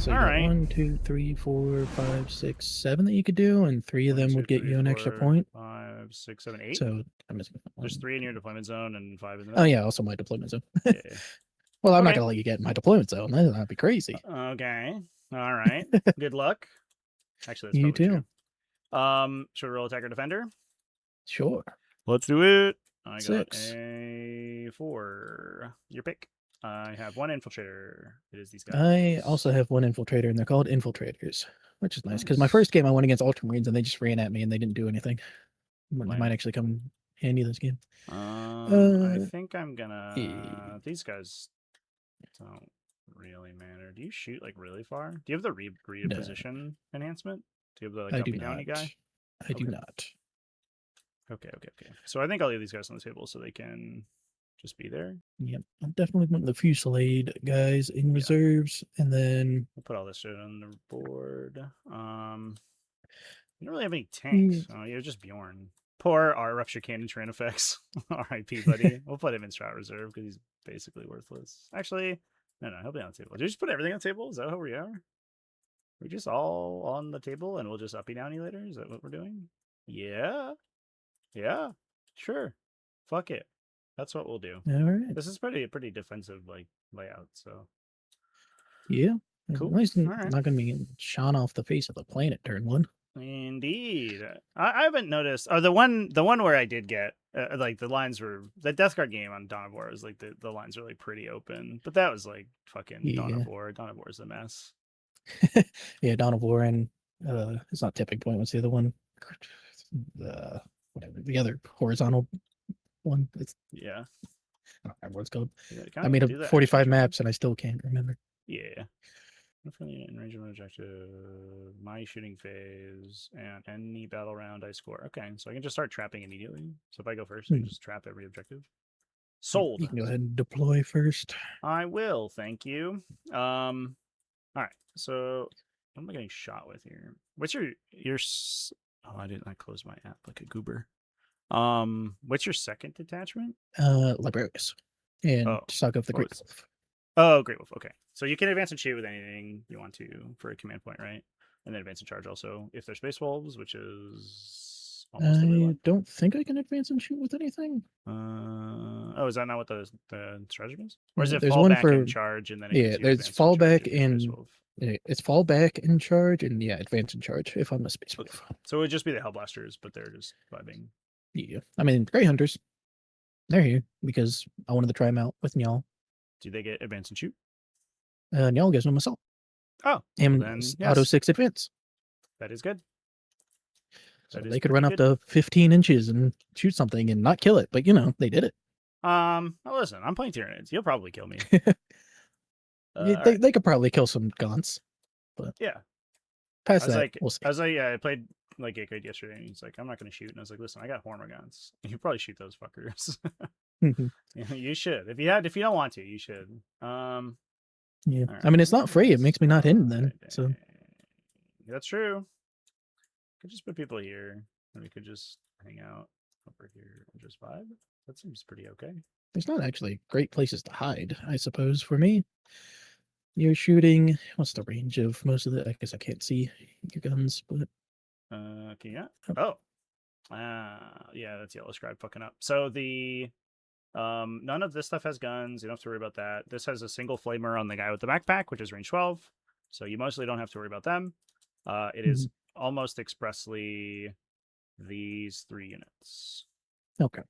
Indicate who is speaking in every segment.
Speaker 1: So you
Speaker 2: All
Speaker 1: got
Speaker 2: right.
Speaker 1: 1, 2, 3, 4, 5, 6, 7 that you could do, and 3 of
Speaker 2: 1,
Speaker 1: them
Speaker 2: 2,
Speaker 1: would get
Speaker 2: 3,
Speaker 1: you an extra
Speaker 2: 4,
Speaker 1: point.
Speaker 2: 5, 6, 7, 8.
Speaker 1: So I'm missing
Speaker 2: There's
Speaker 1: 1.
Speaker 2: 3 in your deployment zone and 5 in the
Speaker 1: Oh
Speaker 2: middle.
Speaker 1: yeah, also my deployment zone.
Speaker 2: Yeah.
Speaker 1: Well, I'm not
Speaker 2: Okay.
Speaker 1: gonna let you get in my deployment zone. That'd be crazy.
Speaker 2: Okay. All right. Good luck. Actually, that's
Speaker 1: You
Speaker 2: probably
Speaker 1: too.
Speaker 2: true. Should we roll attacker defender?
Speaker 1: Sure.
Speaker 2: Let's do it. I got
Speaker 1: 6.
Speaker 2: a 4. Your pick. I have 1 infiltrator. It is these guys.
Speaker 1: I also have 1 infiltrator, and they're called infiltrators, which is nice because my
Speaker 2: Nice.
Speaker 1: first game I went against Ultramarines and they just ran at me and they didn't do anything. It
Speaker 2: Lame.
Speaker 1: might actually come in handy this game.
Speaker 2: I think I'm gonna. These guys don't really matter. Do you shoot like really far? Do you have the read
Speaker 1: No,
Speaker 2: position enhancement? Do you have the like
Speaker 1: I do
Speaker 2: uppy downy
Speaker 1: not.
Speaker 2: guy?
Speaker 1: I do not.
Speaker 2: Okay. So I think I'll leave these guys on the table so they can just be there.
Speaker 1: Yep, I definitely want the Fusillade guys in reserves, and then
Speaker 2: We'll put all this shit on the board. You don't really have any tanks. Oh, you're just Bjorn. Poor our rupture cannon train effects. R.I.P. buddy. We'll put him in strat reserve because he's basically worthless. Actually, no, he'll be on the table. Did you just put everything on the table? Is that how we are? We're just all on the table and we'll just uppy downy later? Is that what we're doing? Yeah. Sure. Fuck it. That's what we'll do.
Speaker 1: all right.
Speaker 2: This is pretty defensive like layout, so
Speaker 1: Yeah,
Speaker 2: cool.
Speaker 1: at least
Speaker 2: All right.
Speaker 1: not gonna be shot off the face of the planet turn 1.
Speaker 2: Indeed, I haven't noticed. Or the one where I did get like the lines were the Death Guard game on Dawn of War was like the lines were like pretty open, but that was like fucking Dawn of War. Dawn of War is a mess.
Speaker 1: Yeah, Dawn of War and it's not Tipping Point. What's the other one? Whatever the other horizontal one. It's
Speaker 2: Yeah.
Speaker 1: I don't remember what it's called.
Speaker 2: Yeah,
Speaker 1: I made up 45 maps and I still can't remember.
Speaker 2: Yeah. In range of an objective, my shooting phase, and any battle round I score. Okay, so I can just start trapping immediately. So if I go first, I can just trap every objective. Sold.
Speaker 1: You can go ahead and deploy first.
Speaker 2: I will, thank you. All right. So what am I getting shot with here? What's your oh, I didn't close my app like a goober. What's your second detachment?
Speaker 1: Librarius. And stock of the Great Wolf.
Speaker 2: Oh, Great Wolf. Okay. So you can advance and shoot with anything you want to for a command point, right? And then advance and charge also if they're Space Wolves, which is almost
Speaker 1: I don't think I can advance and shoot with anything.
Speaker 2: Oh, is that not what the strategy is? Or is it
Speaker 1: there's
Speaker 2: fall
Speaker 1: one
Speaker 2: back
Speaker 1: for
Speaker 2: and charge and then it
Speaker 1: there's fallback and it's fallback and charge and advance and charge if I'm a Space Wolf.
Speaker 2: So it would just be the Hellblasters, but they're just vibing.
Speaker 1: Yeah, I mean Grey Hunters. They're here because I wanted to try them out with Njal.
Speaker 2: Do they get advance and shoot?
Speaker 1: Njal gives them assault.
Speaker 2: Oh,
Speaker 1: and
Speaker 2: well then, yes.
Speaker 1: auto 6 advance.
Speaker 2: That is good.
Speaker 1: So they could run up to 15 inches and shoot something and not kill it, but they did it.
Speaker 2: Well, listen, I'm playing Tyranids. You'll probably kill me.
Speaker 1: They could probably kill some Gaunts, but
Speaker 2: yeah.
Speaker 1: Past that, we'll see.
Speaker 2: I played like Gate yesterday, and he's like, "I'm not going to shoot," and I was like, "Listen, I got Horma Gaunts. You probably shoot those fuckers. You should. If you don't want to, you should."
Speaker 1: Yeah, right. I mean it's not free. It makes me not hidden then. So
Speaker 2: that's true. Could just put people here, and we could just hang out over here and just vibe. That seems pretty okay.
Speaker 1: There's not actually great places to hide, I suppose. For me, you're shooting. What's the range of most of the? I guess I can't see your guns, but
Speaker 2: can you not? Yeah, that's Yellow Scribe fucking up. So the none of this stuff has guns. You don't have to worry about that. This has a single flamer on the guy with the backpack, which is range 12. So you mostly don't have to worry about them. It is almost expressly these 3 units.
Speaker 1: Okay.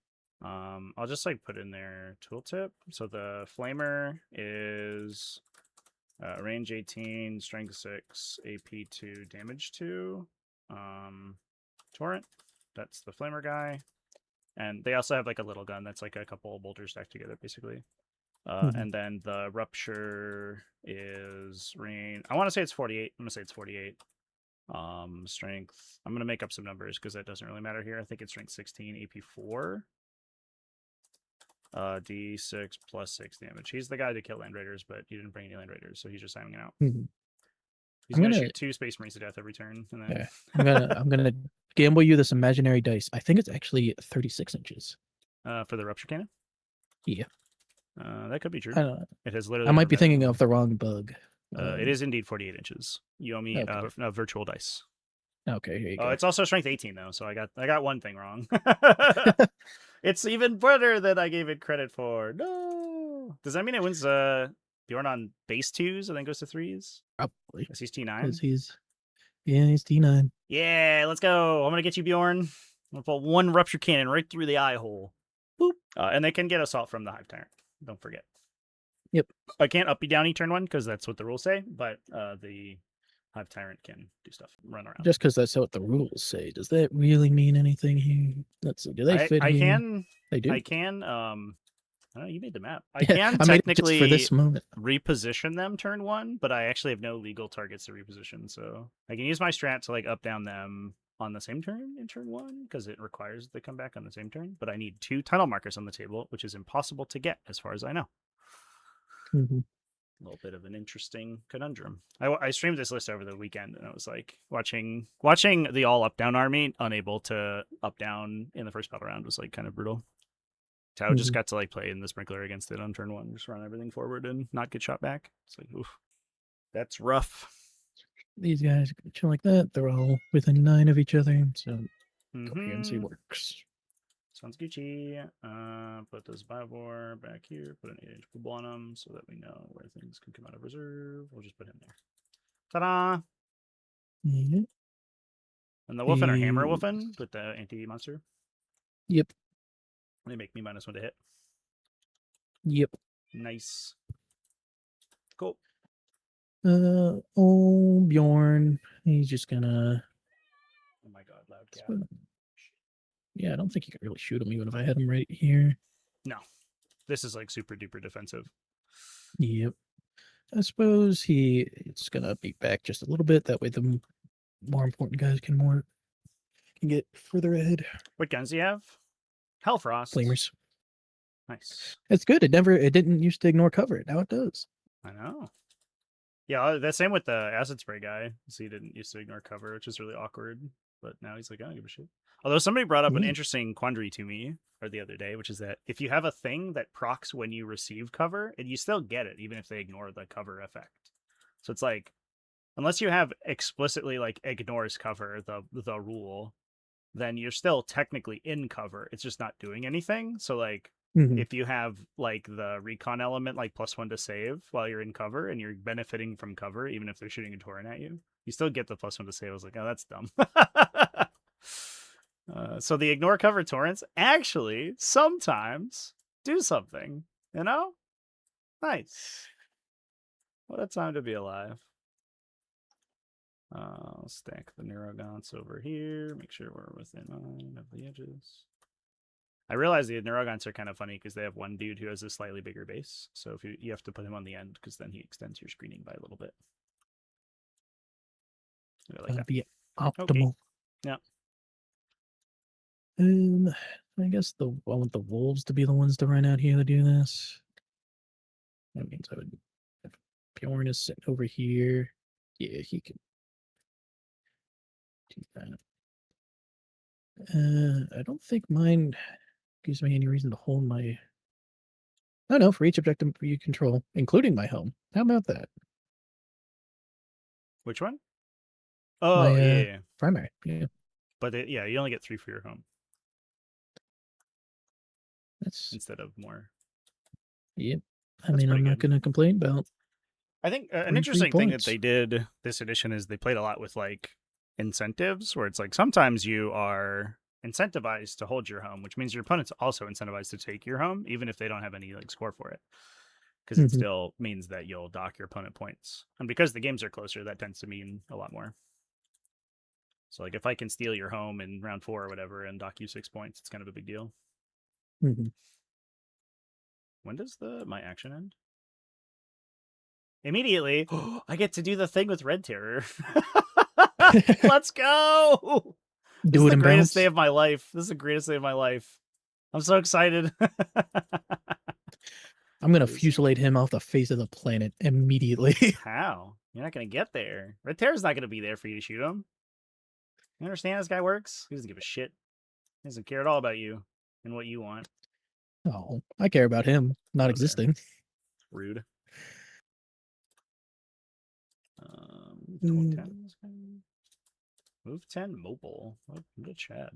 Speaker 2: I'll just put in their tooltip. So the flamer is range 18, strength 6, AP 2, damage 2. Torrent. That's the flamer guy. And they also have a little gun that's a couple of bolters stacked together, basically. And then the rupture is range. I want to say it's 48. I'm gonna say it's 48. Strength. I'm gonna make up some numbers because that doesn't really matter here. I think it's strength 16, AP 4. D6 plus 6 damage. He's the guy to kill Land Raiders, but he didn't bring any Land Raiders, so he's just hanging out. He's gonna shoot 2 Space Marines to death every turn. And then...
Speaker 1: I'm gonna gamble you this imaginary dice. I think it's actually 36 inches.
Speaker 2: For the rupture cannon.
Speaker 1: Yeah.
Speaker 2: That could be true.
Speaker 1: I don't know.
Speaker 2: It has literally.
Speaker 1: I might be thinking of the wrong bug.
Speaker 2: It is indeed 48 inches. You owe me
Speaker 1: Okay.
Speaker 2: a virtual dice.
Speaker 1: Okay, here you
Speaker 2: Oh,
Speaker 1: go.
Speaker 2: it's also strength 18 though, so I got one thing wrong. It's even better than I gave it credit for. No. Does that mean it wins Bjorn on base 2s and then goes to 3s?
Speaker 1: Probably.
Speaker 2: Is he's T9?
Speaker 1: Because he's T9.
Speaker 2: Yeah, let's go. I'm gonna get you, Bjorn. I'm gonna pull one rupture cannon right through the eye hole. Boop. And they can get assault from the Hive Tyrant. Don't forget.
Speaker 1: Yep.
Speaker 2: I can't uppy downy turn 1 because that's what the rules say, but the Hive Tyrant can do stuff, run around.
Speaker 1: Just because that's what the rules say, does that really mean anything here? Let's see. Do they fit
Speaker 2: I
Speaker 1: here?
Speaker 2: can.
Speaker 1: They do.
Speaker 2: I can. I don't know, you made the map. I
Speaker 1: Yeah,
Speaker 2: can
Speaker 1: I made it just
Speaker 2: technically
Speaker 1: for this moment.
Speaker 2: reposition them turn 1, but I actually have no legal targets to reposition, so I can use my strat to like up down them on the same turn in turn 1 because it requires they come back on the same turn. But I need 2 tunnel markers on the table, which is impossible to get as far as I know.
Speaker 1: Mm-hmm.
Speaker 2: A little bit of an interesting conundrum. I streamed this list over the weekend, and it was like watching the all up down army unable to up down in the first battle round was like kind of brutal. Tao just got to like play in the sprinkler against it on turn 1, just run everything forward and not get shot back. It's like, oof, that's rough.
Speaker 1: These guys chill like that. They're all within 9 of each other, so coherency works.
Speaker 2: Sounds Gucci. Put this Bivor back here. Put an 8-inch bubble on him so that we know where things can come out of reserve. We'll just put him there. Ta-da!
Speaker 1: Yeah.
Speaker 2: And the Wolfen are Hammer Wolfen with the anti-monster.
Speaker 1: Yep.
Speaker 2: They make me -1 to hit.
Speaker 1: Yep.
Speaker 2: Nice. Cool.
Speaker 1: Oh, Bjorn. He's just gonna.
Speaker 2: Oh my god, loud cat.
Speaker 1: Yeah, I don't think you can really shoot him even if I had him right here.
Speaker 2: No. This is like super duper defensive.
Speaker 1: Yep. I suppose it's gonna be back just a little bit. That way the more important guys can get further ahead.
Speaker 2: What guns do you have? Hellfrost.
Speaker 1: Flamers.
Speaker 2: Nice.
Speaker 1: It's good. It didn't used to ignore cover. Now it does.
Speaker 2: I know. Yeah, that's same with the acid spray guy. So he didn't used to ignore cover, which is really awkward. But now he's like, I don't give a shit. Although somebody brought up an interesting quandary to me or the other day, which is that if you have a thing that procs when you receive cover, and you still get it even if they ignore the cover effect. So it's like, unless you have explicitly like ignores cover the rule, then you're still technically in cover. It's just not doing anything. So like if you have like the recon element like +1 to save while you're in cover and you're benefiting from cover, even if they're shooting a torrent at you, you still get the +1 to save. I was like, oh, that's dumb. So the ignore cover torrents actually sometimes do something, you know? Nice. What a time to be alive. I'll stack the Neurogons over here. Make sure we're within 9 of the edges. I realize the Neurogons are kind of funny because they have one dude who has a slightly bigger base. So if you have to put him on the end because then he extends your screening by a little bit. Like that.
Speaker 1: Be optimal.
Speaker 2: Okay. Yeah.
Speaker 1: I guess I want the wolves to be the ones to run out here to do this. That means I would. If Bjorn is sitting over here, yeah, he could do that. I don't think mine gives me any reason to hold my. Oh no, for each objective you control, including my home. How about that?
Speaker 2: Which one? Oh, yeah.
Speaker 1: Primary, yeah.
Speaker 2: But yeah, you only get 3 for your home.
Speaker 1: That's
Speaker 2: instead of more.
Speaker 1: Yep. I mean, I'm not going to complain about.
Speaker 2: I think an interesting thing that they did this edition is they played a lot with like incentives, where it's like sometimes you are incentivized to hold your home, which means your opponent's also incentivized to take your home, even if they don't have any like score for it, because it still means that you'll dock your opponent points. And because the games are closer, that tends to mean a lot more. So like if I can steal your home in round 4 or whatever and dock you 6 points, it's kind of a big deal. When does my action end? Immediately. I get to do the thing with Red Terror. Let's go. This is the greatest day of my life. This is the greatest day of my life. I'm so excited.
Speaker 1: I'm going to fusillade him off the face of the planet immediately.
Speaker 2: How? You're not going to get there. Red Terror's not going to be there for you to shoot him. You understand how this guy works? He doesn't give a shit. He doesn't care at all about you and what you want.
Speaker 1: Oh, I care about him not existing.
Speaker 2: Rude. Move
Speaker 1: Mm,
Speaker 2: 10. Move 10 mobile. What a Chad.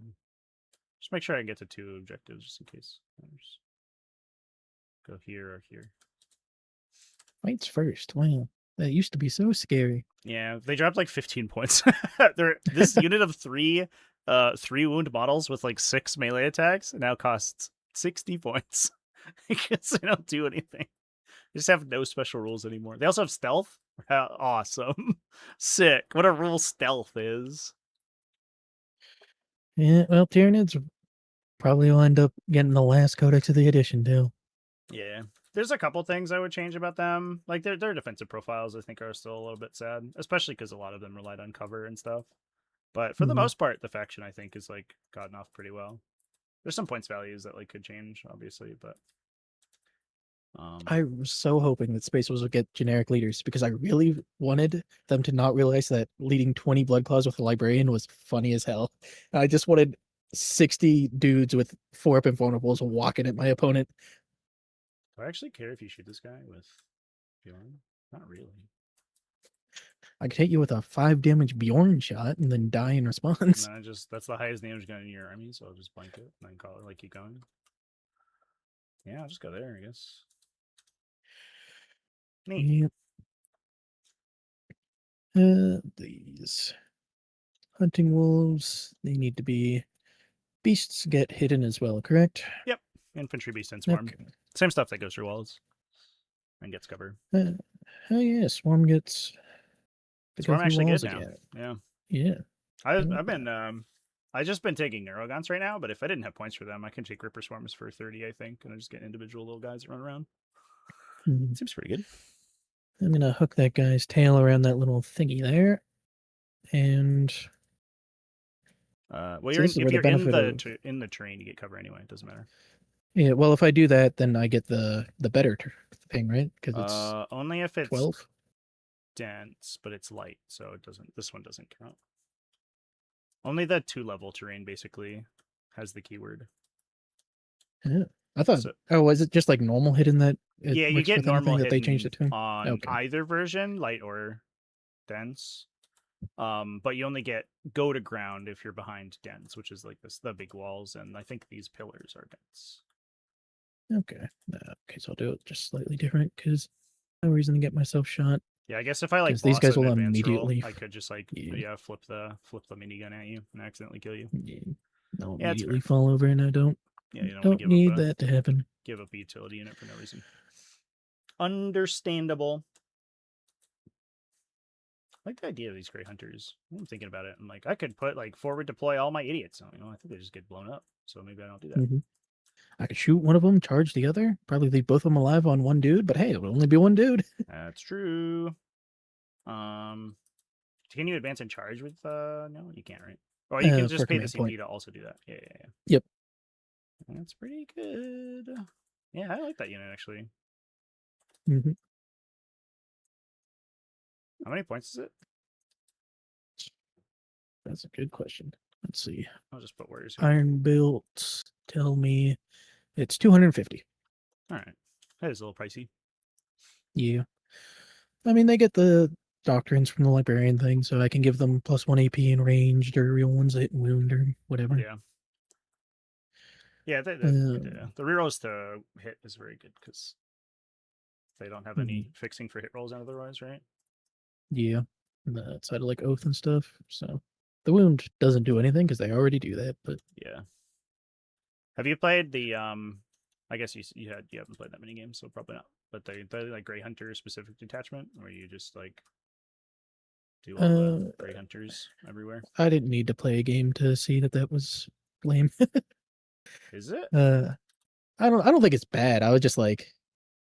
Speaker 2: Just make sure I get to 2 objectives just in case. Just go here or here.
Speaker 1: Fights first. Wow. That used to be so scary.
Speaker 2: Yeah, they dropped like 15 points. This unit of 3 wound models with like 6 melee attacks now costs 60 points. Because they don't do anything. They just have no special rules anymore. They also have stealth. Awesome. Sick. What a rule stealth is.
Speaker 1: Yeah, well, Tyranids probably will end up getting the last codex of the edition, too.
Speaker 2: Yeah. There's a couple things I would change about them. Like their defensive profiles I think are still a little bit sad, especially because a lot of them relied on cover and stuff. But for the most part, the faction I think is like gotten off pretty well. There's some points values that like could change, obviously, but
Speaker 1: I was so hoping that Space Wolves would get generic leaders because I really wanted them to not realize that leading 20 Blood Claws with a Librarian was funny as hell. I just wanted 60 dudes with 4 up invulnerables walking at my opponent.
Speaker 2: do I actually care if you shoot this guy with Bjorn? Not really.
Speaker 1: I could hit you with a 5 damage Bjorn shot and then die in response.
Speaker 2: No, that's the highest damage gun in your army, so I'll just blank it and then call it like keep going. Yeah, I'll just go there, I guess. Neat.
Speaker 1: Yep. These hunting wolves, they need to be beasts get hidden as well, correct?
Speaker 2: Yep. Infantry beast and swarm.
Speaker 1: Okay.
Speaker 2: Same stuff that goes through walls and gets cover.
Speaker 1: Oh yeah, swarm gets to go
Speaker 2: Swarm
Speaker 1: through
Speaker 2: actually
Speaker 1: walls
Speaker 2: good now.
Speaker 1: again.
Speaker 2: Yeah.
Speaker 1: Yeah.
Speaker 2: I've been I just been taking Neurogons right now, but if I didn't have points for them, I can take Ripper Swarms for 30, I think, and I just get individual little guys that run around. Seems pretty good.
Speaker 1: I'm gonna hook that guy's tail around that little thingy there, and
Speaker 2: Well,
Speaker 1: so
Speaker 2: if you're in the terrain, you get cover anyway. It doesn't matter.
Speaker 1: yeah. Well, if I do that, then I get the better thing, right? Because it's
Speaker 2: only if it's
Speaker 1: 12.
Speaker 2: dense, but it's light, so it doesn't. This one doesn't count. Only the 2-level terrain basically has the keyword.
Speaker 1: Yeah. I thought.
Speaker 2: So,
Speaker 1: oh, was it just like normal hidden that?
Speaker 2: yeah, you get normal
Speaker 1: that they changed it to
Speaker 2: on either version, light or dense. But you only get go to ground if you're behind dense, which is like the big walls, and I think these pillars are dense.
Speaker 1: Okay. Okay, so I'll do it just slightly different because no reason to get myself shot.
Speaker 2: Yeah, I guess if I like
Speaker 1: these guys will
Speaker 2: immediately,
Speaker 1: roll,
Speaker 2: I could just like flip the minigun at you and accidentally kill you.
Speaker 1: Yeah, they'll
Speaker 2: Yeah,
Speaker 1: immediately fall over, and I don't.
Speaker 2: Yeah, you
Speaker 1: don't need that to happen.
Speaker 2: Give up a utility unit for no reason. Understandable. I like the idea of these Grey Hunters. I'm thinking about it. I'm like, I could put like forward deploy all my idiots. I think they just get blown up. So maybe I don't do that.
Speaker 1: I could shoot one of them, charge the other, probably leave both of them alive on one dude. But hey, it'll only be one dude.
Speaker 2: That's true. Can you advance and charge with? No, you can't, right? Or you can just pay the CP to also do that. Yeah.
Speaker 1: Yep.
Speaker 2: That's pretty good. Yeah, I like that unit actually. How many points is it?
Speaker 1: That's a good question. Let's see.
Speaker 2: I'll just put warriors here.
Speaker 1: Iron built. Tell me, it's 250.
Speaker 2: All right, that is a little pricey.
Speaker 1: Yeah, I mean they get the doctrines from the librarian thing, so I can give them +1 AP in ranged or real ones that hit and wound or whatever.
Speaker 2: Yeah. The rerolls to hit is very good because they don't have any fixing for hit rolls otherwise, right?
Speaker 1: Yeah, outside of like oath and stuff. So the wound doesn't do anything because they already do that. But
Speaker 2: yeah. Have you played the I guess you haven't played that many games, so probably not. But the like Grey Hunter specific detachment, where you just like do all the Grey Hunters everywhere.
Speaker 1: I didn't need to play a game to see that was lame.
Speaker 2: Is it?
Speaker 1: I don't think it's bad. I was just like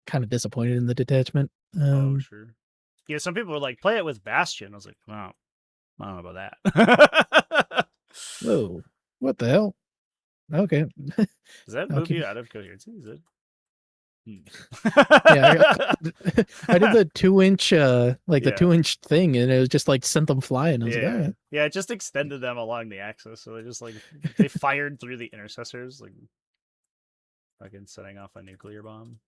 Speaker 1: kind of disappointed in the detachment.
Speaker 2: Oh sure. Yeah, some people were like, play it with Bastion. I was like, wow, I don't know about that.
Speaker 1: Whoa, what the hell? Okay.
Speaker 2: Does that move you out of coherency? Is it?
Speaker 1: Yeah, I did the 2-inch the 2-inch thing, and it was just like sent them flying. I was like, all right.
Speaker 2: Yeah, it just extended them along the axis, so they just like they fired through the intercessors, like fucking setting off a nuclear bomb.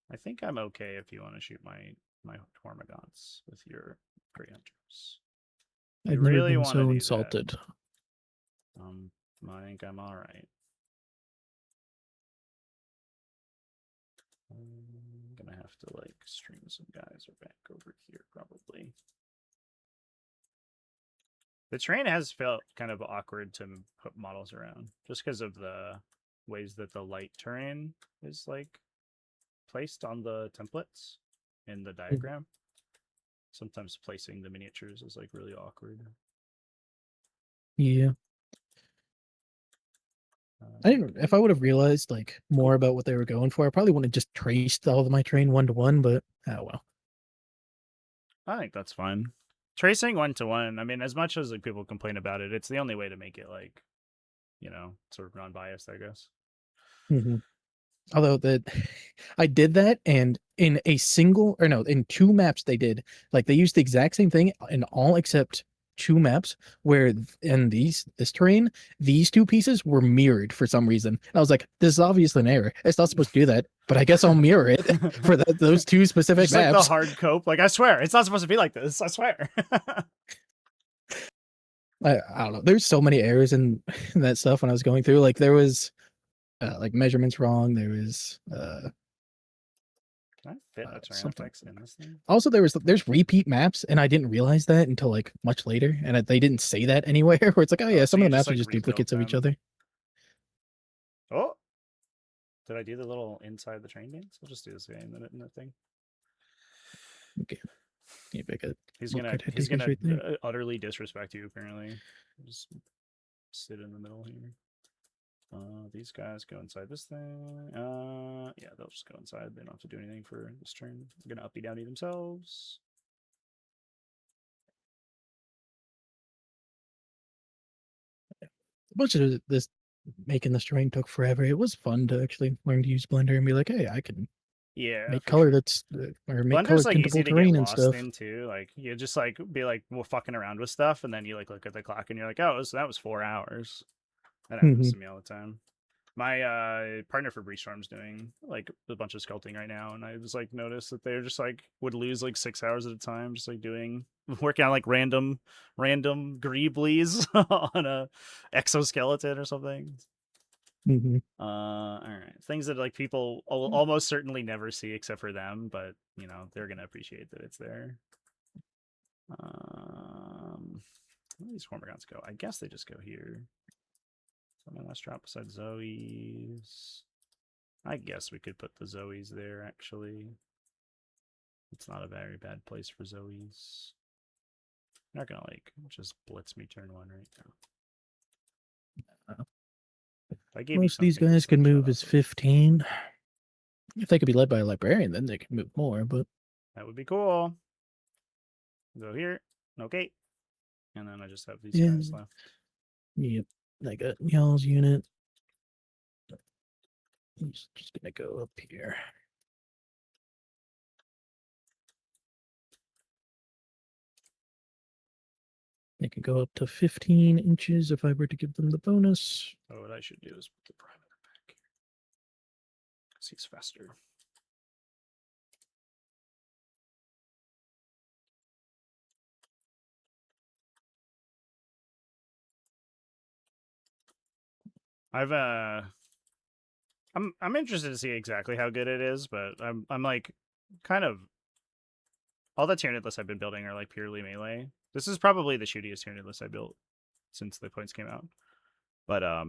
Speaker 2: I think I'm okay if you want to shoot my my Tormagants with your Grey Hunters.
Speaker 1: I've
Speaker 2: You
Speaker 1: never
Speaker 2: really
Speaker 1: been
Speaker 2: want to
Speaker 1: so
Speaker 2: do
Speaker 1: insulted.
Speaker 2: that. I think I'm all right. I'm gonna have to like stream some guys are back over here probably. The terrain has felt kind of awkward to put models around just because of the ways that the light terrain is like placed on the templates in the diagram. Sometimes placing the miniatures is like really awkward.
Speaker 1: Yeah. I didn't. If I would have realized like more about what they were going for, I probably wouldn't have just traced all of my terrain 1-to-1. But oh well.
Speaker 2: I think that's fine. Tracing 1-to-1. I mean, as much as like people complain about it, it's the only way to make it like, you know, sort of non-biased, I guess.
Speaker 1: Although that I did that, and in a single or no, in 2 maps they did like they used the exact same thing in all except 2 maps where in this terrain these 2 pieces were mirrored for some reason. And I was like, this is obviously an error. It's not supposed to do that, but I guess I'll mirror it for those 2 specific
Speaker 2: Just like the
Speaker 1: maps.
Speaker 2: hard cope. Like I swear, it's not supposed to be like this. I swear.
Speaker 1: I don't know. There's so many errors in that stuff when I was going through. Like there was like measurements wrong. There was
Speaker 2: Can I fit a
Speaker 1: something.
Speaker 2: Tyranids in this thing?
Speaker 1: Also, there's repeat maps, and I didn't realize that until like much later, and they didn't say that anywhere. Where it's like, oh yeah,
Speaker 2: So
Speaker 1: some of
Speaker 2: you
Speaker 1: the
Speaker 2: just
Speaker 1: maps are
Speaker 2: like
Speaker 1: just
Speaker 2: rebuilt
Speaker 1: duplicates of each
Speaker 2: them.
Speaker 1: other.
Speaker 2: Oh, did I do the little inside the train dance? I'll just do this guy in the thing.
Speaker 1: Okay, can you pick it?
Speaker 2: He's gonna utterly disrespect you. Apparently, just sit in the middle here. These guys go inside this thing. Yeah, they'll just go inside. They don't have to do anything for this turn. They're gonna uppy downy themselves.
Speaker 1: A bunch of this making this terrain took forever. It was fun to actually learn to use Blender and be like, hey, I can
Speaker 2: Yeah,
Speaker 1: make
Speaker 2: for
Speaker 1: color
Speaker 2: sure.
Speaker 1: that's or make color
Speaker 2: Blender's like easy
Speaker 1: tintable
Speaker 2: to get
Speaker 1: terrain and
Speaker 2: lost
Speaker 1: stuff.
Speaker 2: in too. Like you just like be like we're fucking around with stuff, and then you like look at the clock and you're like, oh, that was 4 hours. That happens to me all the time. My partner for Breestorm's doing like a bunch of sculpting right now, and I just like noticed that they're just like would lose like 6 hours at a time, just like working on like random greeblies on a exoskeleton or something. All right, things that like people almost certainly never see except for them, but you know they're gonna appreciate that it's there. Where do these Hormigons go? I guess they just go here. My last drop beside Zoe's. I guess we could put the Zoe's there, actually. It's not a very bad place for Zoe's. They're not gonna, like, just blitz me turn 1 right now.
Speaker 1: Most of these guys can move as 15. If they could be led by a librarian, then they could move more, but...
Speaker 2: That would be cool. Go here. Okay. And then I just have these guys left.
Speaker 1: Yep. I got y'all's unit. He's just gonna go up here. They can go up to 15 inches if I were to give them the bonus.
Speaker 2: Oh, what I should do is put the perimeter back here. Because he's faster. I'm interested to see exactly how good it is, but I'm like kind of all the Tyranid lists I've been building are like purely melee. This is probably the shootiest Tyranid list I built since the points came out. But I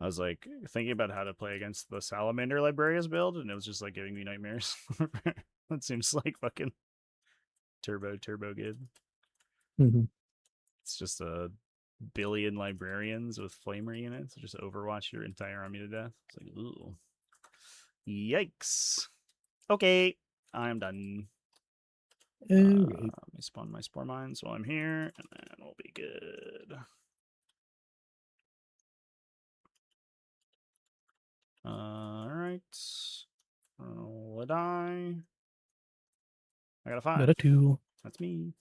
Speaker 2: was like thinking about how to play against the Salamander Librarians build, and it was just like giving me nightmares. That seems like fucking turbo good. It's just a billion librarians with flamer units. Just overwatch your entire army to death. It's like, ooh. Yikes. Okay, I'm done. Let me spawn my spore mines while I'm here, and then we'll be good. Alright. Roll a die. I got a 5.
Speaker 1: Got a 2.
Speaker 2: That's me.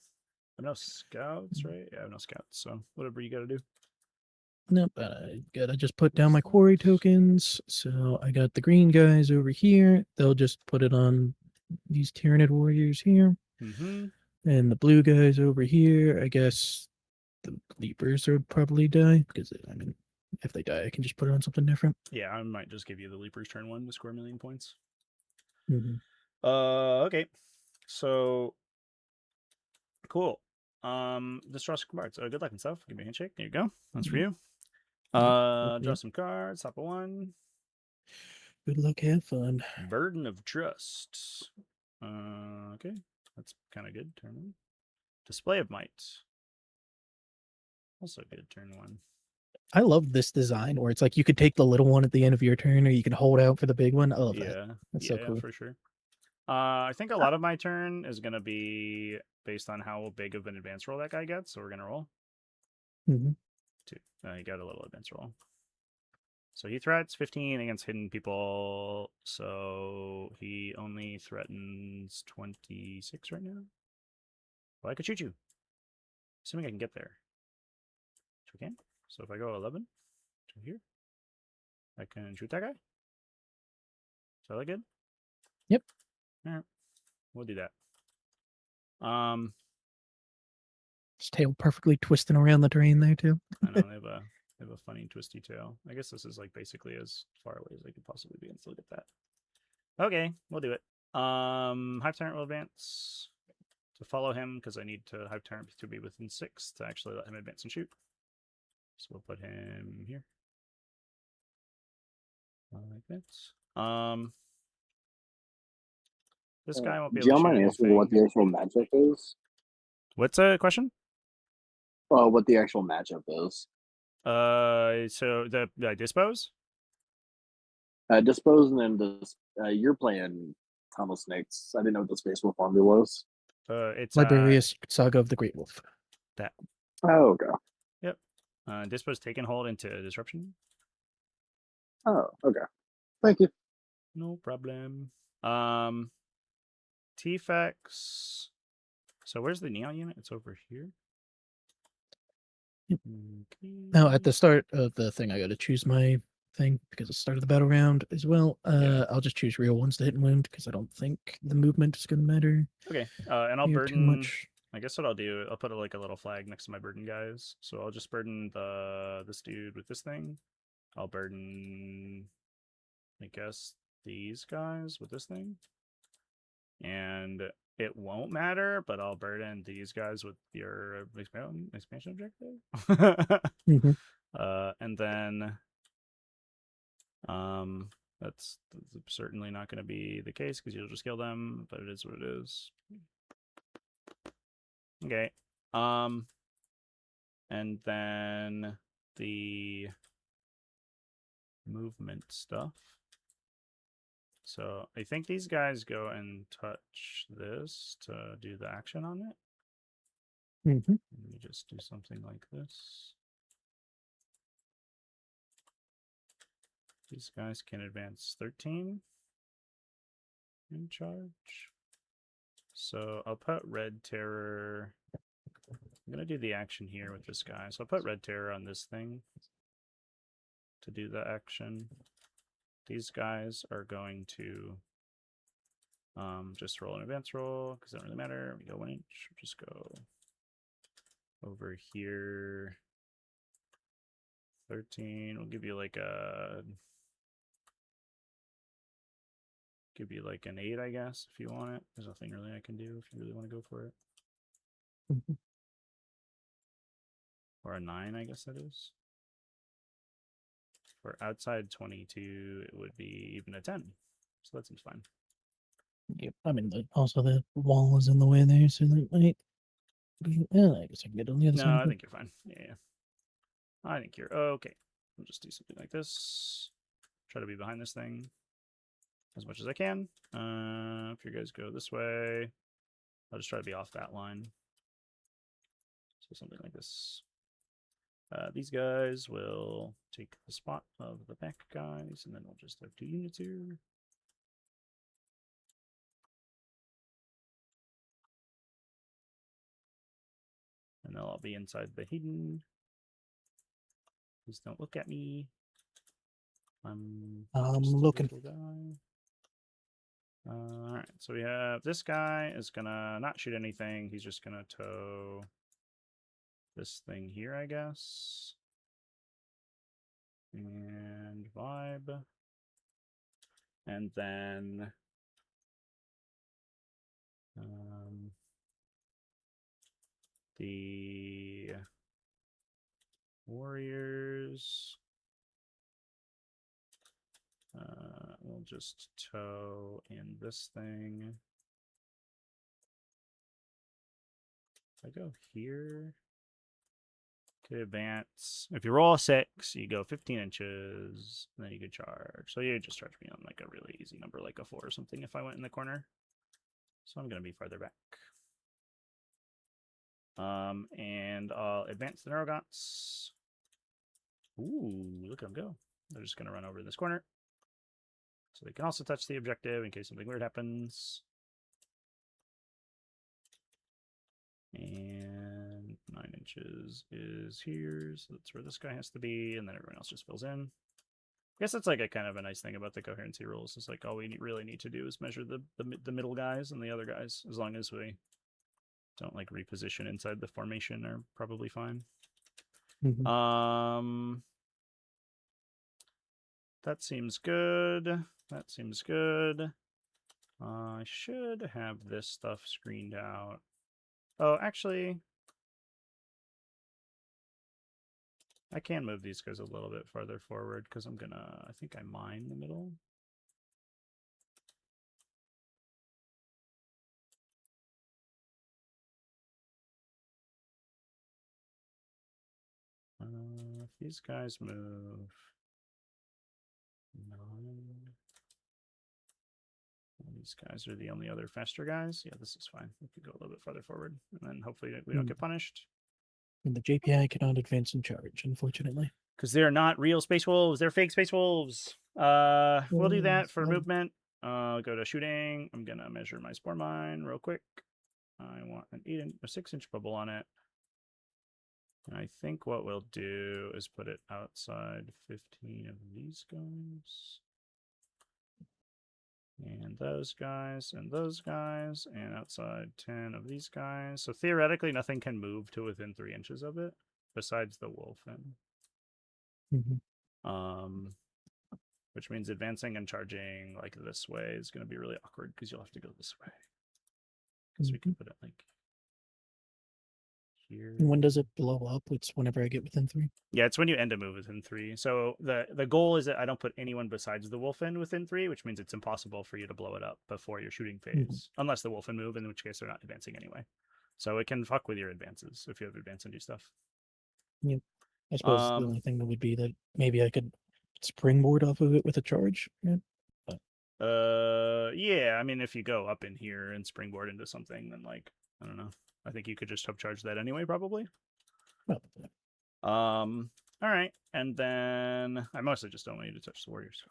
Speaker 2: I have no scouts, right? Yeah, I have no scouts, so whatever you gotta do.
Speaker 1: Nope, I gotta just put down my quarry tokens. So I got the green guys over here. They'll just put it on these Tyranid warriors here.
Speaker 2: Mm-hmm.
Speaker 1: And the blue guys over here, I guess the Leapers would probably die because, I mean, if they die, I can just put it on something different.
Speaker 2: Yeah, I might just give you the Leapers turn 1 to score 1,000,000 points.
Speaker 1: Mm-hmm.
Speaker 2: Okay. So cool. Just draw some cards. Good luck and stuff. Give me a handshake. There you go. That's for you. Draw some cards. Top of 1.
Speaker 1: Good luck, have fun.
Speaker 2: Burden of Trust. Okay. That's kind of good. Turn 1. Display of Might. Also good. Turn 1.
Speaker 1: I love this design where it's like you could take the little one at the end of your turn, or you can hold out for the big one. I love that.
Speaker 2: Yeah.
Speaker 1: That's so
Speaker 2: Yeah,
Speaker 1: cool.
Speaker 2: for sure. I think a lot of my turn is going to be based on how big of an advance roll that guy gets. So we're going to roll.
Speaker 1: Mm-hmm.
Speaker 2: 2. He got a little advance roll. So he threats 15 against hidden people. So he only threatens 26 right now. Well, I could shoot you. Assuming I can get there. Which I can. So if I go 11 to here, I can shoot that guy. Is that good?
Speaker 1: Yep.
Speaker 2: All right. We'll do that.
Speaker 1: His tail perfectly twisting around the terrain there too.
Speaker 2: I know they have a funny twisty tail. I guess this is like basically as far away as I could possibly be and still get that. Okay, we'll do it. Hive Tyrant will advance to follow him because I need to Hive Tyrant to be within 6 to actually let him advance and shoot. So we'll put him here. Like that. This guy won't be
Speaker 3: Do
Speaker 2: able
Speaker 3: you
Speaker 2: to shoot
Speaker 3: mind answering what
Speaker 2: anything.
Speaker 3: the actual matchup is?
Speaker 2: What's a question?
Speaker 3: What the actual matchup is?
Speaker 2: So the dispose.
Speaker 3: Dispose and then you're playing Tunnel Snakes. I didn't know what the Space Wolf army was.
Speaker 2: It's
Speaker 1: Liberius Saga of the Great Wolf.
Speaker 2: that.
Speaker 3: Oh, okay.
Speaker 2: Yep. Dispose taken hold into disruption.
Speaker 3: Oh, okay. Thank you.
Speaker 2: No problem. T-Fex. So where's the Neon unit? It's over here.
Speaker 1: Yep.
Speaker 2: Okay.
Speaker 1: Now, at the start of the thing, I got to choose my thing because it's start of the battle round as well.
Speaker 2: Yeah.
Speaker 1: I'll just choose real ones to hit and wound because I don't think the movement is going to matter
Speaker 2: Okay. And I'll
Speaker 1: here
Speaker 2: burden.
Speaker 1: too much.
Speaker 2: I guess what I'll do, I'll put like a little flag next to my burden guys. So I'll just burden this dude with this thing. I'll burden, I guess, these guys with this thing. And it won't matter, but I'll burden these guys with your expansion objective.
Speaker 1: Mm-hmm.
Speaker 2: And then that's certainly not going to be the case because you'll just kill them, but it is what it is. Okay. And then the movement stuff. So I think these guys go and touch this to do the action on it.
Speaker 1: Mm-hmm.
Speaker 2: Let me just do something like this. These guys can advance 13 in charge. So I'll put Red Terror. I'm going to do the action here with this guy. So I'll put Red Terror on this thing to do the action. These guys are going to just roll an advance roll because it doesn't really matter. We go 1 inch. Just go over here. 13. We'll give you like an 8, I guess, if you want it. There's nothing really I can do if you really want to go for it.
Speaker 1: Mm-hmm.
Speaker 2: Or a 9, I guess that is. For outside 22, it would be even a 10. So that seems fine.
Speaker 1: Yep. I mean, also the wall is in the way there, so that might be. I guess I can get on the other
Speaker 2: No,
Speaker 1: side.
Speaker 2: I think you're fine. Yeah. I think you're okay. We'll just do something like this. Try to be behind this thing as much as I can. If you guys go this way, I'll just try to be off that line. So something like this. These guys will take the spot of the back guys, and then we'll just have 2 units here. And they'll all be inside the hidden. Please don't look at me. I'm
Speaker 1: I'm
Speaker 2: just a
Speaker 1: looking.
Speaker 2: little guy. All right, so we have this guy is gonna not shoot anything. He's just gonna tow this thing here, I guess. And vibe. And then the warriors we'll just tow in this thing. If I go here, could advance. If you roll a 6, you go 15 inches, and then you could charge. So you just charge me on like a really easy number, like a 4 or something if I went in the corner. So I'm going to be farther back. And I'll advance the Neurogaunts. Ooh, look at them go. They're just going to run over this corner. So they can also touch the objective in case something weird happens. And 9 inches is here, so that's where this guy has to be, and then everyone else just fills in. I guess that's like a kind of a nice thing about the coherency rules. It's like all we really need to do is measure the middle guys and the other guys. As long as we don't like reposition inside the formation, are probably fine.
Speaker 1: Mhm.
Speaker 2: That seems good. That seems good. I should have this stuff screened out. Oh, actually, I can move these guys a little bit farther forward because I'm gonna, I think I mine the middle. If these guys move 9, these guys are the only other faster guys. Yeah, this is fine. We could go a little bit farther forward, and then hopefully we don't get punished.
Speaker 1: And the JPI cannot advance and charge, unfortunately.
Speaker 2: Because they're not real Space Wolves. They're fake Space Wolves. We'll do that for movement. Go to shooting. I'm going to measure my Spore Mine real quick. I want an 6-inch bubble on it. And I think what we'll do is put it outside 15 of these guys. And those guys, and those guys, and outside 10 of these guys. So theoretically, nothing can move to within 3 inches of it, besides the wolfen. Which means advancing and charging like this way is going to be really awkward because you'll have to go this way. Because we can put it like here.
Speaker 1: And when does it blow up? It's whenever I get within 3.
Speaker 2: Yeah, it's when you end a move within 3. So the goal is that I don't put anyone besides the wolfen within 3, which means it's impossible for you to blow it up before your shooting phase, unless the wolfen move, in which case they're not advancing anyway. So it can fuck with your advances if you have advance and do stuff.
Speaker 1: Yep. I suppose the only thing that would be that maybe I could springboard off of it with a charge. Yeah.
Speaker 2: Yeah, I mean, if you go up in here and springboard into something, then like, I don't know. I think you could just hope charge that anyway, probably.
Speaker 1: Probably.
Speaker 2: All right, and then I mostly just don't want you to touch the warriors.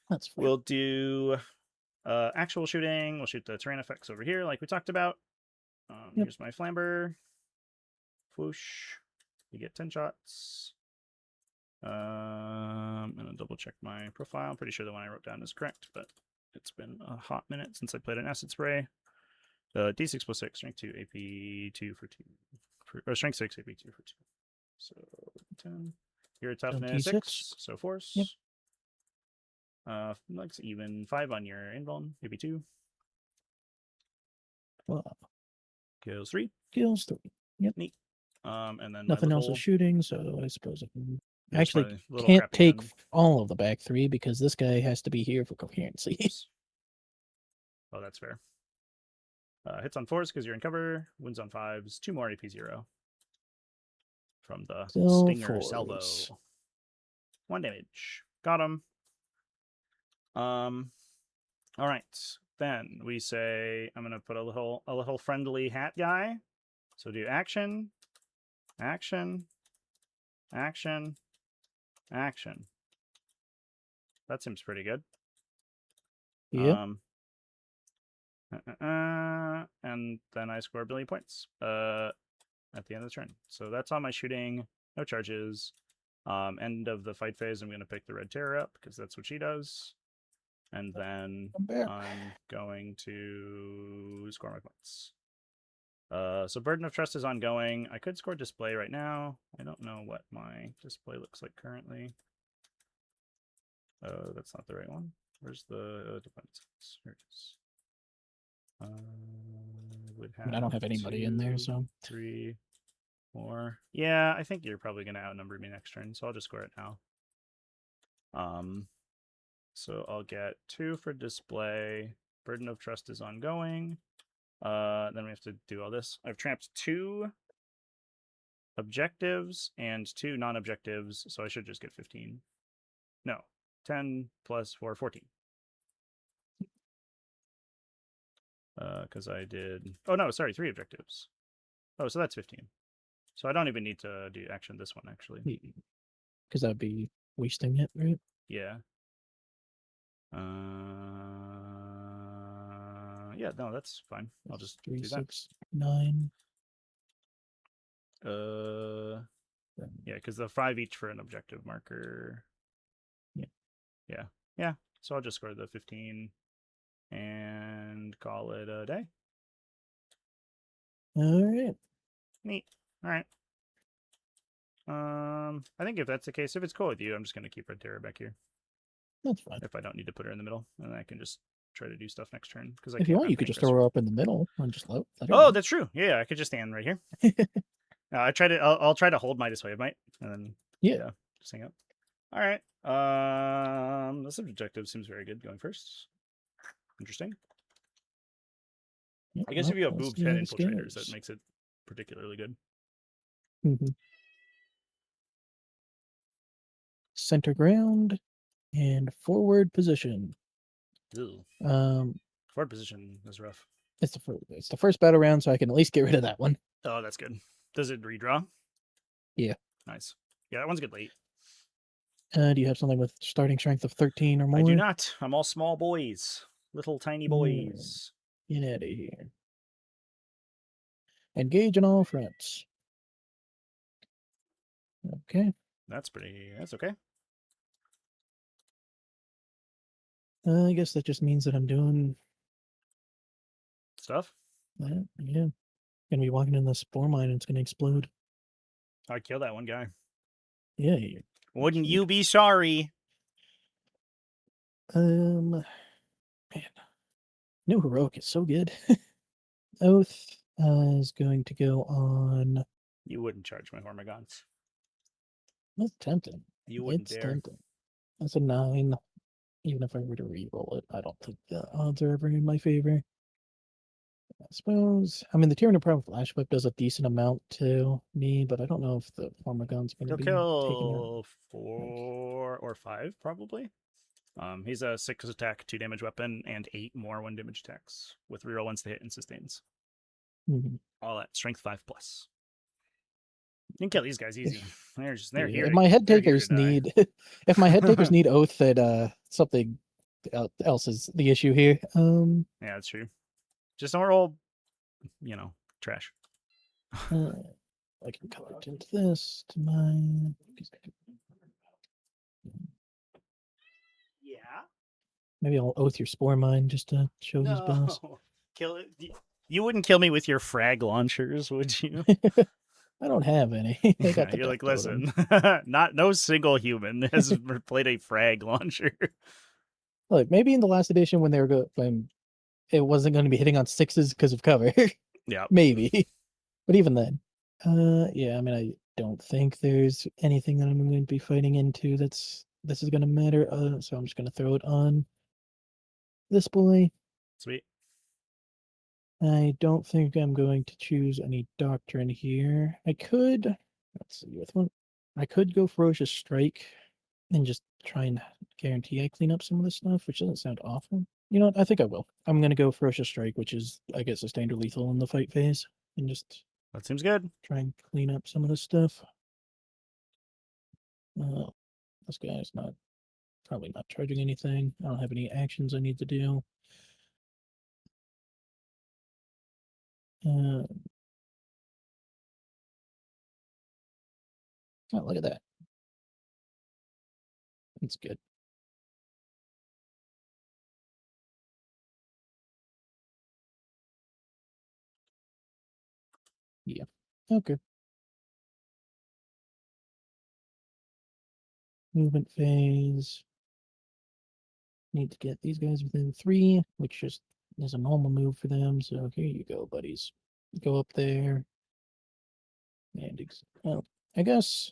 Speaker 1: That's fair.
Speaker 2: We'll do actual shooting. We'll shoot the terrain effects over here, like we talked about. Here's my flamber. Whoosh. You get 10 shots. I'm gonna double check my profile. I'm pretty sure the one I wrote down is correct, but it's been a hot minute since I played an acid spray. D6 plus 6, strength 2, AP 2 for 2. Or strength 6, AP 2 for 2. So 10. Your toughness 6, so force. Like even 5 on your invuln, AP 2.
Speaker 1: Wow.
Speaker 2: Kills 3.
Speaker 1: Kills 3. Yep.
Speaker 2: Neat. And then
Speaker 1: nothing else is shooting, so I suppose I can actually
Speaker 2: can't
Speaker 1: take all of the back 3 because this guy has to be here for coherency.
Speaker 2: Oh, that's fair. Hits on 4s because you're in cover. Wins on 5s. 2 more AP 0 from the Stinger salvo. 1 damage. Got him. All right. Then we say I'm gonna put a little friendly hat guy. So do action, action, action, action. That seems pretty good.
Speaker 1: Yeah.
Speaker 2: And then I score 1 billion points at the end of the turn. So that's all my shooting. No charges. End of the fight phase, I'm going to pick the Red Terror up because that's what she does. And then
Speaker 1: I'm back.
Speaker 2: I'm going to score my points. So Burden of Trust is ongoing. I could score display right now. I don't know what my display looks like currently. That's not the right one. Where's the dependencies? Here it is. Would have
Speaker 1: I don't have anybody in there,
Speaker 2: 2,
Speaker 1: so
Speaker 2: 3, 4. Yeah, I think you're probably gonna outnumber me next turn, so I'll just score it now. So I'll get 2 for display. Burden of Trust is ongoing. Then we have to do all this. I've tramped 2 objectives and 2 non-objectives, so I should just get 15. No, 10 plus 4, 14. Because I did... Oh, no, sorry, 3 objectives. Oh, so that's 15. So I don't even need to do action this one, actually.
Speaker 1: because that'd be wasting it, right?
Speaker 2: Yeah. Yeah, no, that's fine. I'll just
Speaker 1: 3,
Speaker 2: do that.
Speaker 1: 6, 9.
Speaker 2: Yeah, because the 5 each for an objective marker.
Speaker 1: Yeah.
Speaker 2: Yeah. So I'll just score the 15 and call it a day.
Speaker 1: All right.
Speaker 2: Neat. All right. I think if that's the case, if it's cool with you, I'm just gonna keep Red Terror back here.
Speaker 1: That's fine.
Speaker 2: If I don't need to put her in the middle, and I can just try to do stuff next turn. Because
Speaker 1: If you want, you could just throw her up in the middle and just let her
Speaker 2: Oh,
Speaker 1: go.
Speaker 2: that's true. Yeah, I could just stand right here. I try to. I'll try to hold my display of might, and then
Speaker 1: Yeah.
Speaker 2: just hang up. All right. This objective seems very good. Going first. Interesting.
Speaker 1: Yeah,
Speaker 2: I guess
Speaker 1: well,
Speaker 2: if you have
Speaker 1: let's
Speaker 2: moved
Speaker 1: see
Speaker 2: 10
Speaker 1: how this
Speaker 2: infiltrators, that
Speaker 1: goes.
Speaker 2: makes it particularly good.
Speaker 1: Center ground and forward position.
Speaker 2: Ew.
Speaker 1: Um,
Speaker 2: Forward position is rough.
Speaker 1: it's the first battle round, so I can at least get rid of that one.
Speaker 2: Oh, that's good. Does it redraw?
Speaker 1: Yeah.
Speaker 2: Nice. Yeah, that one's good late.
Speaker 1: Do you have something with starting strength of 13 or more?
Speaker 2: I do not. I'm all small boys. Little tiny boys.
Speaker 1: Get out of here. Engage on all fronts. Okay.
Speaker 2: That's okay.
Speaker 1: I guess that just means that I'm doing
Speaker 2: Stuff?
Speaker 1: that. Yeah. Gonna be walking in the spore mine and it's gonna explode.
Speaker 2: I'd kill that one guy.
Speaker 1: Yeah.
Speaker 2: Wouldn't you be sorry?
Speaker 1: Man. New heroic is so good. Oath is going to go on.
Speaker 2: You wouldn't charge my Hormigons.
Speaker 1: That's tempting.
Speaker 2: You wouldn't
Speaker 1: It's
Speaker 2: dare.
Speaker 1: tempting. That's a 9. Even if I were to re-roll it, I don't think the odds are ever in my favor. I suppose. I mean, the Tyranid Prime Flash Whip does a decent amount to me, but I don't know if the Hormigon's going to
Speaker 2: He'll
Speaker 1: be taking
Speaker 2: kill 4 or 5, probably. He's a 6 attack, 2 damage weapon, and 8 more 1 damage attacks with reroll once they hit and sustains. All that strength 5 plus. You can kill these guys easy. They're here.
Speaker 1: If my head
Speaker 2: they're here to
Speaker 1: takers
Speaker 2: die.
Speaker 1: need, if my head takers need oath, that something else is the issue here.
Speaker 2: Yeah, that's true. Just don't roll, trash.
Speaker 1: I can convert into this to my.
Speaker 2: Yeah.
Speaker 1: Maybe I'll oath your spore mine just to show his boss.
Speaker 2: Kill it. You wouldn't kill me with your frag launchers, would you?
Speaker 1: I don't have any. I got the
Speaker 2: You're like,
Speaker 1: death totem.
Speaker 2: listen, no single human has played a frag launcher.
Speaker 1: Look, maybe in the last edition when they were when it wasn't going to be hitting on 6s because of cover.
Speaker 2: Yeah.
Speaker 1: Maybe. But even then. Yeah, I mean, I don't think there's anything that I'm going to be fighting into this is going to matter. So I'm just going to throw it on this boy.
Speaker 2: Sweet.
Speaker 1: I don't think I'm going to choose any doctrine here. I could, let's see, with one, I could go Ferocious Strike and just try and guarantee I clean up some of this stuff, which doesn't sound awful. You know what? I think I will. I'm going to go Ferocious Strike, which is, I guess, a standard lethal in the fight phase, and just
Speaker 2: That seems good.
Speaker 1: try and clean up some of this stuff. This guy's probably not charging anything. I don't have any actions I need to do. Oh, look at that. That's good. Yeah. Okay. Movement phase. Need to get these guys within 3, which just is a normal move for them. So here you go, buddies. Go up there. And well, I guess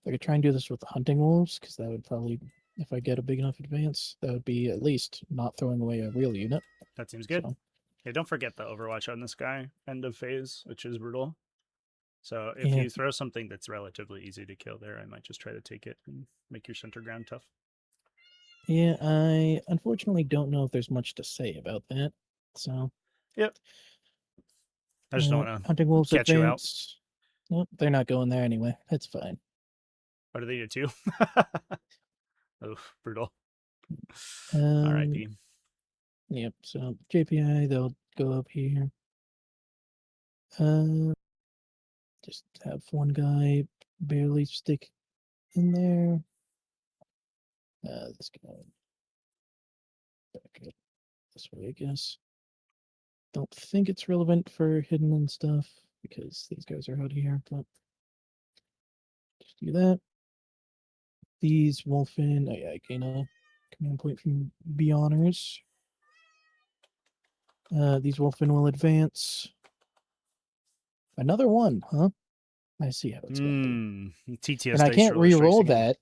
Speaker 1: I could try and do this with the hunting wolves, because that would probably, if I get a big enough advance, that would be at least not throwing away a real unit.
Speaker 2: That seems good.
Speaker 1: So,
Speaker 2: Yeah, don't forget the Overwatch on this guy, end of phase, which is brutal. So if
Speaker 1: yeah,
Speaker 2: you throw something that's relatively easy to kill there, I might just try to take it and make your center ground tough.
Speaker 1: yeah, I unfortunately don't know if there's much to say about that. So,
Speaker 2: Yep. I just don't want to
Speaker 1: hunting wolves
Speaker 2: catch you out.
Speaker 1: advance. Nope, they're not going there anyway. It's fine.
Speaker 2: What do they do too? Oh, brutal.
Speaker 1: Um,
Speaker 2: R.I.P.
Speaker 1: Yep. So JPI, they'll go up here. Just have one guy barely stick in there. This guy back up this way, I guess. Don't think it's relevant for hidden and stuff because these guys are out here, but just do that. These Wolfen, oh yeah, I gain a command point from Beyonders. These Wolfen will advance. Another one, huh? I see how it's going to be.
Speaker 2: TTS
Speaker 1: And I
Speaker 2: dice
Speaker 1: can't
Speaker 2: roller strikes
Speaker 1: re-roll
Speaker 2: again.
Speaker 1: that.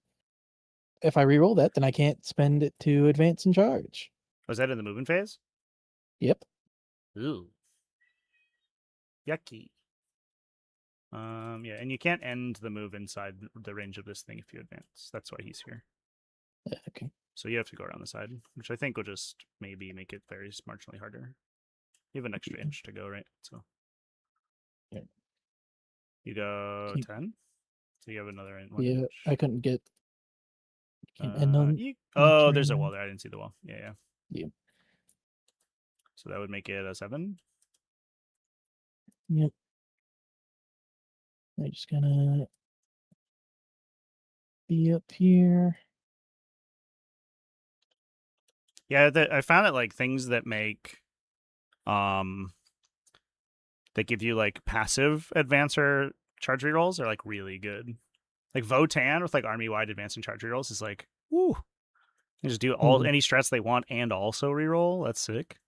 Speaker 1: If I re-roll that, then I can't spend it to advance and charge.
Speaker 2: Was that in the movement phase?
Speaker 1: Yep.
Speaker 2: Ooh. Yucky. Yeah, and you can't end the move inside the range of this thing if you advance. That's why he's here.
Speaker 1: Okay.
Speaker 2: So you have to go around the side, which I think will just maybe make it very marginally harder. You have an extra inch to go, right? So
Speaker 1: Yeah.
Speaker 2: you go
Speaker 1: Keep,
Speaker 2: 10. So you have another 1
Speaker 1: yeah,
Speaker 2: inch.
Speaker 1: I couldn't get. Can't end on.
Speaker 2: Oh, there's a wall there. I didn't see the wall. Yeah.
Speaker 1: Yeah.
Speaker 2: So that would make it a 7.
Speaker 1: Yep. I just gotta be up here.
Speaker 2: Yeah, I found it like things that make that give you like passive advancer charge rerolls are like really good. Like Votan with like army wide advance and charge rerolls is like, woo. You just do all any strats they want and also reroll. That's sick.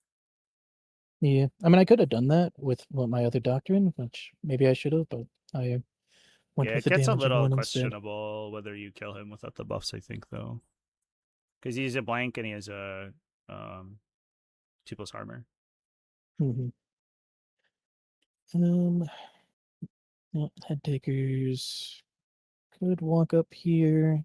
Speaker 1: Yeah, I mean, I could have done that with my other doctrine, which maybe I should have, but I went
Speaker 2: Yeah,
Speaker 1: with
Speaker 2: it
Speaker 1: the
Speaker 2: gets a
Speaker 1: damaging
Speaker 2: little
Speaker 1: one instead.
Speaker 2: questionable whether you kill him without the buffs, I think, though. Because he's a blank and he has a 2+ armor.
Speaker 1: Yeah, head takers could walk up here.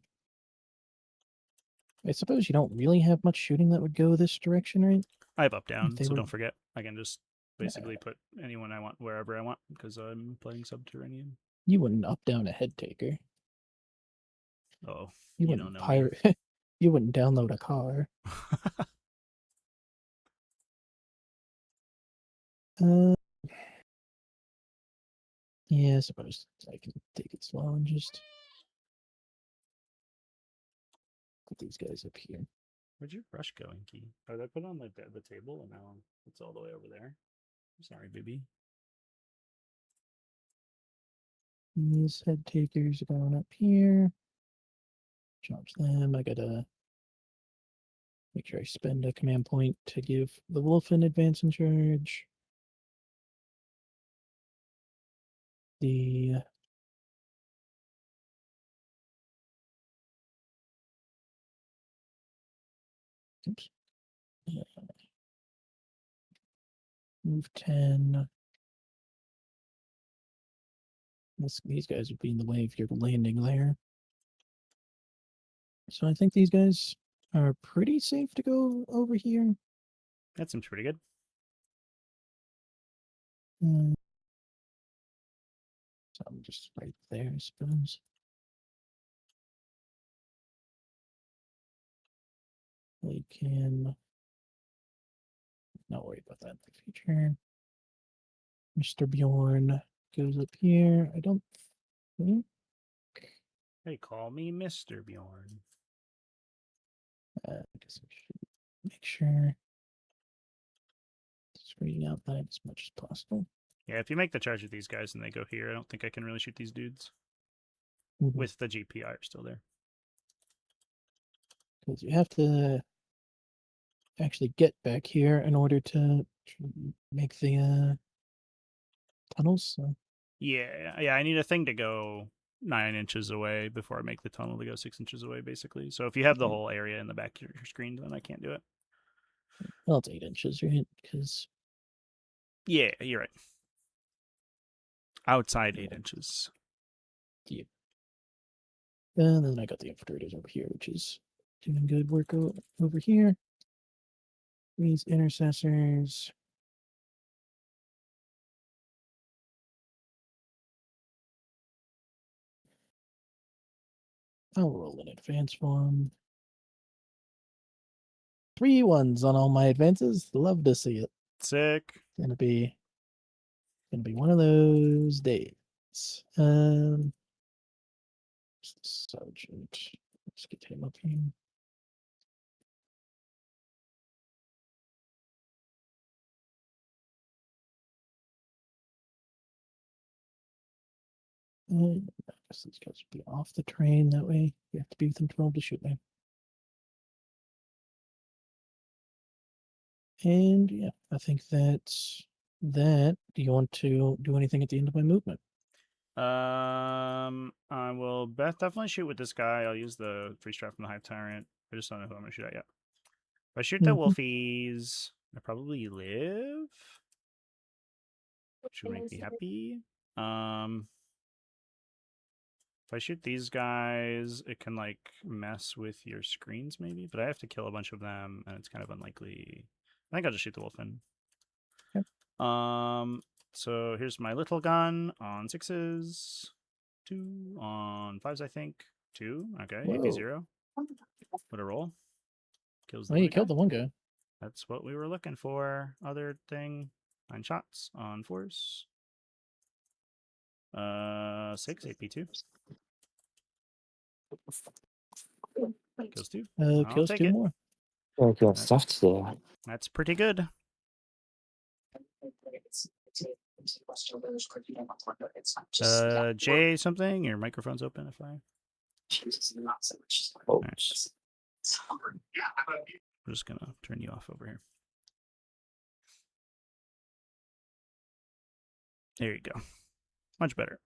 Speaker 1: I suppose you don't really have much shooting that would go this direction, right?
Speaker 2: I have up down,
Speaker 1: they
Speaker 2: so
Speaker 1: were-
Speaker 2: don't forget. I can just basically put anyone I want wherever I want because I'm playing Subterranean.
Speaker 1: You wouldn't up down a head taker.
Speaker 2: Oh,
Speaker 1: You
Speaker 2: you
Speaker 1: wouldn't
Speaker 2: don't know
Speaker 1: pirate. You wouldn't download a car. Yeah, I suppose I can take it slow and just put these guys up here.
Speaker 2: Where'd your brush go, Inky? Oh, did I put it on the table and now it's all the way over there? I'm sorry, baby.
Speaker 1: These head takers are going up here. Charge them. I gotta make sure I spend a command point to give the wolf an advance and charge. The oops. Move 10. These guys would be in the way if you're landing there. So I think these guys are pretty safe to go over here.
Speaker 2: That seems pretty good.
Speaker 1: So I'm just right there, I suppose. We can not worry about that in the future. Mr. Bjorn goes up here. I don't think.
Speaker 2: They call me Mr. Bjorn.
Speaker 1: I guess I should make sure it's reading out that as much as possible.
Speaker 2: Yeah, if you make the charge with these guys and they go here, I don't think I can really shoot these dudes.
Speaker 1: Mhm.
Speaker 2: With the GPR still there.
Speaker 1: Because you have to actually get back here in order to make the tunnels. So.
Speaker 2: Yeah, I need a thing to go 9 inches away before I make the tunnel to go 6 inches away, basically. So if you have the
Speaker 1: Yeah.
Speaker 2: whole area in the back of your screen, then I can't do it.
Speaker 1: Well, it's 8 inches, right? Because
Speaker 2: Yeah, you're right. Outside 8 inches.
Speaker 1: yeah. And then I got the infiltrators over here, which is doing good work over here. These intercessors. I'll roll an advance for them. 3 ones on all my advances. Love to see it.
Speaker 2: Sick.
Speaker 1: Gonna be one of those days. Sergeant. Let's get him up here. I guess these guys would be off the train. That way you have to be within 12 to shoot me. And yeah, I think that's that. Do you want to do anything at the end of my movement?
Speaker 2: I will definitely shoot with this guy. I'll use the free strap from the Hive Tyrant. I just don't know who I'm gonna shoot at yet. If I shoot the
Speaker 1: Mhm.
Speaker 2: Wolfies, I probably live. Which would make me happy. If I shoot these guys, it can like mess with your screens maybe, but I have to kill a bunch of them, and it's kind of unlikely. I think I'll just shoot the Wolfen.
Speaker 1: Okay.
Speaker 2: So here's my little gun on 6s, 2 on 5s, I think. 2. Okay, AP
Speaker 1: Whoa.
Speaker 2: 0. What a roll. Kills the
Speaker 1: Oh, you
Speaker 2: other
Speaker 1: killed
Speaker 2: guy.
Speaker 1: the one guy.
Speaker 2: That's what we were looking for. Other thing. 9 shots on 4s. 6, AP2. Kills 2. I'll
Speaker 1: Kills
Speaker 2: take
Speaker 1: 2
Speaker 2: it.
Speaker 1: more.
Speaker 4: Very good
Speaker 2: That-
Speaker 4: stuff today.
Speaker 2: That's pretty good. Jay something? Your microphone's open if I...
Speaker 4: Oh,
Speaker 2: Nice. We're just gonna turn you off over here. There you go. Much better.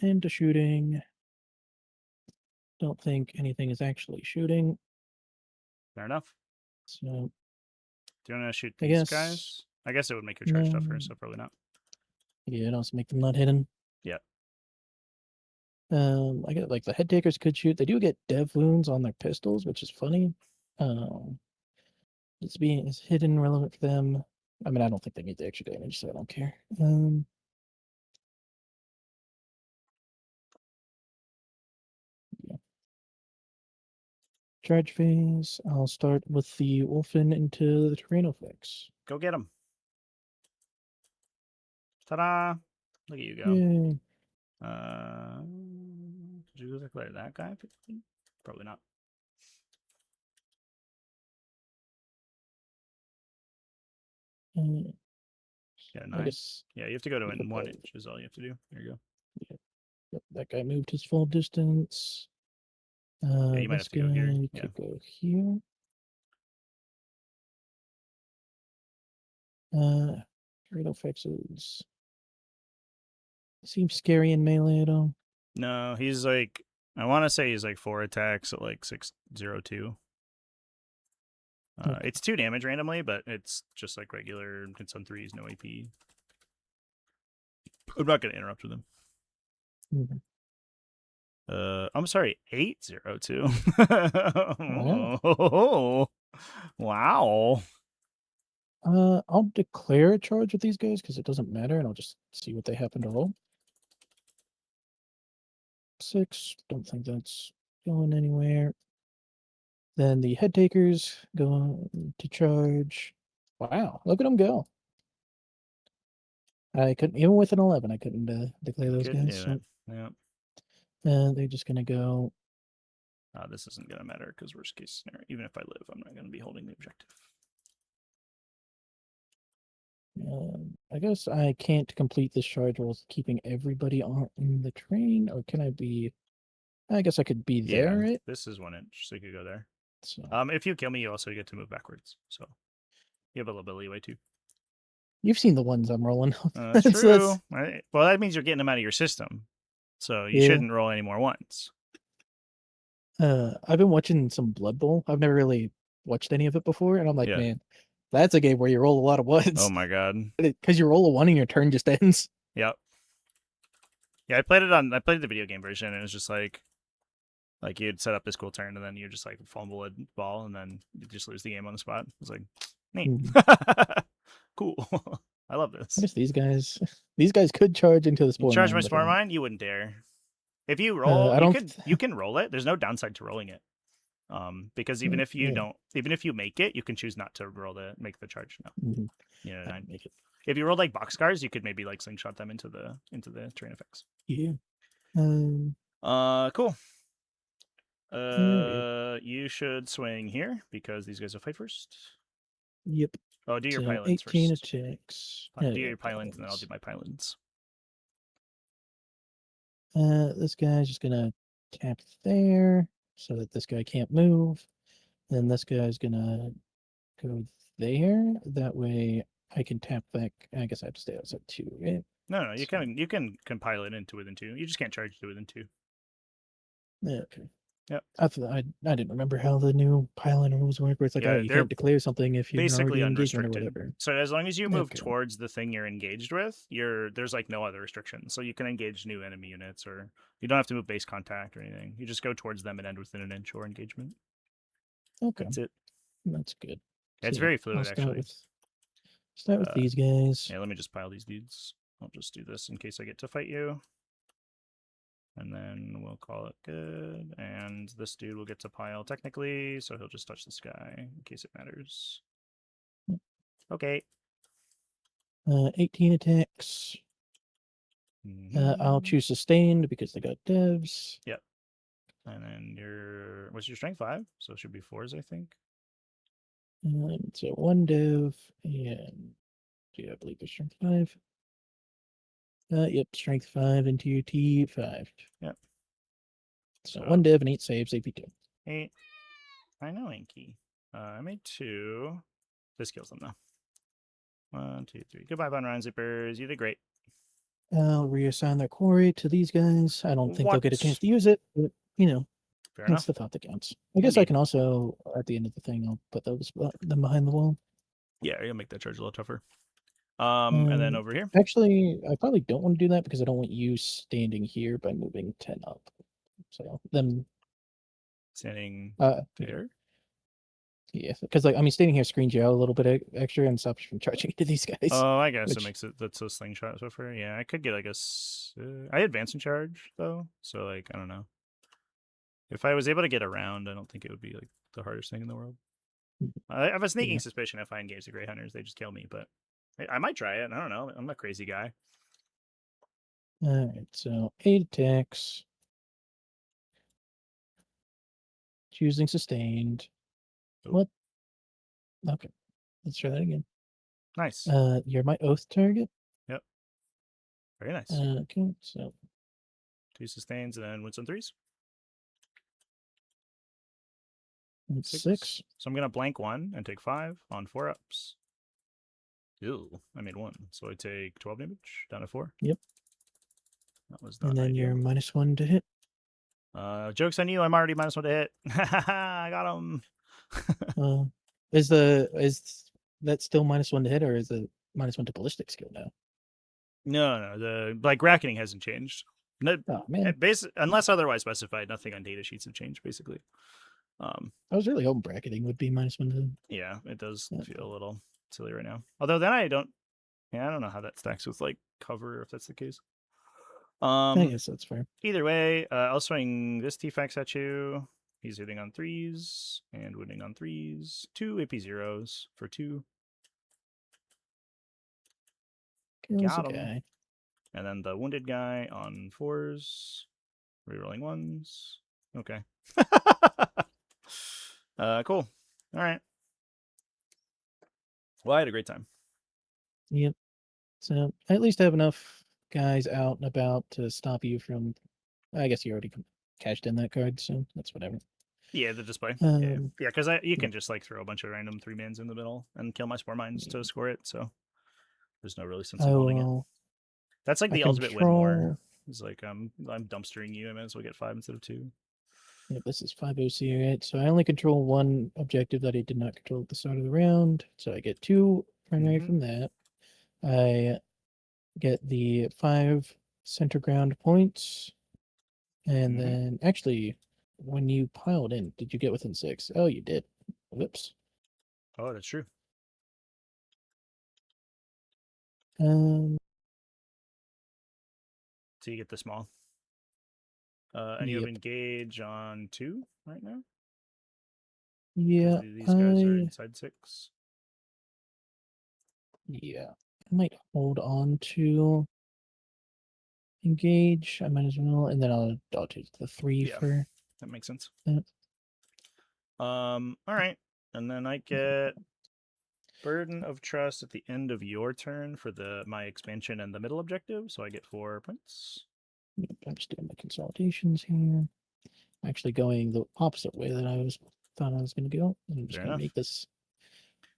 Speaker 1: Into shooting. Don't think anything is actually shooting.
Speaker 2: Fair enough.
Speaker 1: So
Speaker 2: Do you want to shoot
Speaker 1: I
Speaker 2: these
Speaker 1: guess
Speaker 2: guys? I guess it would make your charge tougher,
Speaker 1: no.
Speaker 2: so probably not.
Speaker 1: Yeah, it also make them not hidden.
Speaker 2: Yeah.
Speaker 1: I get like the head takers could shoot. They do get dev wounds on their pistols, which is funny. It's hidden relevant for them. I mean, I don't think they need the extra damage, so I don't care. Yeah. Charge phase. I'll start with the Wolfen into the Tyranoflex.
Speaker 2: Go get him. Ta-da! Look at you go.
Speaker 1: Yay.
Speaker 2: Did you declare that guy? Probably not. Yeah, 9.
Speaker 1: guess
Speaker 2: Yeah, you have to go to
Speaker 1: you
Speaker 2: in
Speaker 1: could
Speaker 2: 1
Speaker 1: probably-
Speaker 2: inch is all you have to do. There you go.
Speaker 1: Yep, that guy moved his full distance.
Speaker 2: You might
Speaker 1: This
Speaker 2: have to go here.
Speaker 1: guy
Speaker 2: Yeah.
Speaker 1: could go here. Tyranoflexes. Seems scary in melee though.
Speaker 2: No, he's like, I want to say he's like 4 attacks at like 602.
Speaker 1: Okay.
Speaker 2: It's 2 damage randomly, but it's just like regular. It's on 3s, no AP. I'm not going to interrupt with him.
Speaker 1: Mhm.
Speaker 2: I'm sorry, 802.
Speaker 1: Wow.
Speaker 2: Oh, wow.
Speaker 1: I'll declare a charge with these guys because it doesn't matter, and I'll just see what they happen to roll. 6. Don't think that's going anywhere. Then the head takers go to charge. Wow, look at them go. I couldn't, even with an 11, I couldn't declare those
Speaker 2: Couldn't
Speaker 1: guys.
Speaker 2: do it.
Speaker 1: So,
Speaker 2: Yeah.
Speaker 1: they're just gonna go
Speaker 2: This isn't going to matter because worst case scenario, even if I live, I'm not going to be holding the objective.
Speaker 1: I guess I can't complete this charge while keeping everybody on in the train, or can I be? I guess I could be there, right?
Speaker 2: This is 1 inch, so you could go there.
Speaker 1: So,
Speaker 2: If you kill me, you also get to move backwards, so you have a little bit of leeway too.
Speaker 1: you've seen the ones I'm rolling.
Speaker 2: That's
Speaker 1: So
Speaker 2: true. Right? Well, that means you're getting them out of your system, so you
Speaker 1: Yeah.
Speaker 2: shouldn't roll any more ones.
Speaker 1: I've been watching some Blood Bowl. I've never really watched any of it before, and I'm like,
Speaker 2: Yeah.
Speaker 1: man, that's a game where you roll a lot of ones.
Speaker 2: Oh my god.
Speaker 1: Because you roll a one and your turn just ends.
Speaker 2: Yep. Yeah, I played the video game version, and it was just like you'd set up this cool turn, and then you just like fumble a ball, and then you just lose the game on the spot. It's like, neat. Cool. I love this.
Speaker 1: I guess these guys could charge into the
Speaker 2: You
Speaker 1: Spore
Speaker 2: charge
Speaker 1: Mine,
Speaker 2: my
Speaker 1: but
Speaker 2: Spore
Speaker 1: then-
Speaker 2: Mine? You wouldn't dare. If you roll,
Speaker 1: I don't
Speaker 2: you can roll it. There's no downside to rolling it. Because even if you
Speaker 1: Yeah.
Speaker 2: don't, even if you make it, you can choose not to make the charge. No,
Speaker 1: Mhm.
Speaker 2: you know,
Speaker 1: I didn't make it.
Speaker 2: if you rolled like boxcars, you could maybe like slingshot them into the train effects.
Speaker 1: Yeah.
Speaker 2: Cool.
Speaker 1: Alright.
Speaker 2: You should swing here because these guys will fight first.
Speaker 1: Yep.
Speaker 2: Oh, do your
Speaker 1: So
Speaker 2: pylons
Speaker 1: 18
Speaker 2: first.
Speaker 1: attacks.
Speaker 2: Do your pylons, and then I'll do my pylons.
Speaker 1: This guy's just gonna tap there so that this guy can't move. Then this guy's gonna go there. That way I can tap back. I guess I have to stay outside too, right?
Speaker 2: No, you can compile it into within 2. You just can't charge to within 2.
Speaker 1: Yeah, okay.
Speaker 2: Yep.
Speaker 1: I didn't remember how the new pylon rules work, where it's like,
Speaker 2: Yeah,
Speaker 1: oh, you
Speaker 2: they're
Speaker 1: can't declare something if you're
Speaker 2: basically
Speaker 1: already in engagement or
Speaker 2: unrestricted.
Speaker 1: whatever.
Speaker 2: So as long as you move
Speaker 1: Okay.
Speaker 2: towards the thing you're engaged with, there's like no other restrictions. So you can engage new enemy units, or you don't have to move base contact or anything. You just go towards them and end within an inch or engagement.
Speaker 1: Okay.
Speaker 2: That's it.
Speaker 1: That's good.
Speaker 2: Yeah, it's
Speaker 1: So
Speaker 2: very fluid,
Speaker 1: I'll start
Speaker 2: actually.
Speaker 1: with these guys.
Speaker 2: Yeah, let me just pile these dudes. I'll just do this in case I get to fight you. And then we'll call it good. And this dude will get to pile technically, so he'll just touch this guy in case it matters. Okay.
Speaker 1: 18 attacks. I'll choose sustained because they got devs.
Speaker 2: Yep. And then what's your strength? 5? So it should be 4s, I think.
Speaker 1: So 1 dev, and yeah, I believe there's strength 5. Yep, strength 5 into your T 5.
Speaker 2: Yep.
Speaker 1: So 1 dev and 8 saves, AP 2.
Speaker 2: 8. I know, Inky. I made 2. This kills them, though. 1, 2, 3. Goodbye, Von Ryan Zippers. You did great.
Speaker 1: I'll reassign their quarry to these guys. I don't think they'll get a chance to use it, but,
Speaker 2: Fair
Speaker 1: that's
Speaker 2: enough.
Speaker 1: the thought that counts. I guess I
Speaker 2: Indeed.
Speaker 1: can also, at the end of the thing, I'll put them behind the wall.
Speaker 2: Yeah, you'll make that charge a little tougher. And then over here.
Speaker 1: Actually, I probably don't want to do that because I don't want you standing here by moving 10 up. So them
Speaker 2: Standing there.
Speaker 1: Yeah, because standing here screens you out a little bit extra and stops you from charging into these guys.
Speaker 2: Oh, I guess it
Speaker 1: which-
Speaker 2: makes it that's a slingshot so far. Yeah, I could get like I advance and charge though, so like I don't know. If I was able to get around, I don't think it would be like the hardest thing in the world. I have a sneaking suspicion if I engage the Grey Hunters, they just kill me, but I might try it. I don't know. I'm a crazy guy.
Speaker 1: All right, so 8 attacks. Choosing sustained.
Speaker 2: Oh.
Speaker 1: What? Okay, let's try that again.
Speaker 2: Nice.
Speaker 1: You're my oath target.
Speaker 2: Yep. Very nice.
Speaker 1: Okay, so
Speaker 2: 2 sustains and then wins on 3s.
Speaker 1: it's 6.
Speaker 2: So I'm gonna blank 1 and take 5 on 4 ups. Ew, I made 1, so I take 12 damage down to 4.
Speaker 1: Yep.
Speaker 2: That was not
Speaker 1: And then
Speaker 2: ideal.
Speaker 1: you're -1 to hit.
Speaker 2: Joke's on you. I'm already -1 to hit. I got him.
Speaker 1: Is that still -1 to hit, or is it -1 to ballistic skill now?
Speaker 2: No. The bracketing hasn't changed. No,
Speaker 1: Oh man,
Speaker 2: unless otherwise specified, nothing on data sheets have changed basically.
Speaker 1: I was really hoping bracketing would be -1 to.
Speaker 2: Yeah, it does
Speaker 1: Yeah.
Speaker 2: feel a little silly right now. Although then I don't know how that stacks with like cover if that's the case.
Speaker 1: I guess that's fair.
Speaker 2: Either way, I'll swing this T-Fax at you. He's hitting on 3s and winning on 3s. 2 AP 0s for 2.
Speaker 1: Kills
Speaker 2: Got
Speaker 1: a
Speaker 2: him.
Speaker 1: guy.
Speaker 2: And then the wounded guy on 4s, rerolling 1s. Okay. Cool. All right. Well, I had a great time.
Speaker 1: Yep. So I at least have enough guys out and about to stop you from. I guess you already cashed in that card, so that's whatever.
Speaker 2: Yeah, the display. Yeah,
Speaker 1: Um,
Speaker 2: because you can just like throw a bunch of random 3-mans in the middle and kill my Spore Mines to score it. So there's no really sense
Speaker 1: I
Speaker 2: in holding it.
Speaker 1: will.
Speaker 2: That's like
Speaker 1: I
Speaker 2: the ultimate win more.
Speaker 1: control.
Speaker 2: It's like I'm dumpstering you. I might as well get 5 instead of 2.
Speaker 1: Yep, this is 5 OC, right? So I only control one objective that I did not control at the start of the round. So I get 2 primary
Speaker 2: Mhm.
Speaker 1: from that. I get the 5 center ground points. And
Speaker 2: Mhm.
Speaker 1: then actually, when you piled in, did you get within 6? Oh, you did. Whoops.
Speaker 2: Oh, that's true.
Speaker 1: Um,
Speaker 2: So you get the small. And you have
Speaker 1: yep.
Speaker 2: engage on 2 right now.
Speaker 1: Yeah,
Speaker 2: These guys are inside 6.
Speaker 1: yeah. I might hold on to engage. I might as well, and then I'll take the 3
Speaker 2: Yeah.
Speaker 1: for
Speaker 2: That makes sense.
Speaker 1: that.
Speaker 2: All right, and then I get Burden of Trust at the end of your turn for my expansion and the middle objective, so I get 4 points.
Speaker 1: Yep, I'm just doing my consolidations here. I'm actually going the opposite way that thought I was going to go. I'm just
Speaker 2: Fair
Speaker 1: going to
Speaker 2: enough.
Speaker 1: make this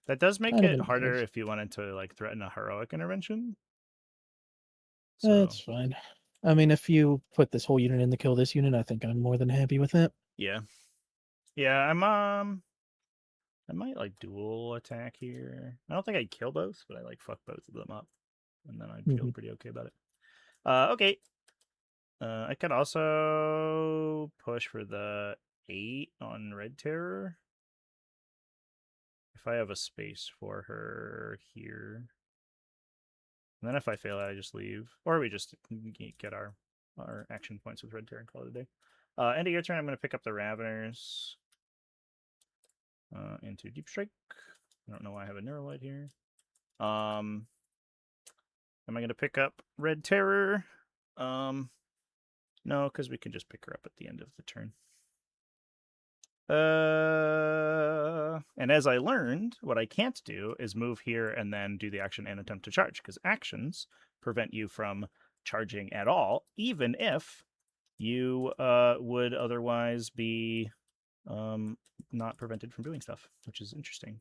Speaker 2: That does make
Speaker 1: kind of
Speaker 2: it
Speaker 1: an
Speaker 2: harder if you wanted to like threaten a heroic intervention. So
Speaker 1: That's fine. I mean, if you put this whole unit in to kill this unit, I think I'm more than happy with that.
Speaker 2: yeah, I might like dual attack here. I don't think I'd kill both, but I like fuck both of them up, and then I'd feel pretty okay about it. Okay. I could also push for the 8 on Red Terror if I have a space for her here. And then if I fail, I just leave, or we just get our action points with Red Terror and call it a day. End of your turn, I'm going to pick up the Raveners into Deep Strike. I don't know why I have a Neuralite here. Am I going to pick up Red Terror? No, because we can just pick her up at the end of the turn. And as I learned, what I can't do is move here and then do the action and attempt to charge, because actions prevent you from charging at all, even if you would otherwise be not prevented from doing stuff, which is interesting.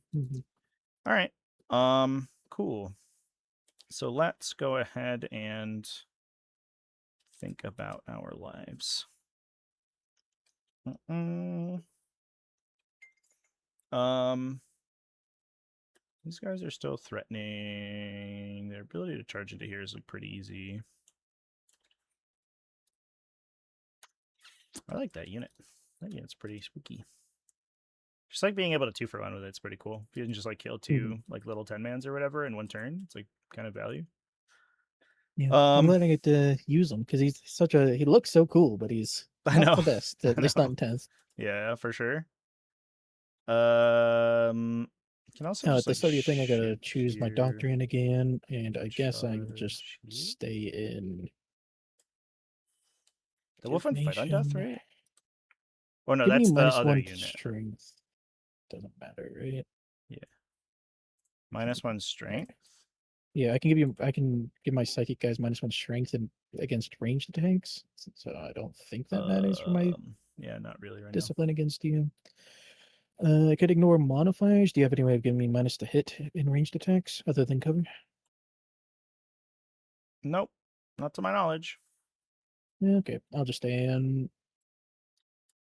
Speaker 2: All right. Cool. So let's go ahead and think about our lives. These guys are still threatening. Their ability to charge into here is like pretty easy. I like that unit. That unit's pretty spooky. Just like being able to 2-for-1 with it's pretty cool. If you can just like kill 2 like little 10-mans or whatever in one turn, it's like kind of value.
Speaker 1: Yeah, I'm glad I get to use him because he's he looks so cool, but he's
Speaker 2: I
Speaker 1: not
Speaker 2: know.
Speaker 1: the best, at least not in 10th.
Speaker 2: Yeah, for sure. Can also
Speaker 1: Now,
Speaker 2: just
Speaker 1: at the
Speaker 2: like
Speaker 1: start of your thing, I gotta
Speaker 2: shift
Speaker 1: choose my
Speaker 2: here,
Speaker 1: doctrine again, and I guess I will just
Speaker 2: charge here.
Speaker 1: stay in
Speaker 2: The Wolf and Fight on Death,
Speaker 1: divination.
Speaker 2: right? Oh no,
Speaker 1: Giving you
Speaker 2: that's the other
Speaker 1: -1
Speaker 2: unit.
Speaker 1: strength doesn't matter, right?
Speaker 2: Yeah. -1 strength.
Speaker 1: Yeah, I can give my psychic guys -1 strength against ranged attacks. So I don't think that matters for my
Speaker 2: Yeah, not really right
Speaker 1: discipline against you. I could ignore modifiers. Do you have any way of giving me minus to hit in ranged attacks other than cover?
Speaker 2: now. Nope, not to my knowledge.
Speaker 1: Yeah, okay, I'll just stay on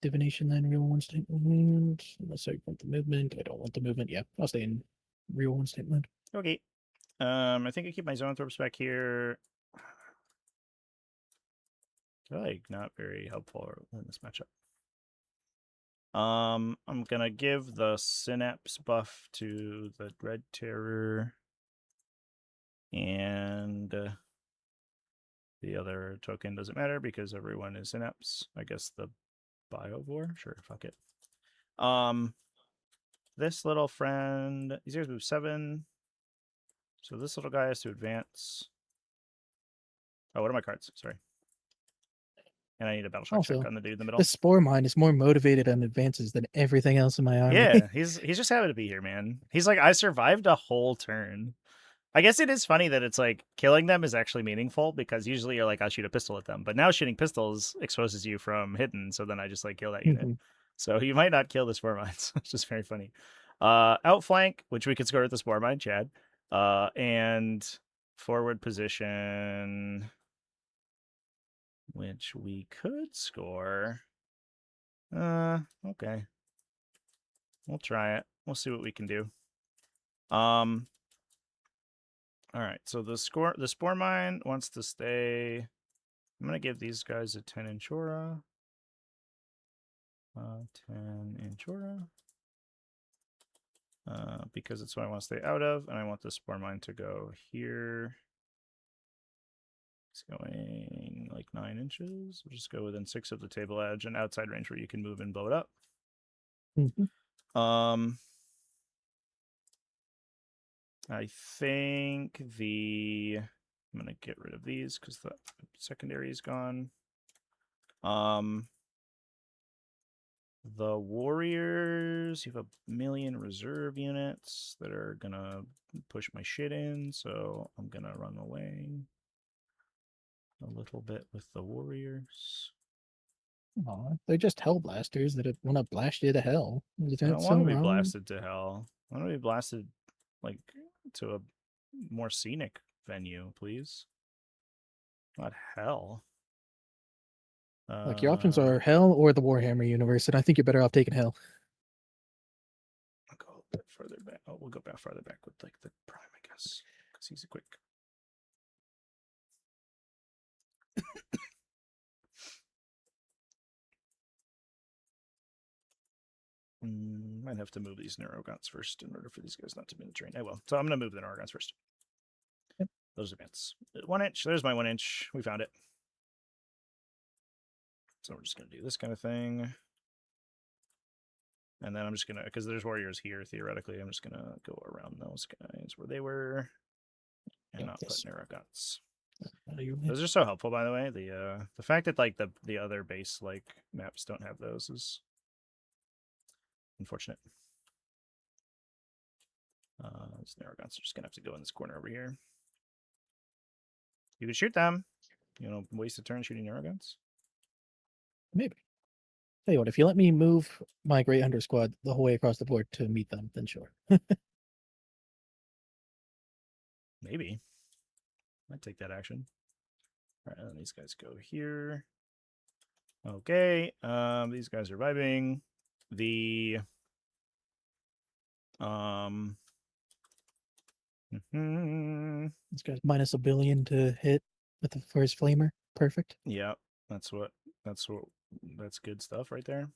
Speaker 1: divination then. Real one statement. Unless I want the movement. I don't want the movement. Yeah, I'll stay in real one statement.
Speaker 2: Okay. I think I keep my Zoanthropes back here. They're like not very helpful in this matchup. I'm gonna give the Synapse buff to the Red Terror, and the other token doesn't matter because everyone is Synapse. I guess the Biovore? Sure, fuck it. This little friend, these guys move 7. So this little guy has to advance. Oh, what are my cards? Sorry. And I need a battle shock
Speaker 1: Also,
Speaker 2: check on the dude in the middle.
Speaker 1: the Spore Mine is more motivated on advances than everything else in my army.
Speaker 2: Yeah, he's just happy to be here, man. He's like, I survived a whole turn. I guess it is funny that it's like killing them is actually meaningful because usually you're like, I'll shoot a pistol at them. But now shooting pistols exposes you from hidden. So then I just like kill that unit. So you might not kill the Spore Mines, which is very funny. Outflank, which we could score with the Spore Mine, Chad. And forward position, which we could score. Okay. We'll try it. We'll see what we can do. All right, so the Spore Mine wants to stay. I'm gonna give these guys a 10-inch aura. 10-inch aura. Because it's what I want to stay out of, and I want the Spore Mine to go here. It's going like 9 inches. We'll just go within 6 of the table edge and outside range where you can move and blow it up. I think I'm gonna get rid of these because the secondary is gone. The Warriors, you have a million reserve units that are gonna push my shit in, so I'm gonna run away a little bit with the Warriors.
Speaker 1: Aw, they're just hell blasters that want to blast you to hell. Is
Speaker 2: I
Speaker 1: that
Speaker 2: don't
Speaker 1: so
Speaker 2: want to be
Speaker 1: wrong?
Speaker 2: blasted to hell. I want to be blasted like to a more scenic venue, please. Not hell.
Speaker 1: Like your options are hell or the Warhammer universe, and I think you're better off taking hell.
Speaker 2: I'll go a bit further back. Oh, we'll go back farther back with like the prime, I guess, because he's a quick. Might have to move these Neurogons first in order for these guys not to be in the train. I will. So I'm going to move the Neurogons first.
Speaker 1: Yep.
Speaker 2: Those advance. 1 inch. There's my 1 inch. We found it. So we're just going to do this kind of thing. And then I'm just going to, because there's warriors here, theoretically, I'm just going to go around those guys where they were and not put Neurogons. Those are so helpful, by the way. The fact that like the other base like maps don't have those is unfortunate. These Neurogons are just gonna have to go in this corner over here. You could shoot them. You know, waste a turn shooting Neurogons.
Speaker 1: Maybe. Tell you what, if you let me move my Great Hunter squad the whole way across the board to meet them, then sure.
Speaker 2: Maybe. Might take that action. All right, and these guys go here. Okay, these guys are vibing. The
Speaker 1: This guy's minus $1 billion to hit with the first flamer. Perfect.
Speaker 2: Yeah, that's good stuff right there.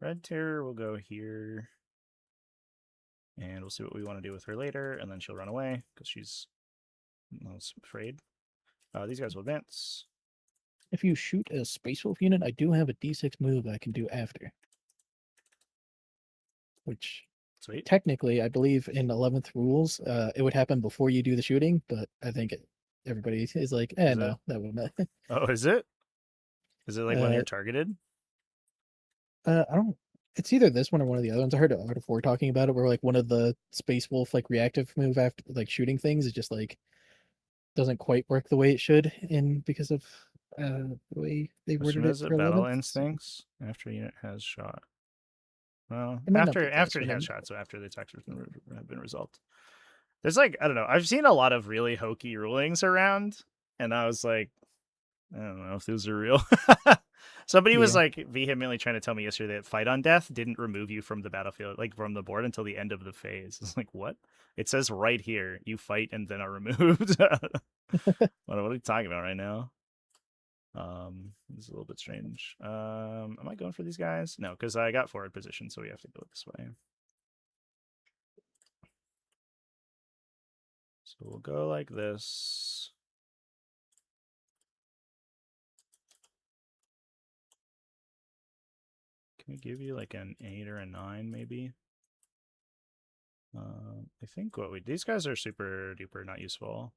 Speaker 2: Red Terror will go here. And we'll see what we want to do with her later, and then she'll run away because she's afraid. These guys will advance.
Speaker 1: If you shoot a Space Wolf unit, I do have a D6 move I can do after. Which,
Speaker 2: sweet.
Speaker 1: Technically, I believe in 11th rules, it would happen before you do the shooting, but I think everybody is like, no, that would not.
Speaker 2: Oh, is it? Is it like when you're targeted?
Speaker 1: I don't. It's either this one or one of the other ones. I heard Art of War talking about it, where like one of the Space Wolf like reactive move after like shooting things is just like doesn't quite work the way it should, because of the way they worded it for
Speaker 2: battle
Speaker 1: 11th.
Speaker 2: instincts after a unit has shot. Well,
Speaker 1: It might not
Speaker 2: after
Speaker 1: be
Speaker 2: it has
Speaker 1: fast,
Speaker 2: shot, so after the attacks have been resolved. There's like, I don't know. I've seen a lot of really hokey rulings around, and I was like, I don't know if those are real. Somebody was like vehemently trying to tell me yesterday that fight on death didn't remove you from the battlefield, like from the board until the end of the phase. It's like, what? It says right here, you fight and then are removed. What are you talking about right now? This is a little bit strange. Am I going for these guys? No, because I got forward position, so we have to go this way. So we'll go like this. Can we give you like an 8 or a 9, maybe? I think these guys are super duper not useful.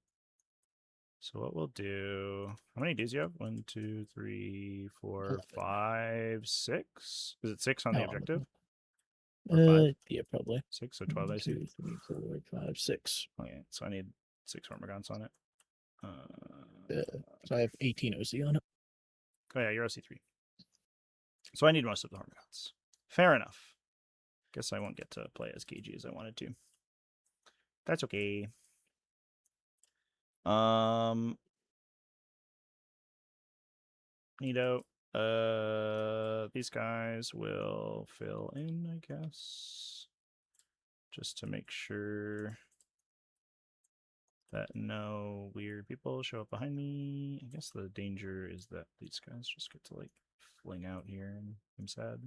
Speaker 2: So what we'll do? How many dudes do you have? 1, 2, 3, 4,
Speaker 1: 11.
Speaker 2: 5, 6. Is it 6 on the
Speaker 1: Oh,
Speaker 2: objective? Or 5?
Speaker 1: yeah, probably.
Speaker 2: 6, so 12
Speaker 1: 1,
Speaker 2: I see.
Speaker 1: 2, 3, 4, 5, 6.
Speaker 2: Okay, so I need 6 Hormagaunts on it.
Speaker 1: So I have 18 OC on it.
Speaker 2: Oh yeah, you're OC3. So I need most of the Hormagaunts. Fair enough. Guess I won't get to play as cagey as I wanted to. That's okay. Neato. These guys will fill in, I guess. Just to make sure that no weird people show up behind me. I guess the danger is that these guys just get to like fling out here and I'm sad.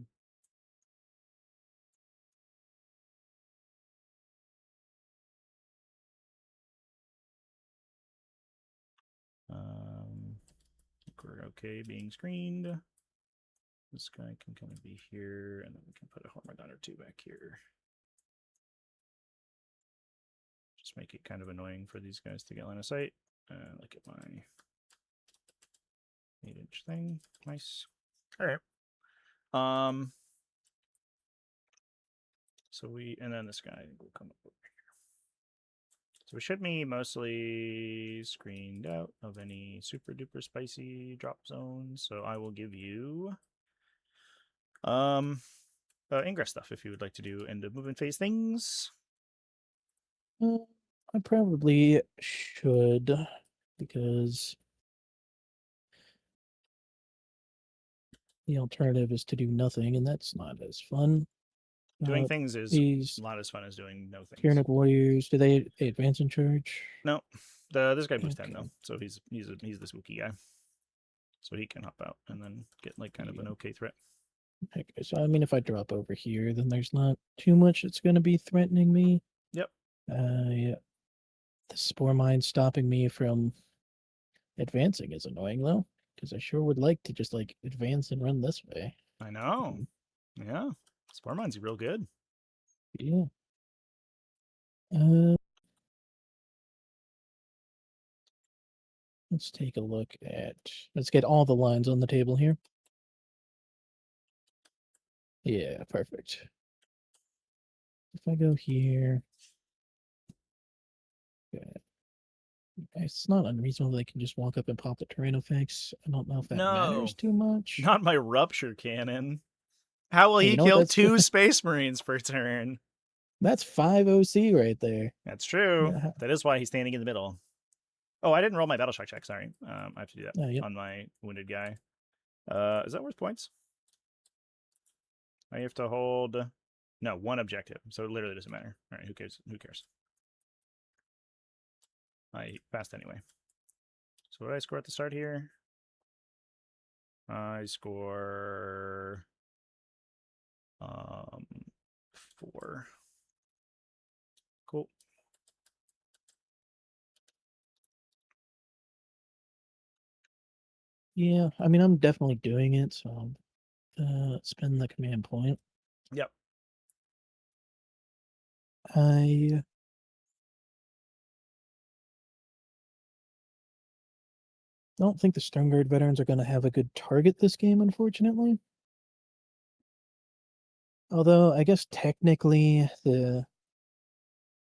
Speaker 2: I think we're okay being screened. This guy can kind of be here, and then we can put a Hormagaun or 2 back here. Just make it kind of annoying for these guys to get line of sight. Look at my 8-inch thing. Nice. All right. So and then this guy I think will come up over here. So we should be mostly screened out of any super duper spicy drop zones. So I will give you ingress stuff if you would like to do end of movement phase things.
Speaker 1: I probably should, because the alternative is to do nothing, and that's not as fun.
Speaker 2: Doing things is
Speaker 1: These
Speaker 2: not as fun as doing no things.
Speaker 1: Tyranid warriors, do they advance in charge?
Speaker 2: No, this guy boosts 10
Speaker 1: Okay.
Speaker 2: though, so he's the spooky guy, so he can hop out and then get like kind of an okay threat.
Speaker 1: Okay, so I mean, if I drop over here, then there's not too much that's going to be threatening me.
Speaker 2: Yep.
Speaker 1: Yeah. The spore mine stopping me from advancing is annoying though, because I sure would like to just like advance and run this way.
Speaker 2: I know. Yeah, Spore Mine's real good.
Speaker 1: Yeah. Let's take a look at. Let's get all the lines on the table here. Yeah, perfect. If I go here, okay. It's not unreasonable they can just walk up and pop the terrain effects. I don't know if that matters too much.
Speaker 2: Not my Rupture Cannon. How will
Speaker 1: Hey,
Speaker 2: he
Speaker 1: you know what,
Speaker 2: kill
Speaker 1: that's
Speaker 2: 2 Space Marines per turn?
Speaker 1: That's 5 OC right there.
Speaker 2: That's true.
Speaker 1: Yeah.
Speaker 2: That is why he's standing in the middle. Oh, I didn't roll my battle shock check. Sorry. I have to do that
Speaker 1: Yep.
Speaker 2: on my wounded guy. Is that worth points? I have to hold. No, 1 objective. So it literally doesn't matter. All right, who cares? Who cares? I passed anyway. So what did I score at the start here? I score 4. Cool.
Speaker 1: Yeah, I mean, I'm definitely doing it, so I'll spend the command point.
Speaker 2: Yep.
Speaker 1: I don't think the Sternguard veterans are going to have a good target this game, unfortunately. Although, I guess technically is it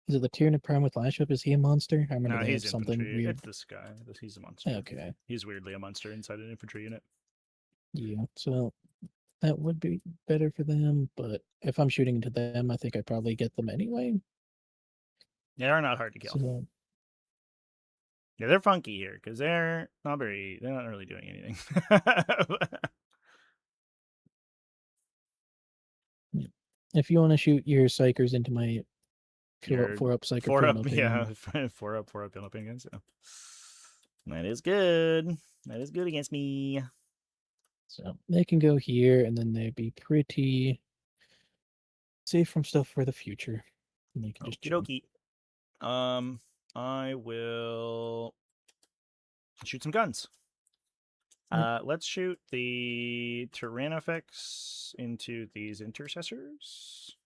Speaker 1: the Tyranid Prime with Lash Up? Is he a monster? I remember
Speaker 2: No,
Speaker 1: they
Speaker 2: he's
Speaker 1: had something
Speaker 2: infantry.
Speaker 1: weird.
Speaker 2: It's this guy. He's a monster.
Speaker 1: Okay.
Speaker 2: He's weirdly a monster inside an infantry unit.
Speaker 1: Yeah, so that would be better for them, but if I'm shooting into them, I think I probably get them anyway.
Speaker 2: They're not hard to kill.
Speaker 1: So,
Speaker 2: yeah, they're funky here because they're not really doing anything.
Speaker 1: if you want to shoot your psychers into my
Speaker 2: Your
Speaker 1: 4-up psyker
Speaker 2: 4 up,
Speaker 1: Philip,
Speaker 2: yeah, 4 up Philip against you. That is good. That is good against me.
Speaker 1: so they can go here, and then they'd be pretty safe from stuff for the future. And they can just chill.
Speaker 2: Okie dokie. I will shoot some guns. Let's shoot the Tyrannofex into these intercessors.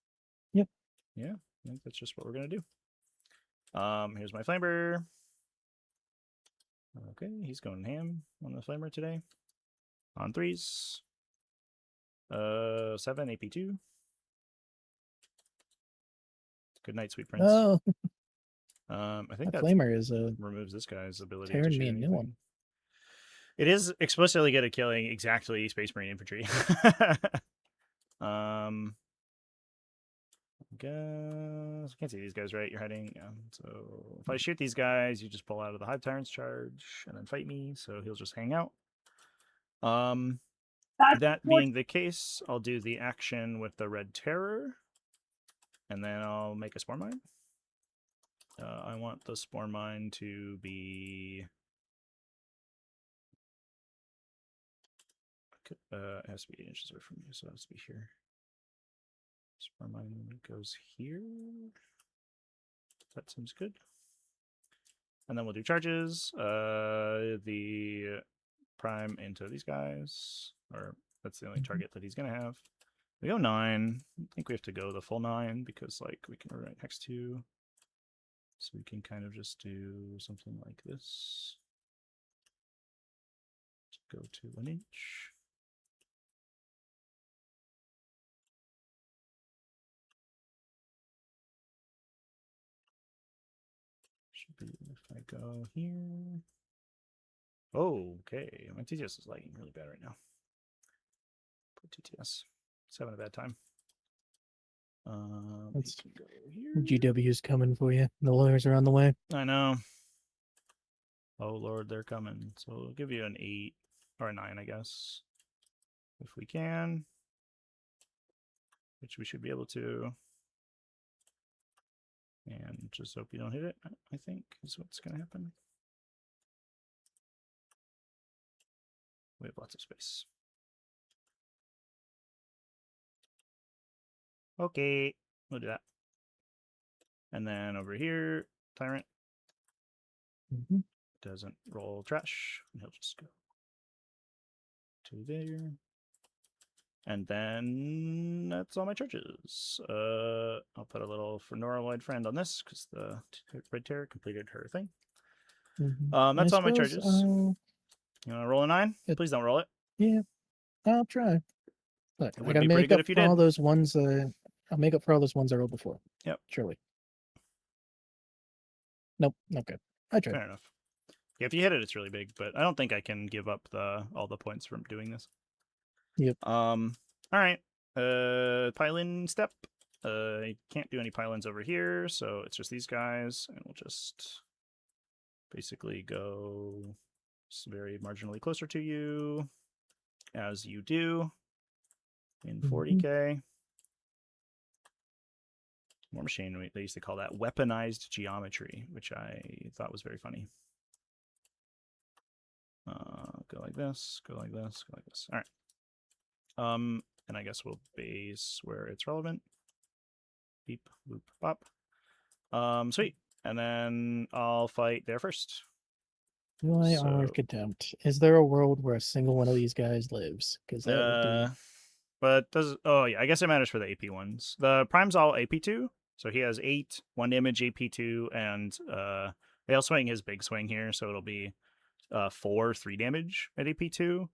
Speaker 1: Yep.
Speaker 2: Yeah, I think that's just what we're gonna do. Here's my flamber. Okay, he's going ham on the flamer today. On 3s. 7 AP2. Good night, sweet prince.
Speaker 1: Oh,
Speaker 2: I think
Speaker 1: that
Speaker 2: that
Speaker 1: flamer is
Speaker 2: removes this guy's ability to
Speaker 1: tearing
Speaker 2: shoot
Speaker 1: me a new
Speaker 2: anything.
Speaker 1: one.
Speaker 2: It is explicitly good at killing exactly Space Marine infantry. Guess I can't see these guys, right? You're hiding. Yeah. So if I shoot these guys, you just pull out of the Hive Tyrant's charge and then fight me. So he'll just hang out. That being the case, I'll do the action with the Red Terror, and then I'll make a Spore Mine. I want the Spore Mine to be. It has to be 8 inches away from you, so it has to be here. Spore Mine goes here. That seems good. And then we'll do charges. The prime into these guys, or that's the only target that he's gonna have. We go 9. I think we have to go the full 9 because like we can right next to. So we can kind of just do something like this. To go to 1 inch. Should be if I go here. Oh, okay. My TTS is lagging really bad right now. Put TTS. It's having a bad time.
Speaker 1: Let's
Speaker 2: go here.
Speaker 1: GW's coming for you. The lawyers are on the way.
Speaker 2: I know. Oh Lord, they're coming. So we'll give you an 8 or a 9, I guess, if we can, which we should be able to. And just hope you don't hit it, I think, is what's going to happen. We have lots of space. Okay, we'll do that. And then over here, Tyrant doesn't roll trash, and he'll just go to there. And then that's all my charges. I'll put a little Fenoraloid friend on this because the Red Terror completed her thing. That's all my charges. You want to roll a 9? Please don't roll it.
Speaker 1: Yeah, I'll try. Look,
Speaker 2: It
Speaker 1: I
Speaker 2: would
Speaker 1: gotta
Speaker 2: be pretty
Speaker 1: make
Speaker 2: good
Speaker 1: up
Speaker 2: if you
Speaker 1: for all
Speaker 2: did.
Speaker 1: those ones. I'll make up for all those ones I rolled before.
Speaker 2: Yep.
Speaker 1: Surely. Nope. Okay. I tried.
Speaker 2: Fair enough. Yeah, if you hit it, it's really big, but I don't think I can give up all the points from doing this.
Speaker 1: Yep.
Speaker 2: All right. Pylon step. I can't do any pylons over here, so it's just these guys, and we'll just basically go very marginally closer to you, as you do in 40k. War Machine, they used to call that weaponized geometry, which I thought was very funny. Go like this, go like this, go like this. All right. And I guess we'll base where it's relevant. Beep, boop, bop. Sweet. And then I'll fight there first.
Speaker 1: UI Armor of Contempt. Is there a world where a single one of these guys lives? Because that would be.
Speaker 2: But does oh yeah, I guess it matters for the AP ones. The Prime's all AP2, so he has 8, 1 damage AP2, and they'll swing his big swing here, so it'll be 4, 3 damage at AP2.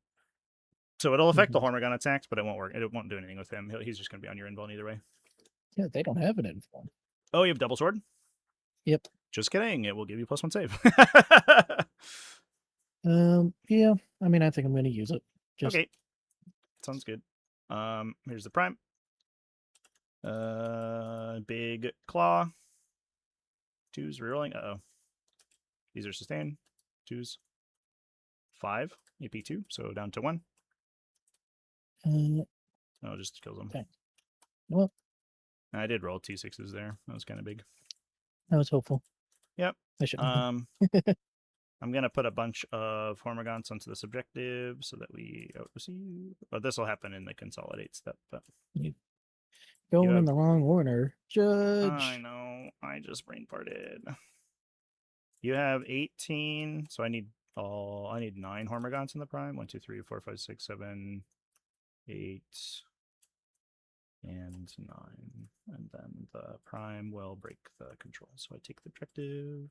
Speaker 2: So it'll affect the Hormagon attacks, but it won't work. It won't do anything with him. He's just going to be on your invuln either way.
Speaker 1: Yeah, they don't have an invuln.
Speaker 2: Oh, you have double sword?
Speaker 1: Yep.
Speaker 2: Just kidding. It will give you +1 save.
Speaker 1: Yeah. I mean, I think I'm going to use it.
Speaker 2: Okay. Sounds good. Here's the Prime. Big Claw. 2s rerolling. Uh-oh. These are sustained. 2s. 5. AP2, so down to 1. Oh, just kills them.
Speaker 1: Okay. Well,
Speaker 2: I did roll 2 6s there. That was kind of big.
Speaker 1: That was hopeful.
Speaker 2: Yep.
Speaker 1: I should.
Speaker 2: I'm gonna put a bunch of Hormagons onto this objective so that we see. But this will happen in the consolidate step. But
Speaker 1: going in the wrong order, Judge.
Speaker 2: I know. I just brain parted. You have 18, so I need 9 Hormagons in the prime. 1, 2, 3, 4, 5, 6, 7, 8, and 9. And then the prime will break the control. So I take the objective.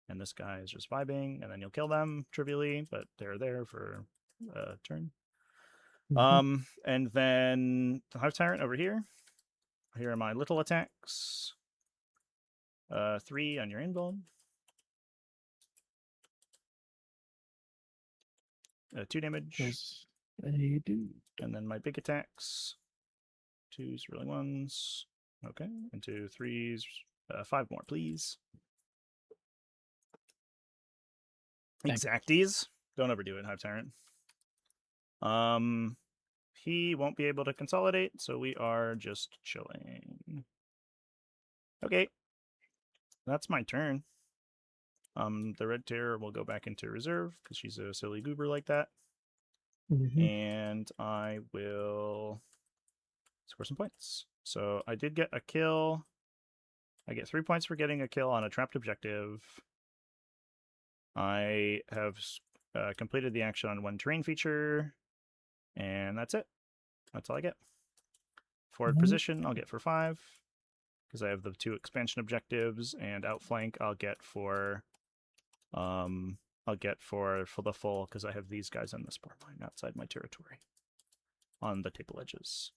Speaker 2: and this guy is just vibing, and then you'll kill them trivially, but they're there for a turn. And then the Hive Tyrant over here. Here are my little attacks. 3 on your invuln. 2 damage.
Speaker 1: Yes, I do.
Speaker 2: And then my big attacks. 2s, rolling 1s. Okay. And 2 3s. 5 more, please.
Speaker 1: Thank you.
Speaker 2: Exacties. Don't overdo it, Hive Tyrant. He won't be able to consolidate, so we are just chilling. Okay. That's my turn. The Red Terror will go back into reserve because she's a silly goober like that. And I will score some points. So I did get a kill. I get 3 points for getting a kill on a trapped objective. I have completed the action on 1 terrain feature. And that's it. That's all I get. Forward position, I'll get for 5. Because I have the 2 expansion objectives. And outflank, I'll get for the full, because I have these guys on the spawn line outside my territory on the table edges.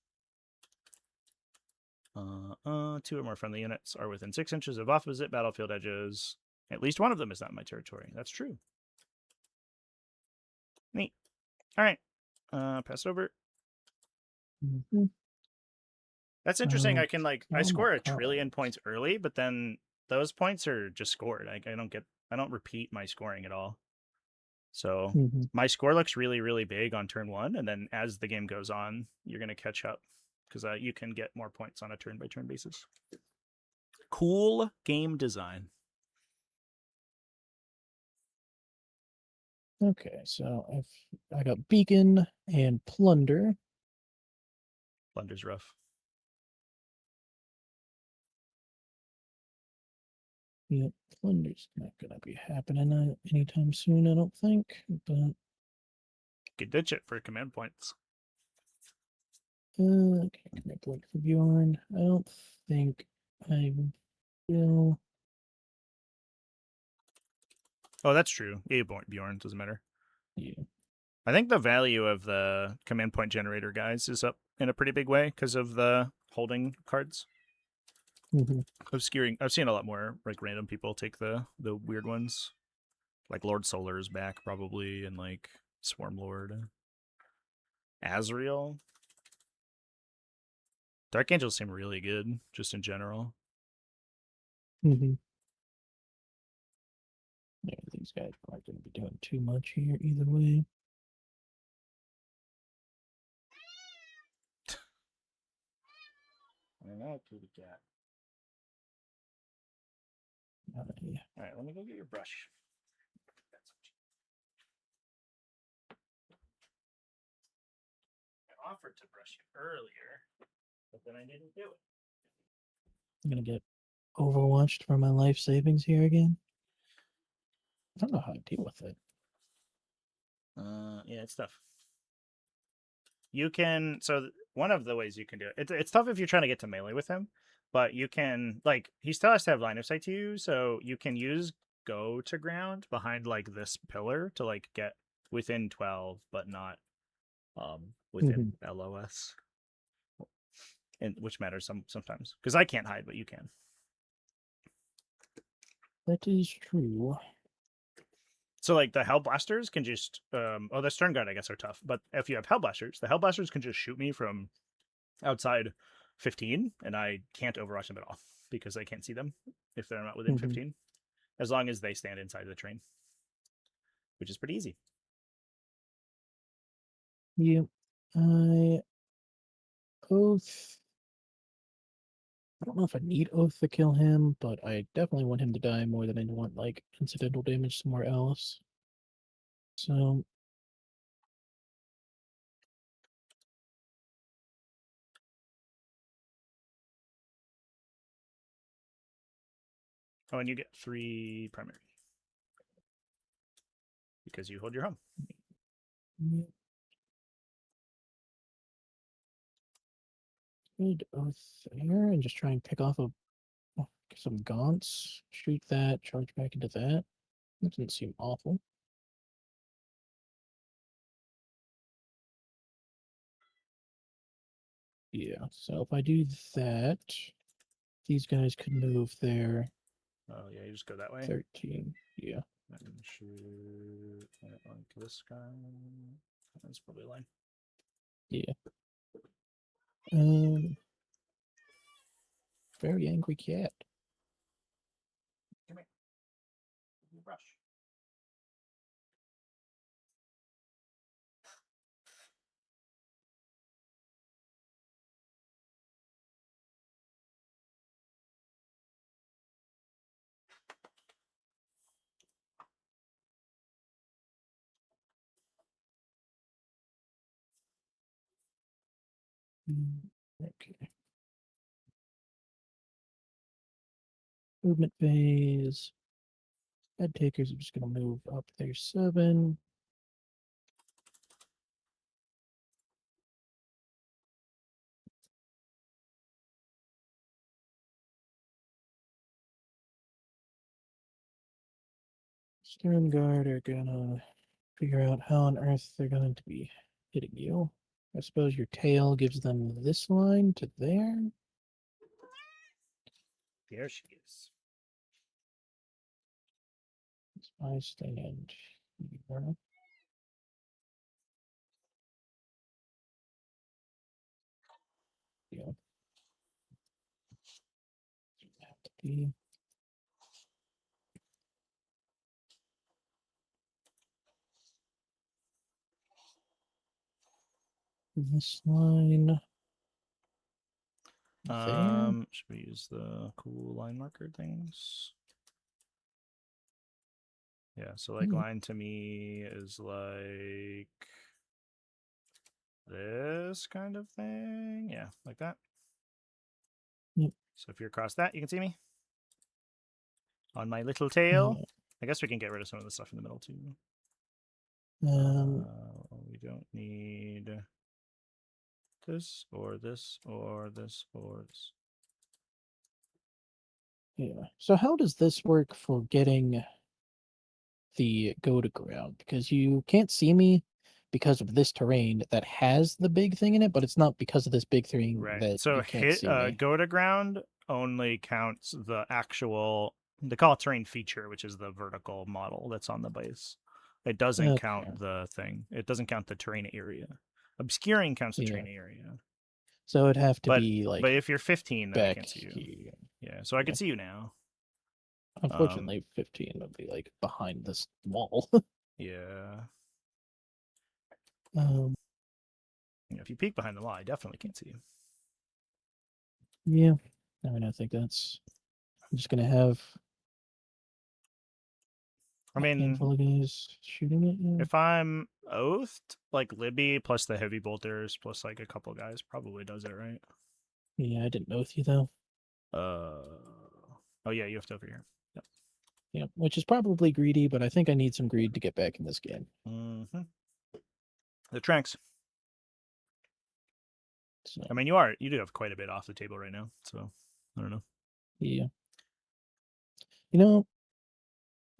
Speaker 2: 2 or more friendly units are within 6 inches of opposite battlefield edges. At least one of them is not in my territory. That's true. Neat. All right. Pass it over. That's interesting. I can I score 1,000,000,000,000 points early, but then those points are just scored. I don't repeat my scoring at all. So my score looks really, really big on turn 1, and then as the game goes on, you're going to catch up because you can get more points on a turn-by-turn basis. Cool game design.
Speaker 1: Okay, so I got Beacon and Plunder.
Speaker 2: Plunder's rough.
Speaker 1: Yep, Plunder's not gonna be happening anytime soon, I don't think. But
Speaker 2: you could ditch it for command points.
Speaker 1: okay, command point for Bjorn. I don't think I will.
Speaker 2: Oh, that's true. Yeah, Bjorn doesn't matter.
Speaker 1: Yeah.
Speaker 2: I think the value of the command point generator guys is up in a pretty big way because of the holding cards. I've seen a lot more random people take the weird ones, like Lord Solar is back probably, and like Swarm Lord, Azrael. Dark Angels seem really good just in general.
Speaker 1: Yeah, these guys aren't going to be doing too much here either way.
Speaker 2: I know, kitty cat.
Speaker 1: Yeah.
Speaker 2: All right, let me go get your brush. I offered to brush you earlier, but then I didn't do it.
Speaker 1: I'm going to get overwatched for my life savings here again. I don't know how to deal with it.
Speaker 2: Yeah, it's tough. You can, so one of the ways you can do it, it's tough if you're trying to get to melee with him, but you can, he still has to have line of sight to you, so you can use go to ground behind this pillar to get within 12, but not within LOS, and which matters sometimes because I can't hide, but you can.
Speaker 1: That is true.
Speaker 2: So the Hellblasters can just the Stern Guard I guess are tough, but if you have Hellblasters, the Hellblasters can just shoot me from outside 15 and I can't overwatch them at all because I can't see them if they're not within 15, as long as they stand inside the train, which is pretty easy.
Speaker 1: Yep. I don't know if I need Oath to kill him, but I definitely want him to die more than I want incidental damage somewhere else. So
Speaker 2: and you get 3 primary because you hold your home.
Speaker 1: yep. Good Oath there, and just try and pick off some gaunts. Shoot that, charge back into that. That doesn't seem awful. Yeah, so if I do that, these guys could move there.
Speaker 2: Oh yeah, you just go that way.
Speaker 1: 13. Yeah.
Speaker 2: And shoot like this guy. That's probably a line.
Speaker 1: Yeah. Very angry cat.
Speaker 2: Come here. Give me a brush.
Speaker 1: Okay. Movement phase. Head takers are just going to move up there 7. Stern guard are gonna figure out how on earth they're going to be hitting you. I suppose your tail gives them this line to there.
Speaker 2: There she is.
Speaker 1: I stand here. Yeah. Have to be. This line. There.
Speaker 2: Should we use the cool line marker things? Yeah, so like line to me is like this kind of thing. Yeah, like that.
Speaker 1: Yep.
Speaker 2: So if you're across that, you can see me on my little tail. I guess we can get rid of some of the stuff in the middle too. We don't need this or this or this or this.
Speaker 1: Yeah. So how does this work for getting the go to ground? Because you can't see me because of this terrain that has the big thing in it, but it's not because of this big thing
Speaker 2: Right.
Speaker 1: that
Speaker 2: So
Speaker 1: you can't see me.
Speaker 2: go to ground only counts the actual, they call it terrain feature, which is the vertical model that's on the base. It doesn't count the thing. It doesn't count the terrain area. Obscuring counts the terrain area.
Speaker 1: So it'd have to be like.
Speaker 2: But if you're 15, then I
Speaker 1: back
Speaker 2: can't see you.
Speaker 1: here.
Speaker 2: Yeah. So I can see you now.
Speaker 1: Unfortunately, 15 would be like behind this wall.
Speaker 2: Yeah.
Speaker 1: Yeah,
Speaker 2: if you peek behind the wall, I definitely can't see you.
Speaker 1: Yeah. I mean, I think that's. I'm just gonna have.
Speaker 2: I mean,
Speaker 1: handful of guys shooting at you.
Speaker 2: If I'm oathed, like Libby plus the heavy bolters plus like a couple guys probably does it, right?
Speaker 1: Yeah, I didn't oath you though.
Speaker 2: Oh yeah, you have to over here. Yep.
Speaker 1: Yeah, which is probably greedy, but I think I need some greed to get back in this game.
Speaker 2: Mm-hmm. The tranks.
Speaker 1: So,
Speaker 2: I mean, you do have quite a bit off the table right now, so I don't know.
Speaker 1: Yeah. You know,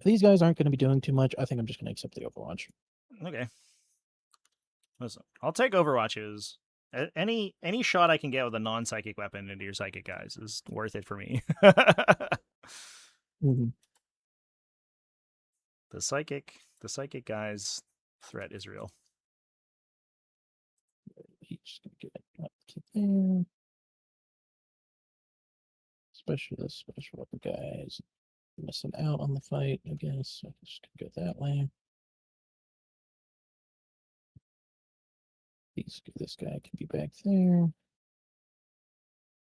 Speaker 1: these guys aren't going to be doing too much. I think I'm just going to accept the Overwatch.
Speaker 2: Okay. Listen, I'll take Overwatches. Any shot I can get with a non-psychic weapon into your psychic guys is worth it for me.
Speaker 1: Mm-hmm.
Speaker 2: The psychic guys threat is real.
Speaker 1: He's going to get it up to there. Especially the special weapon guys missing out on the fight, I guess. So I'm just going to go that way. This guy can be back there.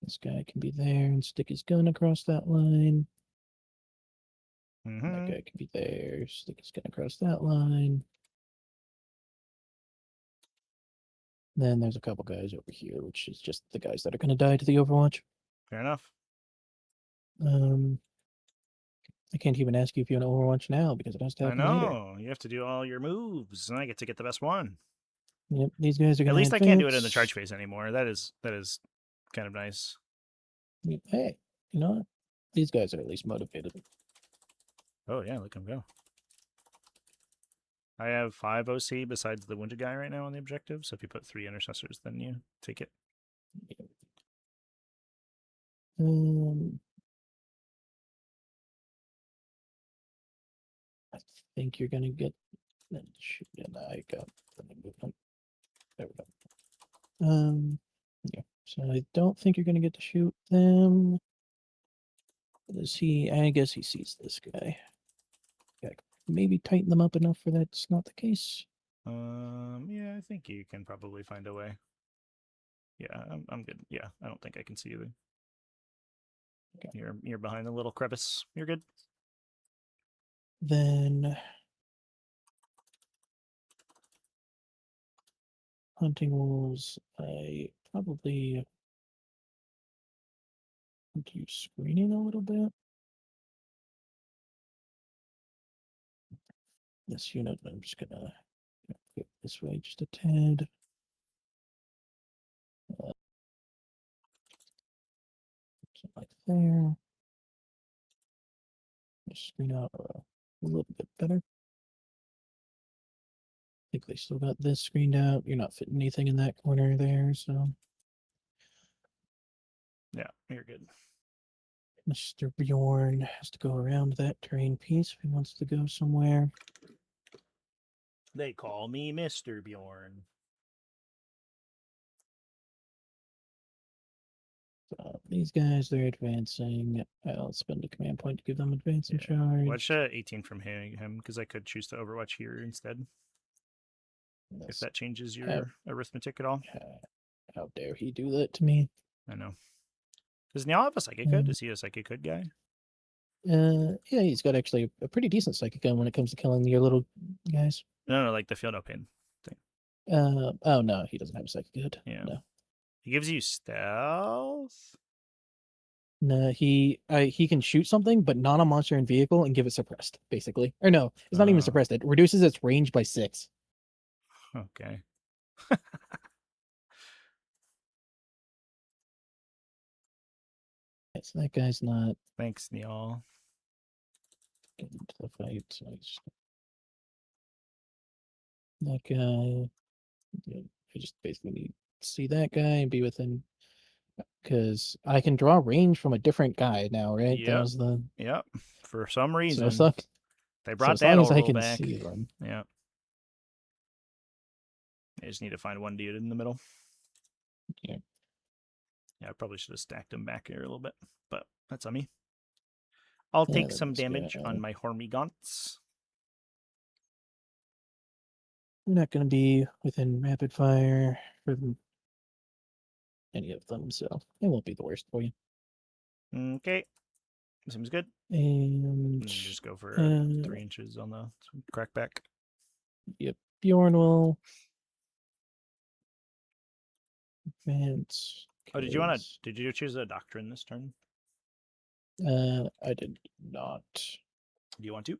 Speaker 1: This guy can be there and stick his gun across that line.
Speaker 2: Mm-hmm.
Speaker 1: That guy can be there, stick his gun across that line. Then there's a couple guys over here, which is just the guys that are going to die to the Overwatch.
Speaker 2: Fair enough.
Speaker 1: I can't even ask you if you want to Overwatch now because it has to happen later.
Speaker 2: I know. You have to do all your moves, and I get to get the best one.
Speaker 1: Yep, these guys are going to.
Speaker 2: At least I can't do it in the charge phase anymore. That is kind of nice.
Speaker 1: Hey, you know what? These guys are at least motivated.
Speaker 2: Oh yeah, let them go. I have 5 OC besides the wounded guy right now on the objective. So if you put 3 intercessors, then you take it.
Speaker 1: I think you're gonna get that shoot, and I got the movement. There we go. Yeah. So I don't think you're gonna get to shoot them. Is he? I guess he sees this guy. Yeah, maybe tighten them up enough for that's not the case.
Speaker 2: Yeah, I think you can probably find a way. Yeah, I'm good. Yeah, I don't think I can see you.
Speaker 1: Okay.
Speaker 2: You're behind a little crevice. You're good.
Speaker 1: Then hunting wolves. I probably do screening a little bit. This unit, I'm just gonna go this way just a tad. Something like there. Just screen out a little bit better. I think they still got this screened out. You're not fitting anything in that corner there, so
Speaker 2: Yeah, you're good.
Speaker 1: Mr. Bjorn has to go around that terrain piece if he wants to go somewhere.
Speaker 2: They call me Mr. Bjorn.
Speaker 1: So these guys, they're advancing. I'll spend a command point to give them advance and charge.
Speaker 2: Watch 18 from him because I could choose to Overwatch here instead. If that changes your arithmetic at all.
Speaker 1: How dare he do that to me?
Speaker 2: I know. Does Niall have a Psychic Hood? Is he a Psychic Hood guy?
Speaker 1: Yeah, he's got actually a pretty decent psychic gun when it comes to killing your little guys.
Speaker 2: No, like the Feel No Pain thing.
Speaker 1: Oh no, he doesn't have a psychic good.
Speaker 2: Yeah.
Speaker 1: No.
Speaker 2: He gives you stealth?
Speaker 1: No, he can shoot something, but not a monster in vehicle, and give it suppressed, basically. Or no, it's not even suppressed. It reduces its range by 6.
Speaker 2: Okay.
Speaker 1: Yes, that guy's not
Speaker 2: Thanks, Niall.
Speaker 1: getting into the fight. So that guy, yeah, I just basically need to see that guy and be with him. Because I can draw range from a different guy now, right? That
Speaker 2: Yep.
Speaker 1: was the
Speaker 2: Yep. For some reason. They
Speaker 1: so
Speaker 2: brought
Speaker 1: as
Speaker 2: that
Speaker 1: long as I
Speaker 2: Orbital
Speaker 1: can
Speaker 2: back.
Speaker 1: see them.
Speaker 2: Yeah. I just need to find one dude in the middle.
Speaker 1: Yeah.
Speaker 2: Yeah, I probably should have stacked him back here a little bit, but that's on me. I'll take some damage on my Hormigants.
Speaker 1: We're not going to be within rapid fire for any of them, so it won't be the worst for you.
Speaker 2: Okay. Seems good.
Speaker 1: And
Speaker 2: Just go for 3 inches on the crackback.
Speaker 1: Yep. Bjorn will advance.
Speaker 2: Oh, did you choose a doctrine this turn?
Speaker 1: I did not.
Speaker 2: Do you want to?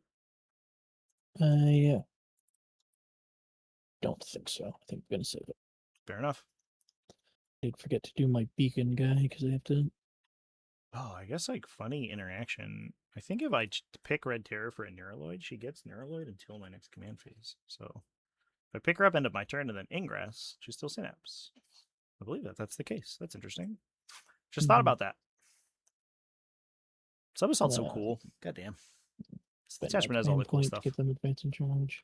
Speaker 1: I don't think so. I think I'm going to save it.
Speaker 2: Fair enough.
Speaker 1: I did forget to do my beacon guy because I have to.
Speaker 2: Oh, I guess like funny interaction. I think if I pick Red Terror for a Neuraloid, she gets Neuraloid until my next command phase. So if I pick her up end of my turn and then Ingress, she's still Synapse. I believe that's the case. That's interesting. Just thought about that. Sub-Assault's so cool. Goddamn. Detachment has all the cool stuff.
Speaker 1: To give them advance and charge.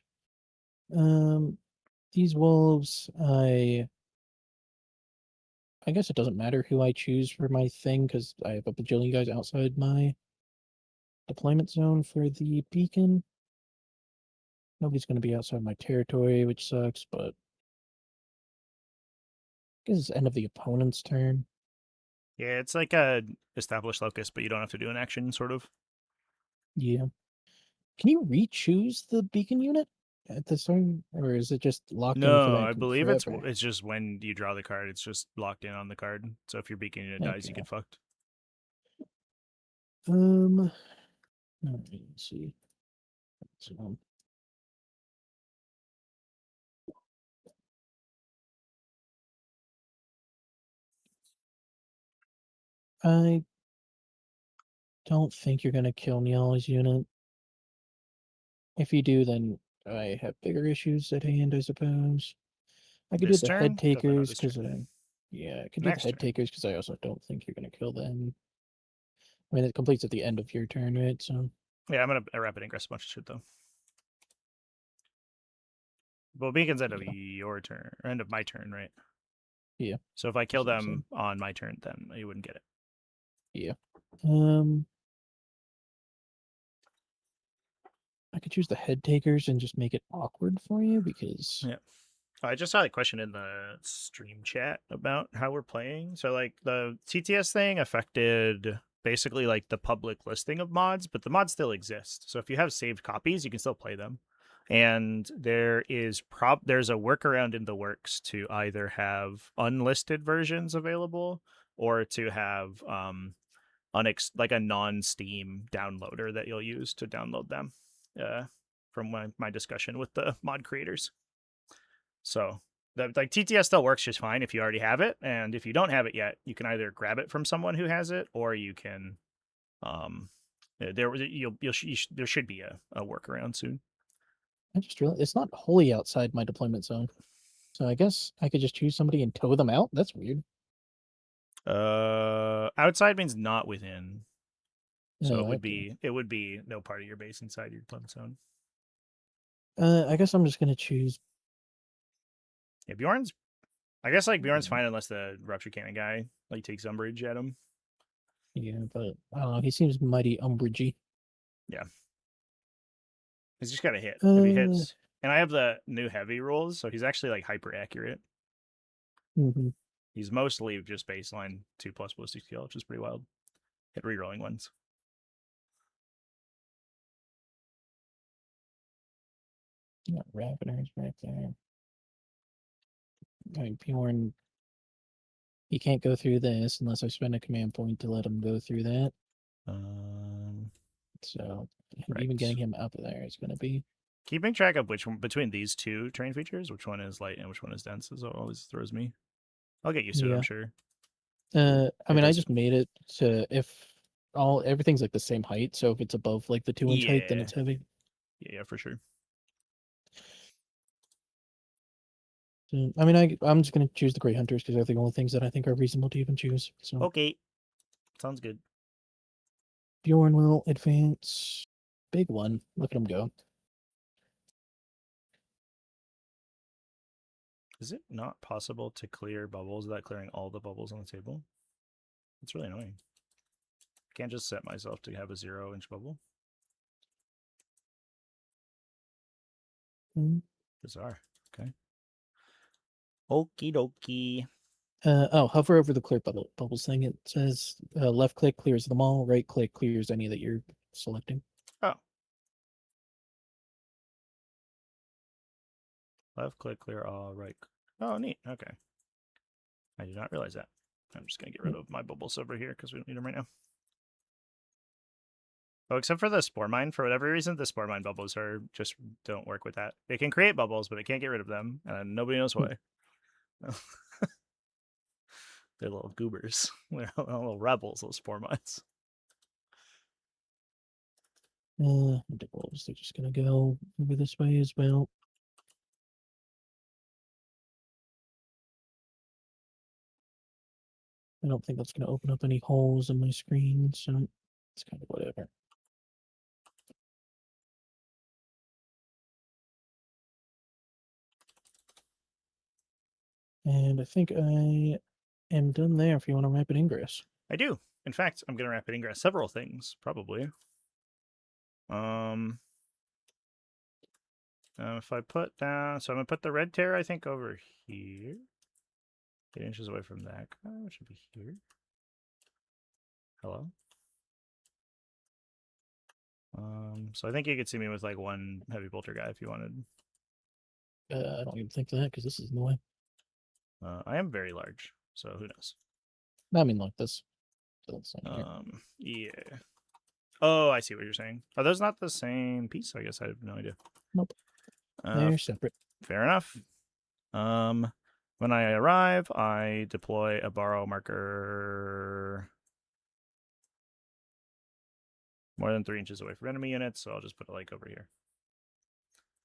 Speaker 1: These wolves, I guess it doesn't matter who I choose for my thing because I have a bajillion guys outside my deployment zone for the beacon. Nobody's going to be outside my territory, which sucks, but I guess it's end of the opponent's turn.
Speaker 2: Yeah, it's like a established locus, but you don't have to do an action, sort of.
Speaker 1: Yeah. Can you re-choose the beacon unit at the start, or is it just locked in for that?
Speaker 2: No, I believe
Speaker 1: forever?
Speaker 2: it's just when you draw the card, it's just locked in on the card. So if your beacon unit dies, you get fucked.
Speaker 1: Let's see. I don't think you're gonna kill Niala's unit. If you do, then I have bigger issues at hand, I suppose. I could
Speaker 2: This
Speaker 1: do the
Speaker 2: turn?
Speaker 1: head
Speaker 2: Definitely not
Speaker 1: takers
Speaker 2: this
Speaker 1: because
Speaker 2: turn.
Speaker 1: yeah, I could do the
Speaker 2: Next
Speaker 1: head
Speaker 2: turn.
Speaker 1: takers because I also don't think you're gonna kill them. I mean, it completes at the end of your turn, right? So
Speaker 2: Yeah, I'm gonna rapid ingress a bunch of shit though. Well, beacons end of
Speaker 1: Yeah.
Speaker 2: your turn, or end of my turn, right?
Speaker 1: Yeah.
Speaker 2: So if I kill
Speaker 1: That's what I'm saying.
Speaker 2: them on my turn, then you wouldn't get it.
Speaker 1: Yeah. I could choose the head takers and just make it awkward for you because
Speaker 2: Yeah. I just saw a question in the stream chat about how we're playing. So like the TTS thing affected basically like the public listing of mods, but the mods still exist. So if you have saved copies, you can still play them. And there's a workaround in the works to either have unlisted versions available or to have like a non-Steam downloader that you'll use to download them. From my discussion with the mod creators. So like TTS still works just fine if you already have it, and if you don't have it yet, you can either grab it from someone who has it, or you can there should be a workaround soon.
Speaker 1: I just realized it's not wholly outside my deployment zone. So I guess I could just choose somebody and tow them out. That's weird.
Speaker 2: Outside means not within, so
Speaker 1: Oh, okay.
Speaker 2: it would be no part of your base inside your deployment zone.
Speaker 1: I guess I'm just gonna choose.
Speaker 2: Yeah, Bjorn's. I guess like Bjorn's fine unless the rupture cannon guy like takes umbrage at him.
Speaker 1: Yeah, but I don't know. He seems mighty umbragey.
Speaker 2: Yeah. He's just got to hit. If he
Speaker 1: Uh,
Speaker 2: hits, and I have the new heavy rules, so he's actually like hyper accurate.
Speaker 1: mhm.
Speaker 2: He's mostly just baseline 2+ ballistic skill, which is pretty wild. Hit rerolling ones.
Speaker 1: Got Raveners right there. Like Bjorn, he can't go through this unless I spend a command point to let him go through that. So even getting him up there is going to be
Speaker 2: Keeping track of which one between these two terrain features, which one is light and which one is dense, is always throws me. I'll get used to it, I'm sure.
Speaker 1: I mean, I just made it to if everything's like the same height, so if it's above like the 2-inch height, then it's heavy.
Speaker 2: Yeah, for sure.
Speaker 1: So, I mean, I'm just gonna choose the Grey Hunters because they're the only things that I think are reasonable to even choose. So
Speaker 2: Okay, sounds good.
Speaker 1: Bjorn will advance. Big one. Look at him go.
Speaker 2: Is it not possible to clear bubbles without clearing all the bubbles on the table? It's really annoying. I can't just set myself to have a 0-inch bubble. Bizarre. Okay. Okie dokie.
Speaker 1: Hover over the clear bubbles thing. It says left click clears them all, right click clears any that you're selecting.
Speaker 2: Oh. Left click clear all, right. Oh, neat. Okay. I did not realize that. I'm just going to get rid of my bubbles over here because we don't need them right now. Oh, except for the spore mine. For whatever reason, the spore mine bubbles don't work with that. They can create bubbles, but they can't get rid of them, and nobody knows why. They're little goobers. They're little rebels, those spore mines.
Speaker 1: They're just gonna go over this way as well. I don't think that's gonna open up any holes in my screen, so it's kind of whatever. And I think I am done there if you want to rapid ingress.
Speaker 2: I do. In fact, I'm going to rapid ingress several things, probably. If I put down, so I'm going to put the red tear, I think, over here. 8 inches away from that guy, which should be here. Hello? So I think you could see me with like one heavy bolter guy if you wanted.
Speaker 1: I don't even think that because this is in the way.
Speaker 2: I am very large, so who knows?
Speaker 1: I mean, like this.
Speaker 2: Yeah. Oh, I see what you're saying. Are those not the same piece? I guess I have no idea.
Speaker 1: Nope. They're separate.
Speaker 2: Fair enough. When I arrive, I deploy a borrow marker more than 3 inches away from enemy units, so I'll just put it like over here.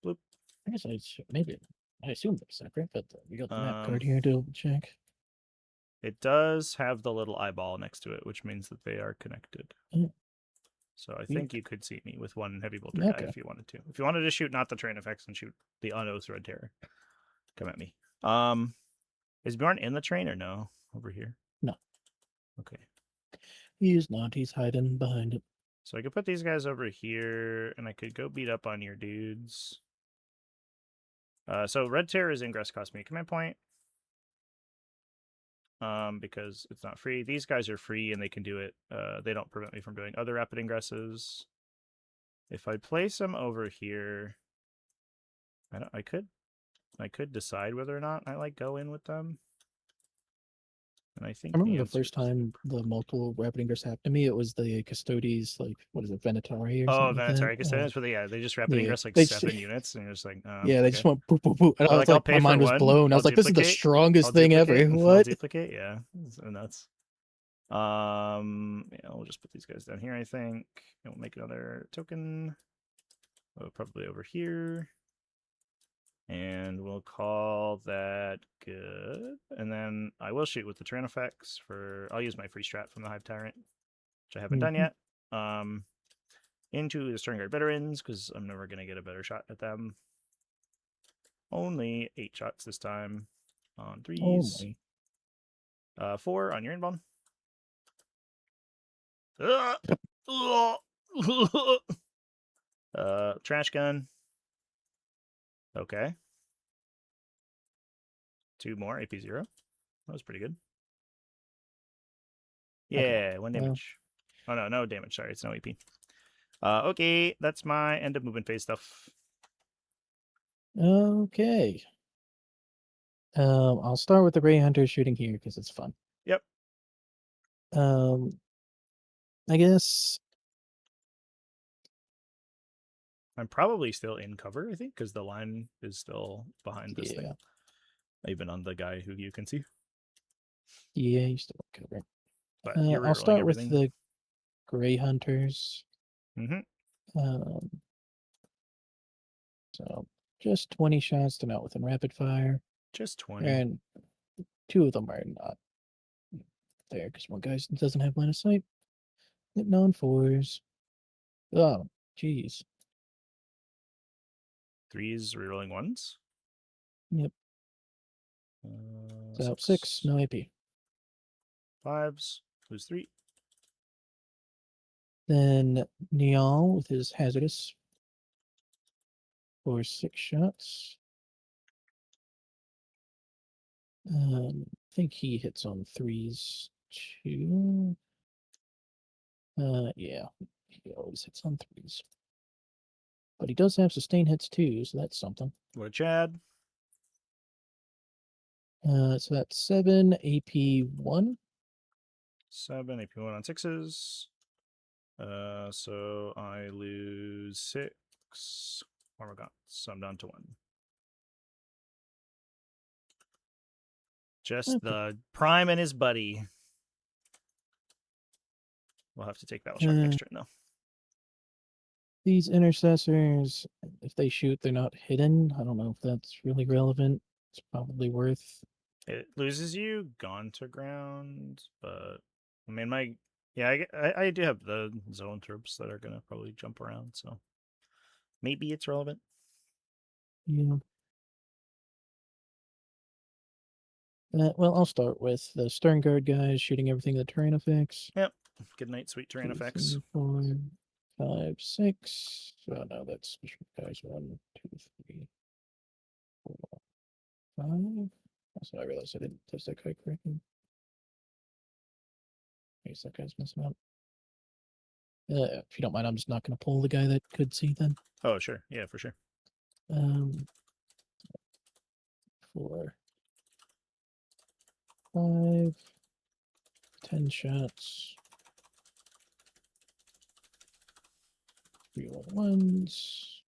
Speaker 2: Bloop.
Speaker 1: I guess maybe I assume they're separate, but we got the map card
Speaker 2: Um,
Speaker 1: here to check.
Speaker 2: It does have the little eyeball next to it, which means that they are connected.
Speaker 1: Mm.
Speaker 2: So I
Speaker 1: Weird.
Speaker 2: think you could see me with one heavy bolter guy
Speaker 1: Okay.
Speaker 2: if you wanted to. If you wanted to shoot not the train effects and shoot the unoath red terror, come at me. Is Bjorn in the train or no? Over here?
Speaker 1: No.
Speaker 2: Okay.
Speaker 1: He's not. He's hiding behind it.
Speaker 2: So I could put these guys over here, and I could go beat up on your dudes. So red terror is ingress cost me a command point. Because it's not free. These guys are free and they can do it. They don't prevent me from doing other rapid ingresses. If I place them over here, I could decide whether or not I like go in with them. And I think
Speaker 1: I remember the
Speaker 2: answer
Speaker 1: first
Speaker 2: is-
Speaker 1: time the multiple rapid ingress happened to me. It was the Custodes, like what is it, Venatari or
Speaker 2: Oh,
Speaker 1: something like
Speaker 2: Venatari
Speaker 1: that.
Speaker 2: Custodians, but they just rapid
Speaker 1: yeah,
Speaker 2: ingress like
Speaker 1: they
Speaker 2: 7 units, and you're just like,
Speaker 1: yeah, they
Speaker 2: okay.
Speaker 1: just went boop boop boop, and
Speaker 2: They're
Speaker 1: I was
Speaker 2: I'll
Speaker 1: like,
Speaker 2: pay
Speaker 1: my
Speaker 2: for
Speaker 1: mind was
Speaker 2: one,
Speaker 1: blown. I
Speaker 2: I'll
Speaker 1: was like, this is the
Speaker 2: duplicate,
Speaker 1: strongest
Speaker 2: I'll
Speaker 1: thing ever.
Speaker 2: duplicate, I'll
Speaker 1: What?
Speaker 2: duplicate, yeah, it's nuts. Yeah, we'll just put these guys down here, I think, and we'll make another token. Probably over here. And we'll call that good. And then I will shoot with the Tyran effects for... I'll use my free strat from the Hive Tyrant, which I haven't done yet. Into the Sternguard Veterans, because I'm never going to get a better shot at them. Only 8 shots this time on 3s.
Speaker 1: Only.
Speaker 2: 4 on your inbound. Trash gun. Okay. 2 more, AP 0. That was pretty good. Yeah,
Speaker 1: Okay.
Speaker 2: 1 damage. Oh, no damage. Sorry, it's no AP. Okay, that's my end of movement phase stuff.
Speaker 1: Okay. I'll start with the Grey Hunter shooting here because it's fun.
Speaker 2: Yep.
Speaker 1: I guess
Speaker 2: I'm probably still in cover, I think, because the line is still behind this thing. Even on the guy who you can see.
Speaker 1: Yeah, you still cover.
Speaker 2: But you're
Speaker 1: I'll start
Speaker 2: everything.
Speaker 1: with the Grey Hunters.
Speaker 2: Mm-hmm.
Speaker 1: So just 20 shots to not within rapid fire.
Speaker 2: Just 20.
Speaker 1: And 2 of them are not there because one guy doesn't have line of sight. Hitting on 4s. Oh, jeez.
Speaker 2: 3s rerolling 1s.
Speaker 1: Yep. So 6, no AP.
Speaker 2: 5s, lose 3.
Speaker 1: Then Niall with his hazardous for 6 shots. I think he hits on 3s too. Yeah, he always hits on 3s. But he does have sustain hits too, so that's something.
Speaker 2: What a Chad.
Speaker 1: So that's 7 AP 1.
Speaker 2: 7 AP 1 on 6s. So I lose 6 armor gaunts, so I'm down to 1. Just the Prime and his buddy. We'll have to take Battle Shock next turn, though.
Speaker 1: These intercessors, if they shoot, they're not hidden. I don't know if that's really relevant. It's probably worth.
Speaker 2: It loses you gone to ground, but I mean, I do have the zone troops that are gonna probably jump around, so maybe it's relevant.
Speaker 1: Yeah. Well, I'll start with the Sternguard guys shooting everything the terrain effects.
Speaker 2: Yep. Good night, sweet terrain
Speaker 1: 2,
Speaker 2: effects.
Speaker 1: 3, 4, 5, 6. Oh no, that's special guys. 1, 2, 3, 4, 5. Also, I realized I didn't test that guy correctly. I guess that guy's messing up. If you don't mind, I'm just not going to pull the guy that could see then.
Speaker 2: Oh, sure. Yeah, for sure.
Speaker 1: 4, 5, 10 shots. 3 1s.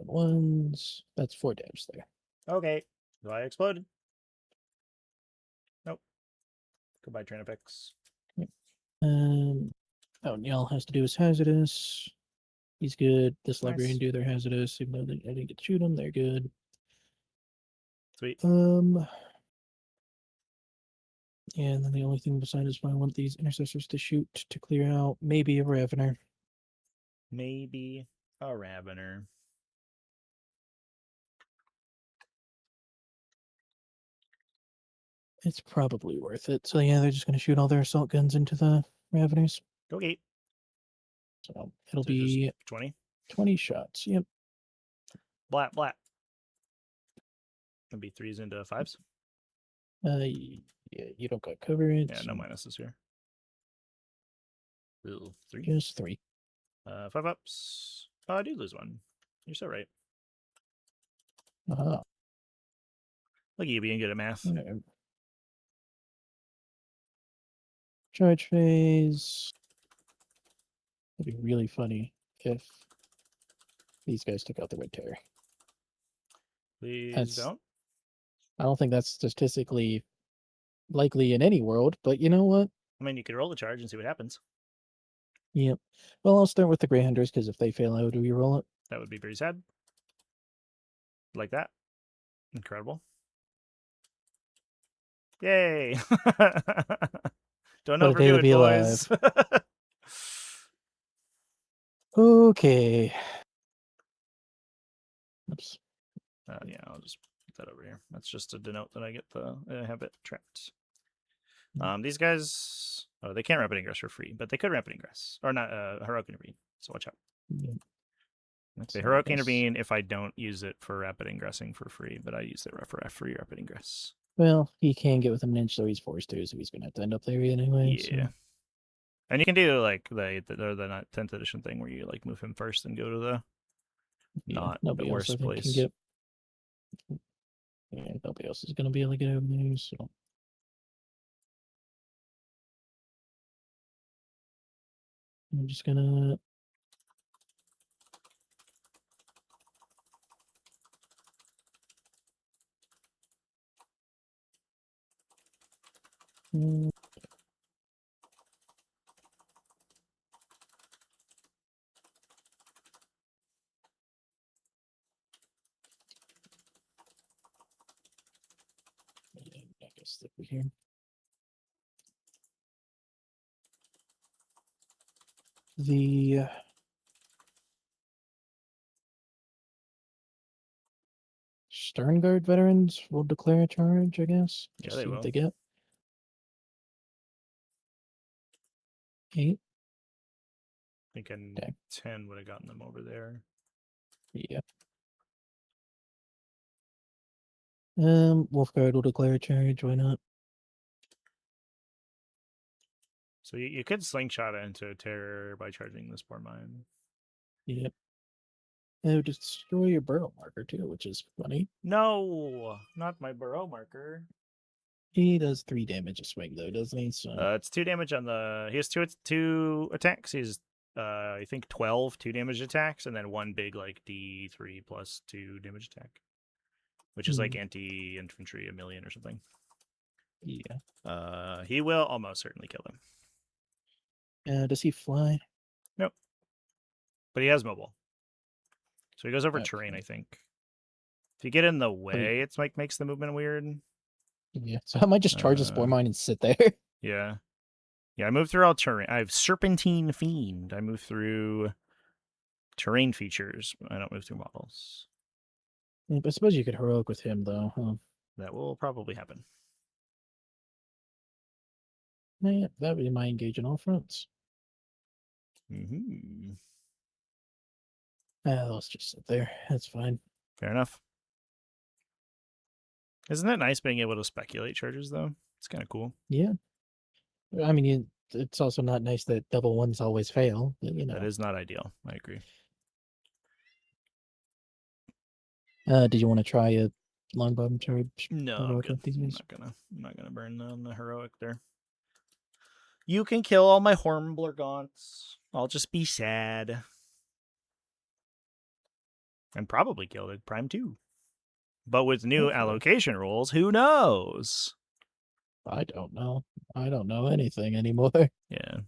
Speaker 1: 1s. That's 4 damage there.
Speaker 2: Okay. So I exploded. Nope. Goodbye, train effects.
Speaker 1: Oh, Niall has to do his hazardous. He's good. This
Speaker 2: Nice.
Speaker 1: librarian do their hazardous, even though I didn't get to shoot them. They're good.
Speaker 2: Sweet.
Speaker 1: Yeah, and then the only thing besides is I want these intercessors to shoot to clear out maybe a Ravener.
Speaker 2: Maybe a Ravener.
Speaker 1: It's probably worth it. So yeah, they're just gonna shoot all their assault guns into the Raveners.
Speaker 2: Okay.
Speaker 1: So it'll
Speaker 2: So
Speaker 1: be
Speaker 2: 20.
Speaker 1: 20 shots. Yep.
Speaker 2: Blat, blat. It'll be 3s into 5s.
Speaker 1: Yeah, you don't got coverage.
Speaker 2: Yeah, no minuses here. Ooh, 3.
Speaker 1: Just 3.
Speaker 2: 5 ups. Oh, I do lose 1. You're so right.
Speaker 1: Uh-huh.
Speaker 2: Look at you being good at math.
Speaker 1: Whatever. Charge phase. It'd be really funny if these guys took out the Red Terror.
Speaker 2: Please don't.
Speaker 1: I don't think that's statistically likely in any world, but you know what?
Speaker 2: I mean, you could roll the charge and see what happens.
Speaker 1: Yep. Well, I'll start with the Greyhounders because if they fail, I would re-roll it.
Speaker 2: That would be pretty sad. Like that. Incredible. Yay! Don't
Speaker 1: What a day
Speaker 2: overdo
Speaker 1: to
Speaker 2: it,
Speaker 1: be
Speaker 2: boys.
Speaker 1: Okay. Oops.
Speaker 2: Yeah, I'll just put that over here. That's just to denote that I get the habit trapped. These guys, oh, they can't Rapid Ingress for free, but they could Rapid Ingress. Or not, Heroic Intervene, so watch out.
Speaker 1: Yeah.
Speaker 2: They Heroic Intervene if I don't use it for Rapid Ingressing for free, but I use it for free Rapid Ingress.
Speaker 1: Well, he can get within an inch, so he's forced to, so he's going to have to end up there anyway.
Speaker 2: Yeah.
Speaker 1: So.
Speaker 2: And you can do like the 10th edition thing where you like move him first and go to the not the worst place.
Speaker 1: Can get... Yeah, nobody else is going to be able to get over there, so. I'm just going to... I guess that we're here. The Sternguard veterans will declare a charge, I guess.
Speaker 2: Yeah,
Speaker 1: Just
Speaker 2: they
Speaker 1: see
Speaker 2: will.
Speaker 1: what they get. 8.
Speaker 2: I think a 10 would have gotten them over there.
Speaker 1: Yeah. Wolfguard will declare a charge, why not?
Speaker 2: So you could slingshot it into a terror by charging this poor mine.
Speaker 1: Yep. It would destroy your burrow marker too, which is funny.
Speaker 2: No, not my burrow marker.
Speaker 1: He does 3 damage a swing though, doesn't he? So
Speaker 2: It's 2 damage on the. He has two attacks. He's I think 12 2 damage attacks, and then 1 big like D3 plus 2 damage attack, which is like anti-infantry 1,000,000 or something.
Speaker 1: Yeah.
Speaker 2: He will almost certainly kill him.
Speaker 1: Does he fly?
Speaker 2: Nope. But he has mobile. So he goes over
Speaker 1: Okay.
Speaker 2: terrain, I think. If you get in the way, it's like makes the movement weird.
Speaker 1: Yeah. So I might just charge the Spore Mine and sit there.
Speaker 2: Yeah. Yeah, I move through all terrain. I have Serpentine Fiend. I move through terrain features. I don't move through models.
Speaker 1: Yeah, but I suppose you could heroic with him though, huh?
Speaker 2: That will probably happen.
Speaker 1: Yeah, that would be my engage on all fronts.
Speaker 2: Mm-hmm.
Speaker 1: Let's just sit there. That's fine.
Speaker 2: Fair enough. Isn't it nice being able to speculate charges, though? It's kind of cool.
Speaker 1: Yeah. I mean, it's also not nice that double ones always fail, but you know.
Speaker 2: That is not ideal. I agree.
Speaker 1: Did you want to try a longbottom charge?
Speaker 2: No, I'm
Speaker 1: heroic
Speaker 2: good.
Speaker 1: with these guys?
Speaker 2: I'm not gonna burn on the heroic there. You can kill all my Hornblurgaunts. I'll just be sad. And probably kill the Prime 2. But with new allocation rules, who knows?
Speaker 1: I don't know. I don't know anything anymore.
Speaker 2: Yeah.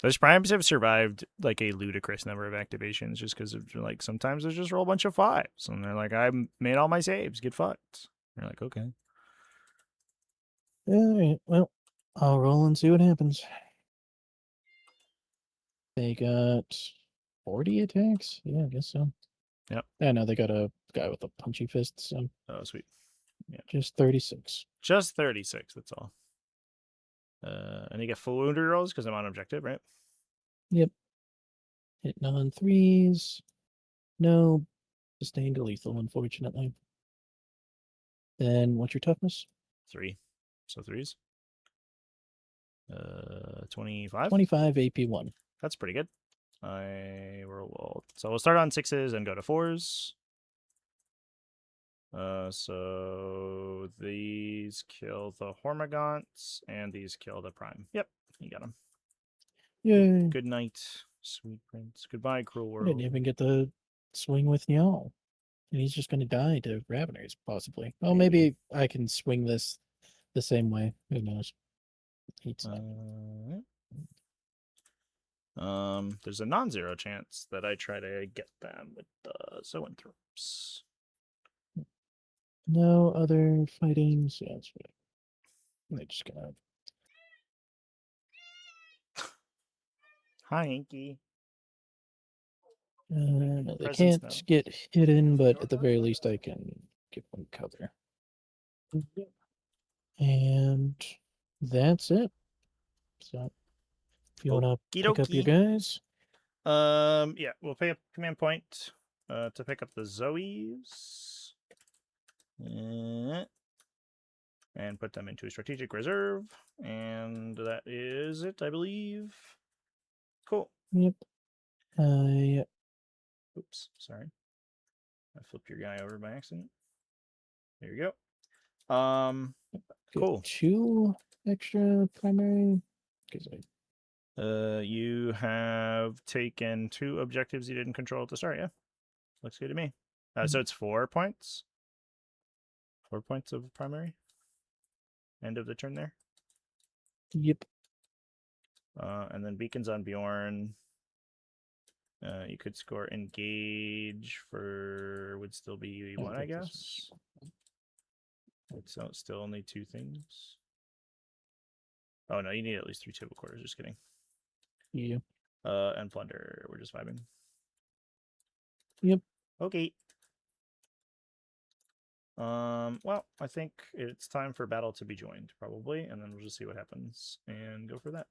Speaker 2: Those primes have survived like a ludicrous number of activations just because of like sometimes they just roll a bunch of 5s and they're like, I made all my saves, get fucked. You're like, okay.
Speaker 1: All right. Well, I'll roll and see what happens. They got 40 attacks. Yeah, I guess so.
Speaker 2: Yep.
Speaker 1: Yeah, no, they got a guy with a punchy fist. So
Speaker 2: Oh, sweet.
Speaker 1: just 36.
Speaker 2: Just 36, that's all. And you get full wound rolls because I'm on objective, right?
Speaker 1: Yep. Hitting on 3s. No. Sustained to lethal, unfortunately. Then what's your toughness?
Speaker 2: 3. So 3s. 25.
Speaker 1: 25 AP1.
Speaker 2: That's pretty good. I roll. So we'll start on 6s and go to 4s. So these kill the Hormagaunts and these kill the Prime. Yep, you got them.
Speaker 1: Yay.
Speaker 2: Good night, sweet prince. Goodbye, cruel
Speaker 1: I
Speaker 2: world.
Speaker 1: didn't even get to swing with Nyal. And he's just going to die to Raveners, possibly. Oh, maybe I can swing this the same way. Who knows?
Speaker 2: There's a non-zero chance that I try to get them with the Zoanthropes.
Speaker 1: No other fighting. So that's right. They're just gonna.
Speaker 2: Hi, Inky.
Speaker 1: They
Speaker 2: Presents
Speaker 1: can't
Speaker 2: now.
Speaker 1: get hidden, but at the very least, I can give them cover. And that's it. So, if you want to pick up your guys,
Speaker 2: Yeah, we'll pay a command point to pick up the Zoes. And put them into a strategic reserve. And that is it, I believe. Cool.
Speaker 1: yep.
Speaker 2: Oops, sorry. I flipped your guy over by accident. There you go. Cool.
Speaker 1: 2 extra primary. Because
Speaker 2: You have taken 2 objectives you didn't control at the start, yeah? Looks good to me. So it's 4 points. 4 points of primary. End of the turn there.
Speaker 1: Yep.
Speaker 2: And then beacons on Bjorn. You could score engage for would still be 1, I guess. It's still only 2 things. Oh no, you need at least 3 table quarters. Just kidding.
Speaker 1: Yeah.
Speaker 2: And plunder. We're just vibing.
Speaker 1: Yep.
Speaker 2: Okay. Well, I think it's time for battle to be joined, probably, and then we'll just see what happens and go for that.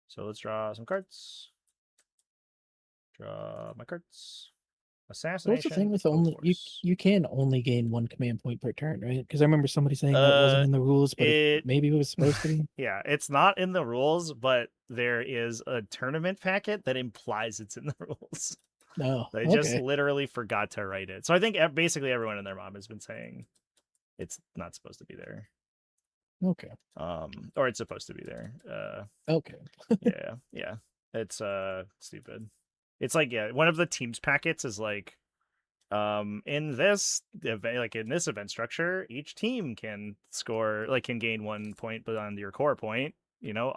Speaker 2: So let's draw some cards. Draw my cards. Assassination.
Speaker 1: What's the thing with only you can only gain 1 command point per turn, right? Because I remember somebody saying that wasn't in the rules, but maybe it was supposed to be.
Speaker 2: Yeah, it's not in the rules, but there is a tournament packet that implies it's in the rules.
Speaker 1: No,
Speaker 2: They just literally forgot to write it. So I think basically everyone and their mom has been saying it's not supposed to be there.
Speaker 1: Okay.
Speaker 2: Or it's supposed to be there.
Speaker 1: Okay.
Speaker 2: yeah. It's stupid. It's like, yeah, one of the teams packets is like, in this event, like in this event structure, each team can score, like, can gain 1 point beyond your core point, you know,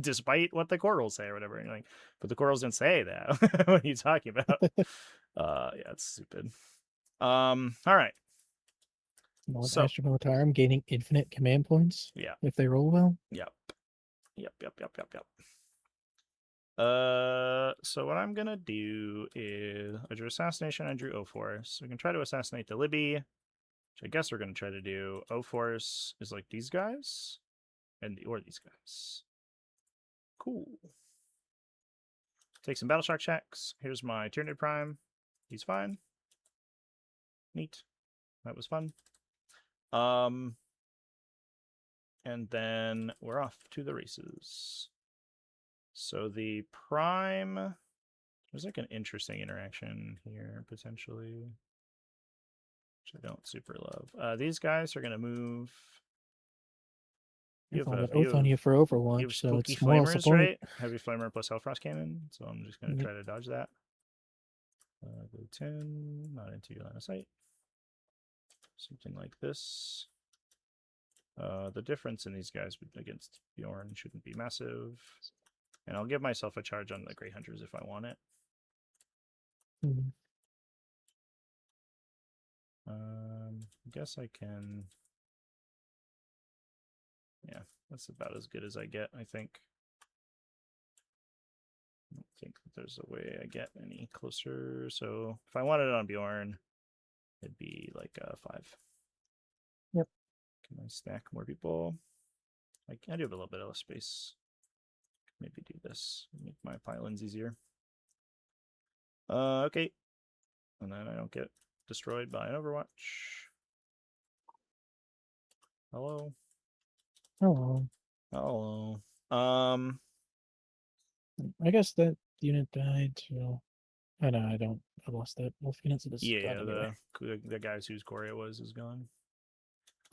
Speaker 2: despite what the core rules say or whatever. And you're like, but the core rules didn't say that. What are you talking about? Yeah, it's stupid. All right.
Speaker 1: So, I'm gaining infinite command points.
Speaker 2: Yeah.
Speaker 1: If they roll well.
Speaker 2: Yep. So what I'm gonna do is I drew assassination, I drew O-Force. We can try to assassinate the Libby, which I guess we're gonna try to do. O-Force is like these guys, or these guys. Cool. Take some battle shock checks. Here's my Tyranid Prime. He's fine. Neat. That was fun. And then we're off to the races. So the Prime, there's like an interesting interaction here, potentially, which I don't super love. These guys are going to move.
Speaker 1: You have Oath on you for Overwatch,
Speaker 2: you have
Speaker 1: so
Speaker 2: spooky
Speaker 1: it's moral
Speaker 2: flamers,
Speaker 1: support.
Speaker 2: right? Heavy Flamer plus Hellfrost Cannon, so I'm just going to try to dodge that. Go 10, not into your line of sight. Something like this. The difference in these guys against Bjorn shouldn't be massive. And I'll give myself a charge on the Grey Hunters if I want it.
Speaker 1: Mhm.
Speaker 2: I guess I can. Yeah, that's about as good as I get, I think. I don't think that there's a way I get any closer. So if I wanted it on Bjorn, it'd be like a 5.
Speaker 1: Yep.
Speaker 2: Can I stack more people? I do have a little bit of space. Maybe do this. Make my pylons easier. Okay. And then I don't get destroyed by an Overwatch. Hello.
Speaker 1: Oh,
Speaker 2: Hello.
Speaker 1: I guess that unit died. So I know I don't. I lost that wolf unit. So this is
Speaker 2: Yeah,
Speaker 1: gone anyway.
Speaker 2: the guys whose Coria was is gone.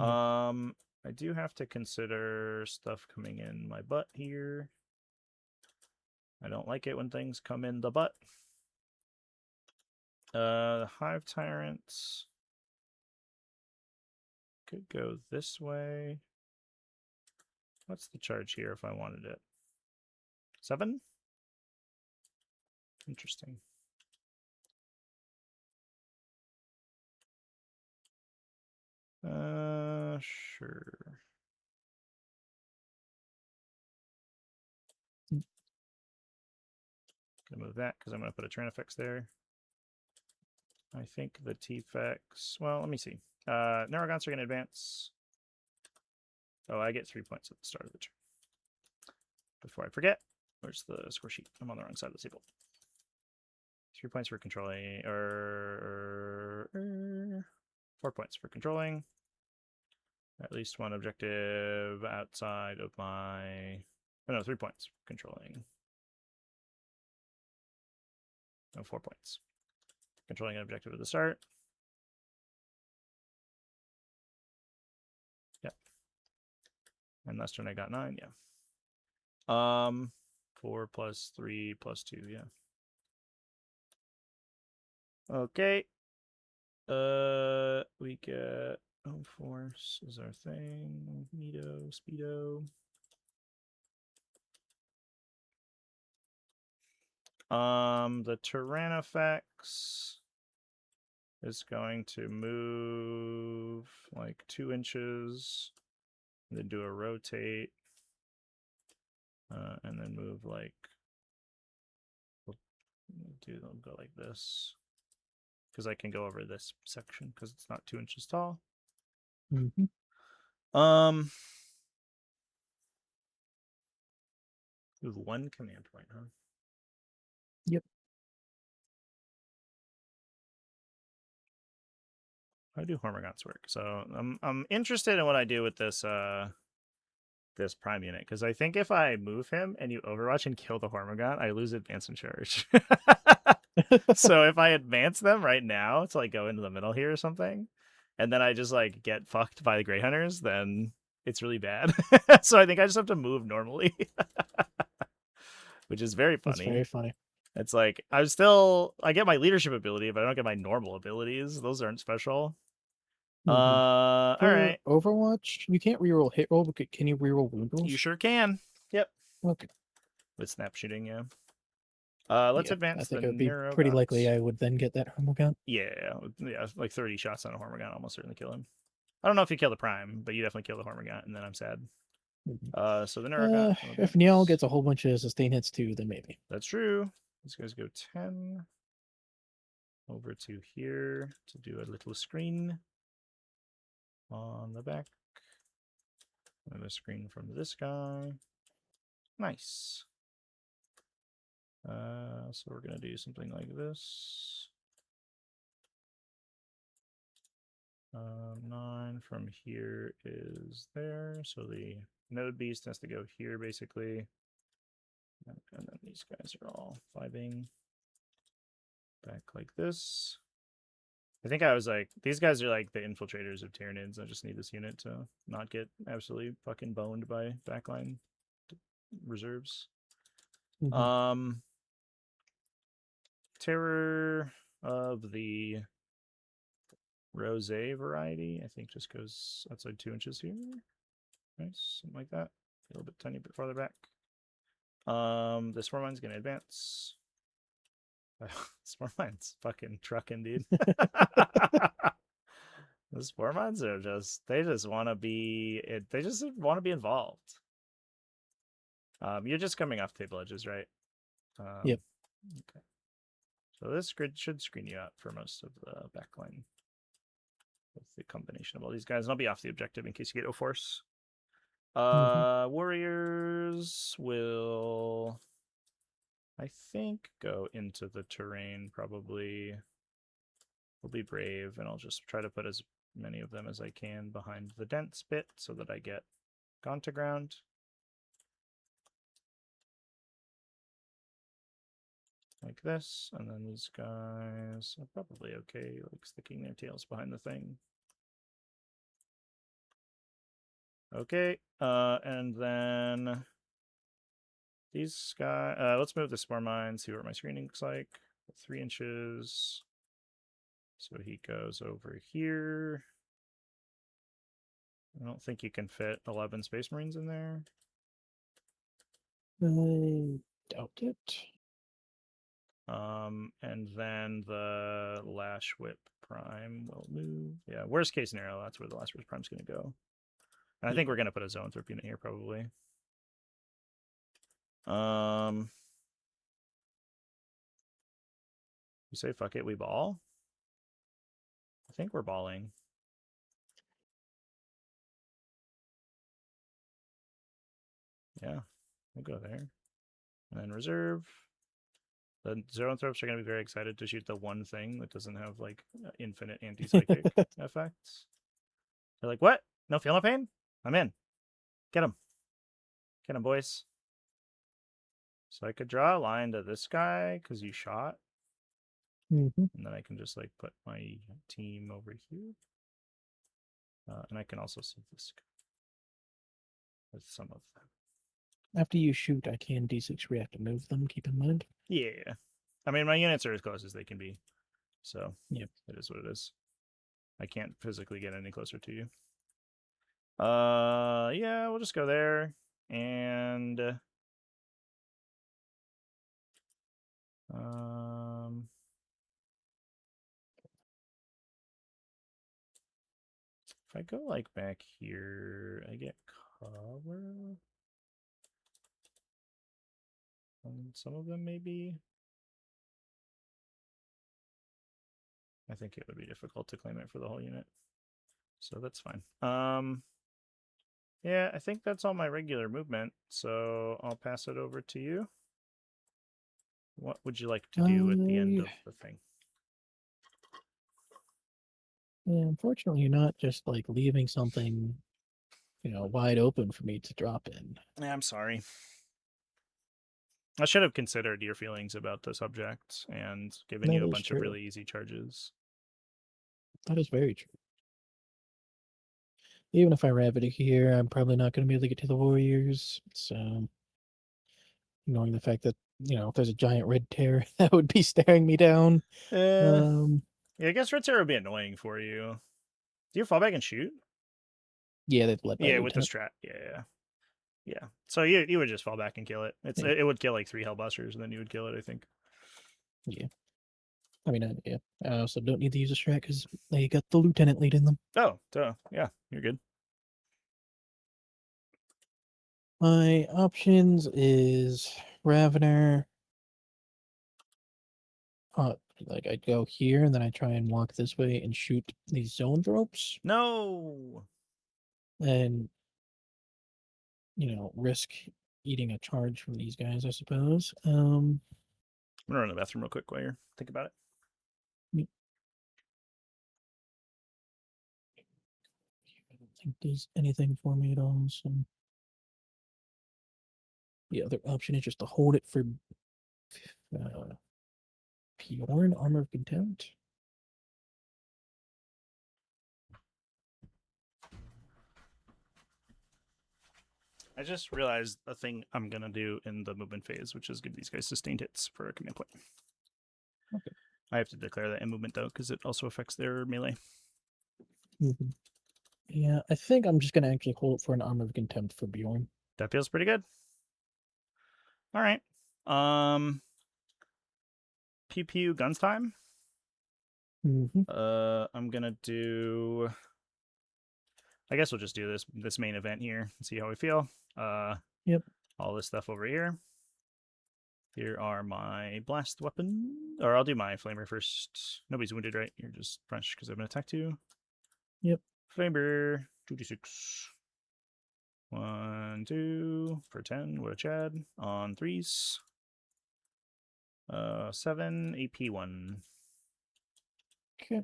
Speaker 1: Yep.
Speaker 2: I do have to consider stuff coming in my butt here. I don't like it when things come in the butt. Hive Tyrants could go this way. What's the charge here if I wanted it? 7? Interesting. Sure. Gonna move that because I'm gonna put a Tranifex there. I think the T-Fex. Well, let me see. Neurogaunts are gonna advance. Oh, I get 3 points at the start of the turn. Before I forget, where's the score sheet? I'm on the wrong side of the table. 3 points for controlling, or 4 points for controlling. At least one objective outside of my. Oh, no, 3 points for controlling. No, 4 points. Controlling an objective at the start. Yep. And last turn I got 9, yeah. 4 plus 3 plus 2, yeah. Okay. We get Force is our thing. Neato, Speedo. The Tyrannifex is going to move like 2 inches, and then do a rotate, and then move like. They'll go like this because I can go over this section because it's not 2 inches tall.
Speaker 1: Mm-hmm.
Speaker 2: With 1 command point, huh?
Speaker 1: Yep.
Speaker 2: How do Hormagaunts work? So I'm interested in what I do with this this prime unit because I think if I move him and you Overwatch and kill the Hormagaunt, I lose advance and charge. So if I advance them right now to like go into the middle here or something, and then I just like get fucked by the Grey Hunters, then it's really bad. So I think I just have to move normally, which is very funny.
Speaker 1: That's very funny.
Speaker 2: It's like I get my leadership ability, but I don't get my normal abilities. Those aren't special. All right.
Speaker 1: Overwatch, you can't reroll hit roll, but can you reroll wound rolls?
Speaker 2: You sure can. Yep.
Speaker 1: Okay.
Speaker 2: With snap shooting, yeah. Let's
Speaker 1: Yeah,
Speaker 2: advance
Speaker 1: I think
Speaker 2: the
Speaker 1: it would be
Speaker 2: Neuro
Speaker 1: pretty
Speaker 2: Guns.
Speaker 1: likely I would then get that Hormagaunts.
Speaker 2: Yeah, like 30 shots on a Hormagaunts almost certainly kill him. I don't know if you kill the Prime, but you definitely kill the Hormagaunts, and then I'm sad. So the Neuro
Speaker 1: If Niall gets a whole bunch of sustain hits too, then maybe.
Speaker 2: That's true. These guys go 10 over to here to do a little screen on the back. And a screen from this guy. Nice. So we're gonna do something like this. 9 from here is there, so the node beast has to go here basically. And then these guys are all 5ing back like this. I think I was like, these guys are like the infiltrators of Tyranids. I just need this unit to not get absolutely fucking boned by backline reserves.
Speaker 1: Mm-hmm.
Speaker 2: Terror of the Rose variety, I think just goes outside 2 inches here. Nice, something like that. A little bit tiny bit farther back. This Warmine's gonna advance. This Warmine's fucking trucking, dude. Those Warmines are they just want to be they just want to be involved. You're just coming off table edges, right?
Speaker 1: Yep.
Speaker 2: Okay. So this grid should screen you out for most of the backline with the combination of all these guys. And I'll be off the objective in case you get O force. Warriors will, I think, go into the terrain probably. We'll be brave, and I'll just try to put as many of them as I can behind the dense bit so that I get gone to ground. Like this, and then these guys are probably okay, like sticking their tails behind the thing. Okay, and then these guys, let's move the Spore Mine, see what my screening looks like. 3 inches. So he goes over here. I don't think you can fit 11 Space Marines in there.
Speaker 1: I doubt it.
Speaker 2: And then the Lash Whip Prime will move. Yeah, worst case scenario, that's where the Lash Whip Prime's going to go. And I think we're going to put a Zoanthrope unit here, probably. You say fuck it, we ball? I think we're balling. Yeah, we'll go there. And then reserve. The Zoanthropes are going to be very excited to shoot the one thing that doesn't have, like, infinite anti-psychic effects. They're like, what? No feel no pain? I'm in. Get him. Get him, boys. So I could draw a line to this guy because you shot. And then I can just, like, put my team over here. And I can also see this guy with some of them.
Speaker 1: After you shoot, I can D6 react to move them, keep in mind.
Speaker 2: Yeah. I mean, my units are as close as they can be. So
Speaker 1: yep.
Speaker 2: It is what it is. I can't physically get any closer to you. Yeah, we'll just go there. And if I go like back here, I get cover on some of them, maybe. I think it would be difficult to claim it for the whole unit, so that's fine. Yeah, I think that's all my regular movement, so I'll pass it over to you. What would you like to do at the end of the thing?
Speaker 1: Yeah, unfortunately, you're not just like leaving something, wide open for me to drop in.
Speaker 2: Yeah, I'm sorry. I should have considered your feelings about the subject and given you a bunch of really easy charges.
Speaker 1: That is very true. Even if I rabbit it here, I'm probably not going to be able to get to the Warriors. So, ignoring the fact that, if there's a giant red tear that would be staring me down.
Speaker 2: Yeah, I guess red tear would be annoying for you. Do you fall back and shoot?
Speaker 1: Yeah, they'd let.
Speaker 2: Yeah, with the strat. Yeah. So you would just fall back and kill it. It would kill like 3 Hellbusters, and then you would kill it, I think.
Speaker 1: Yeah. I mean, yeah. I also don't need to use a strat because they got the lieutenant lead in them.
Speaker 2: Oh, duh. Yeah, you're good.
Speaker 1: My options is Ravener. Like I go here and then I try and walk this way and shoot these Zoanthropes.
Speaker 2: No.
Speaker 1: And risk eating a charge from these guys, I suppose.
Speaker 2: I'm gonna run to the bathroom real quick while you think about it.
Speaker 1: I don't think there's anything for me at all. So the other option is just to hold it for Bjorn, Armor of Contempt.
Speaker 2: I just realized a thing I'm gonna do in the movement phase, which is give these guys sustained hits for a command point.
Speaker 1: Okay.
Speaker 2: I have to declare that in movement though, because it also affects their melee.
Speaker 1: Yeah, I think I'm just gonna actually hold it for an Armor of Contempt for Bjorn.
Speaker 2: That feels pretty good. All right. Pew pew guns time.
Speaker 1: Mm-hmm.
Speaker 2: I'm gonna do. I guess we'll just do this main event here and see how we feel.
Speaker 1: Yep.
Speaker 2: All this stuff over here. Here are my blast weapon, or I'll do my flamer first. Nobody's wounded, right? You're just fresh because I've been attacked too.
Speaker 1: Yep.
Speaker 2: Flamer 2d6. 1, 2 for 10. What a Chad on 3s. 7 AP 1.
Speaker 1: Okay.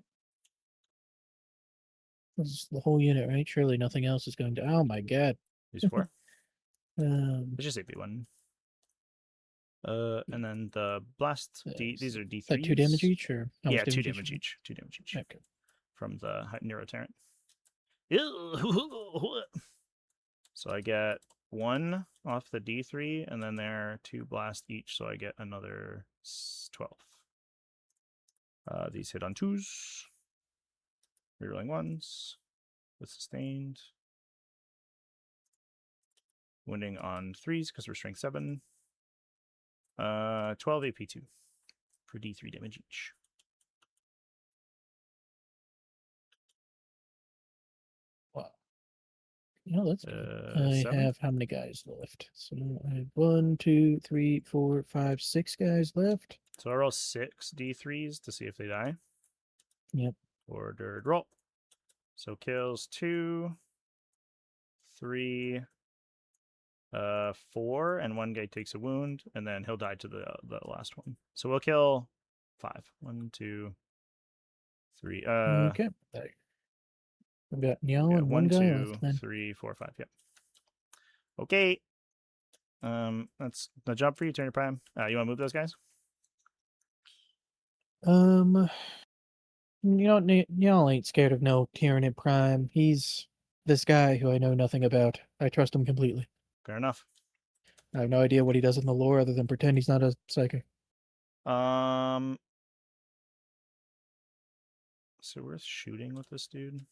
Speaker 1: This is the whole unit, right? Surely nothing else is going to. Oh my god.
Speaker 2: These 4.
Speaker 1: Um,
Speaker 2: It's just AP 1. And then the blast. These are D3s.
Speaker 1: that 2 damage each, or how
Speaker 2: Yeah,
Speaker 1: much
Speaker 2: 2
Speaker 1: damage
Speaker 2: damage each. 2 damage each.
Speaker 1: Okay.
Speaker 2: From the Neuro Tyrant. So I get 1 off the D3, and then there are 2 blast each, so I get another 12. These hit on 2s. Rerolling 1s. With sustained. Wounding on 3s because we're strength 7. 12 AP2 for D3 damage each.
Speaker 1: Wow. No, that's good. I
Speaker 2: 7.
Speaker 1: have how many guys left? So I have 1, 2, 3, 4, 5, 6 guys left.
Speaker 2: So I roll 6 D3s to see if they die.
Speaker 1: Yep.
Speaker 2: Ordered roll. So kills 2, 3, 4, and 1 guy takes a wound, and then he'll die to the last one. So we'll kill 5. 1, 2, 3.
Speaker 1: Okay. I've got Nyal
Speaker 2: Yeah,
Speaker 1: and
Speaker 2: 1,
Speaker 1: one guy
Speaker 2: 2,
Speaker 1: left then.
Speaker 2: 3, 4, 5. Yep. Okay. That's the job for you, turn your prime. You want to move those guys?
Speaker 1: Nyal ain't scared of no Tyranid Prime. He's this guy who I know nothing about. I trust him completely.
Speaker 2: Fair enough.
Speaker 1: I have no idea what he does in the lore other than pretend he's not a psychic.
Speaker 2: So worth shooting with this dude.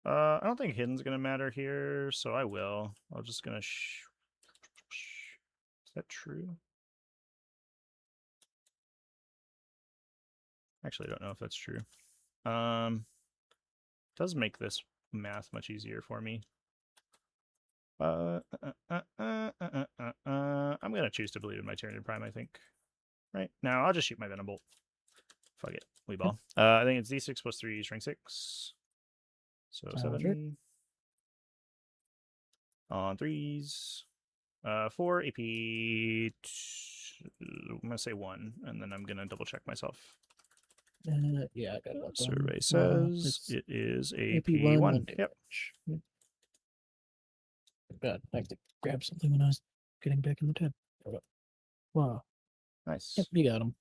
Speaker 2: I don't think hidden's gonna matter here, so I will. I'm just gonna. Is that true? Actually, I don't know if that's true. Does make this math much easier for me. I'm gonna choose to believe in my Tyranid Prime. I think. Right now, I'll just shoot my Venom Bolt. Fuck it, we ball. I think it's D6 plus 3, strength 6. So 7 on 3s. 4 AP. I'm gonna say 1, and then I'm gonna double check myself.
Speaker 1: Yeah, I got that.
Speaker 2: Survey says it is AP 1. Yep.
Speaker 1: God, I have to grab something when I was getting back in the tab. Wow.
Speaker 2: Nice.
Speaker 1: Yep, you got him.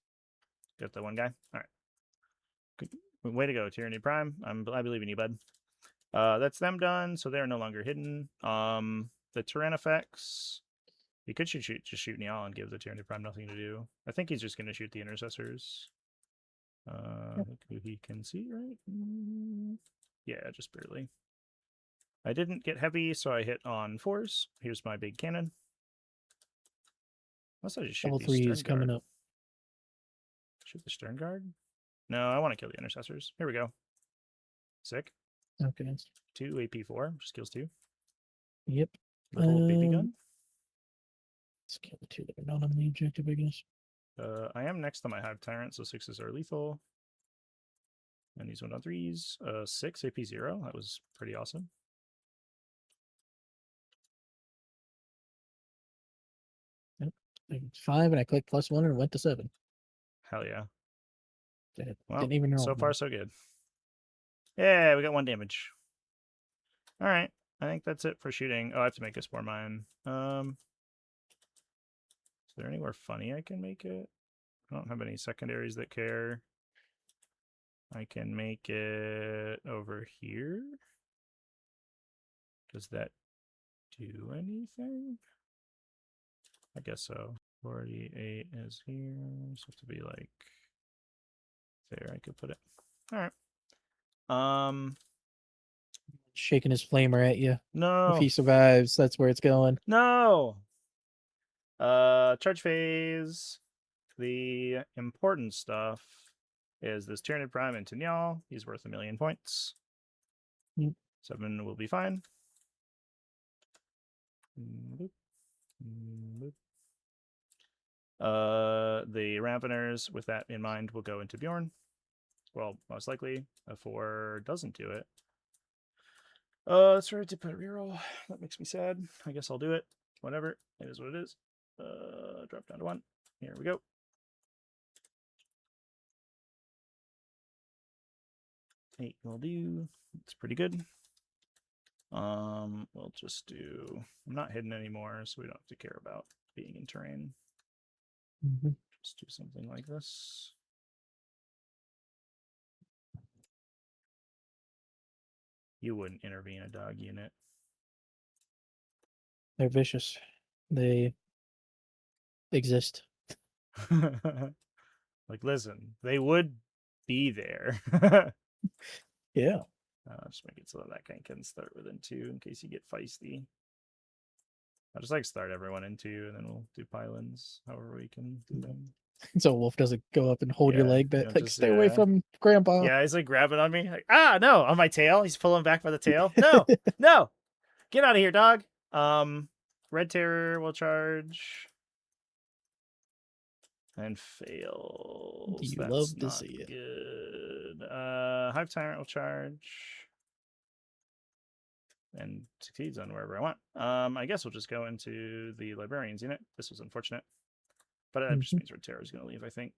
Speaker 2: Got the one guy. All right. Good. Way to go, Tyranny Prime. I believe in you, bud. That's them done, so they're no longer hidden. The Tyrannifex. He could just shoot Niall and give the Tyranny Prime nothing to do. I think he's just going to shoot the Intercessors. Who he can see, right? Yeah, just barely. I didn't get heavy, so I hit on 4s. Here's my big cannon. Unless I just shoot
Speaker 1: Level
Speaker 2: the
Speaker 1: 3
Speaker 2: Stern
Speaker 1: is coming
Speaker 2: Guard.
Speaker 1: up.
Speaker 2: Shoot the Stern Guard? No, I want to kill the Intercessors. Here we go. Sick.
Speaker 1: Okay.
Speaker 2: 2 AP4, just kills 2.
Speaker 1: Yep.
Speaker 2: Little baby gun.
Speaker 1: Let's kill the 2 that are not on the objective, I guess.
Speaker 2: I am next to my Hive Tyrant, so 6s are lethal. And these 1 on 3s. 6 AP0. That was pretty awesome.
Speaker 1: Yep. It's 5, and I clicked +1 and it went to 7.
Speaker 2: Hell yeah.
Speaker 1: Well, didn't even roll.
Speaker 2: So far, so good. Yeah, we got 1 damage. All right. I think that's it for shooting. Oh, I have to make a Spore Mine. Is there anywhere funny I can make it? I don't have any secondaries that care. I can make it over here. Does that do anything? I guess so. 48 is here. So have to be like there. I could put it. All right.
Speaker 1: Shaking his flamer at you.
Speaker 2: No.
Speaker 1: If he survives, that's where it's going.
Speaker 2: No. Charge phase. The important stuff is this Tyranid Prime and Tignal. He's worth 1,000,000 points.
Speaker 1: Mm.
Speaker 2: 7 will be fine. The Raveners, with that in mind, will go into Bjorn. Well, most likely. A 4 doesn't do it. Sorry to put a reroll. That makes me sad. I guess I'll do it. Whatever. It is what it is. Drop down to 1. Here we go. Eight will do. It's pretty good. We'll just do. I'm not hidden anymore, so we don't have to care about being in terrain.
Speaker 1: Mm-hmm.
Speaker 2: Just do something like this. You wouldn't intervene a dog unit.
Speaker 1: They're vicious. They exist.
Speaker 2: Like, listen, they would be there.
Speaker 1: Yeah.
Speaker 2: Just make it so that guy can start within 2 in case you get feisty. I'll just like start everyone in 2 and then we'll do pylons however we can do them.
Speaker 1: So Wolf doesn't go up and hold your
Speaker 2: Yeah,
Speaker 1: leg back.
Speaker 2: you know,
Speaker 1: Like,
Speaker 2: just-
Speaker 1: stay away
Speaker 2: yeah.
Speaker 1: from Grandpa.
Speaker 2: Yeah, he's like grabbing on me. Like, no, on my tail. He's pulling back by the tail. No, no. Get out of here, dog. Red Terror will charge. And fails.
Speaker 1: You
Speaker 2: That's
Speaker 1: love to
Speaker 2: not
Speaker 1: see it.
Speaker 2: good. Hive Tyrant will charge. And succeeds on wherever I want. I guess we'll just go into the Librarians unit. This was unfortunate. But it just means Red Terror is going to leave, I think.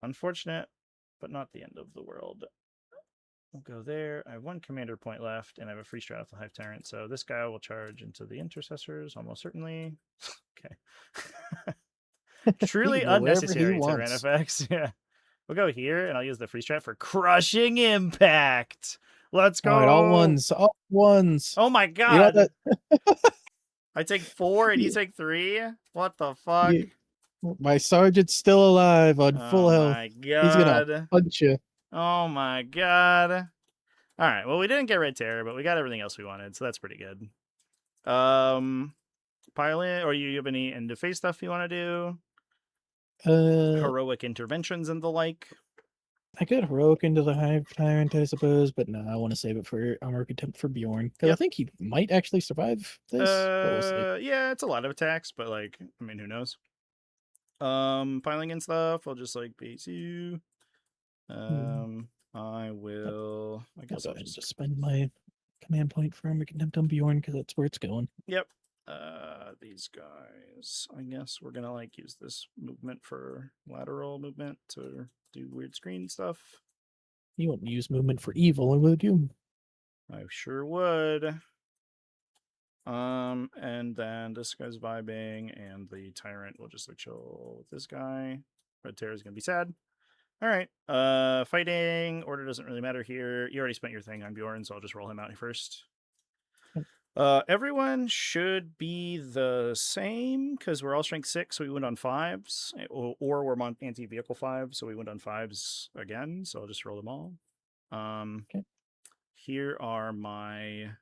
Speaker 2: Unfortunate, but not the end of the world. We'll go there. I have 1 commander point left, and I have a free strat off the Hive Tyrant. So this guy will charge into the Intercessors, almost certainly. Okay. Truly
Speaker 1: He can go wherever he
Speaker 2: unnecessary terrain
Speaker 1: wants.
Speaker 2: effects. Yeah. We'll go here, and I'll use the free strat for Crushing Impact. Let's go.
Speaker 1: All right, all ones. All ones.
Speaker 2: Oh my
Speaker 1: You know
Speaker 2: god.
Speaker 1: that
Speaker 2: I take 4 and you
Speaker 1: Yeah.
Speaker 2: take 3? What the fuck?
Speaker 1: my sergeant's still alive on full
Speaker 2: Oh
Speaker 1: health.
Speaker 2: my
Speaker 1: He's gonna
Speaker 2: god.
Speaker 1: punch you.
Speaker 2: Oh my god. All right. Well, we didn't get Red Terror, but we got everything else we wanted, so that's pretty good. Pilot, or you have any end of phase stuff you want to do? Heroic interventions and the like.
Speaker 1: I could heroic into the Hive Tyrant, I suppose, but no, I want to save it for Armor Contempt for Bjorn because I
Speaker 2: Yep.
Speaker 1: think he might actually survive this. But we'll see.
Speaker 2: Yeah, it's a lot of attacks, but like, I mean, who knows? Piling and stuff. I'll just like base you. I will. I
Speaker 1: I'll
Speaker 2: guess
Speaker 1: go
Speaker 2: I'll
Speaker 1: ahead and
Speaker 2: just
Speaker 1: just spend my command point for Armor Contempt on Bjorn because that's where it's going.
Speaker 2: Yep. These guys. I guess we're gonna like use this movement for lateral movement to do weird screen stuff.
Speaker 1: You wouldn't use movement for evil, would you?
Speaker 2: I sure would. And then this guy's vibing, and the tyrant will just like chill with this guy. Red Terror is gonna be sad. All right. Fighting order doesn't really matter here. You already spent your thing on Bjorn, so I'll just roll him out here first. Everyone should be the same because we're all strength 6, so we went on 5s, or we're on anti-vehicle 5, so we went on 5s again. So I'll just roll them all.
Speaker 1: Okay.
Speaker 2: Here are my.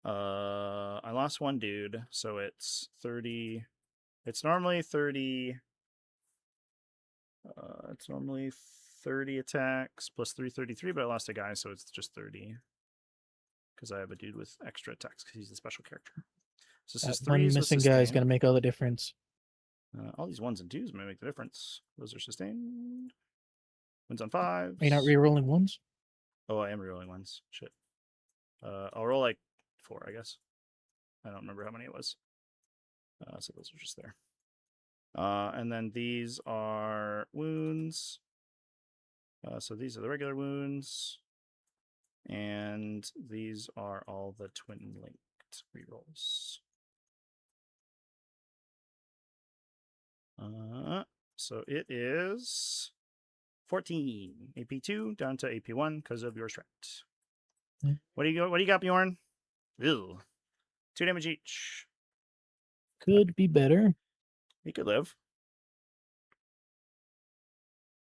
Speaker 2: I lost 1 dude, so it's 30. It's normally 30. It's normally 30 attacks plus 333, but I lost a guy, so it's just 30. Because I have a dude with extra attacks because he's a special character. So this is
Speaker 1: One
Speaker 2: 3s with
Speaker 1: missing guy is
Speaker 2: sustain.
Speaker 1: going to make all the difference.
Speaker 2: All these 1s and 2s may make the difference. Those are sustained. Wins on 5s.
Speaker 1: Are you not re-rolling ones?
Speaker 2: Oh, I am rerolling 1s. Shit. I'll roll like 4, I guess. I don't remember how many it was. So those are just there. And then these are wounds. So these are the regular wounds. And these are all the twin linked rerolls. So it is 14 AP2 down to AP1 because of your strat. What do you got, Bjorn? Ew. 2 damage each.
Speaker 1: Could be better.
Speaker 2: He could live.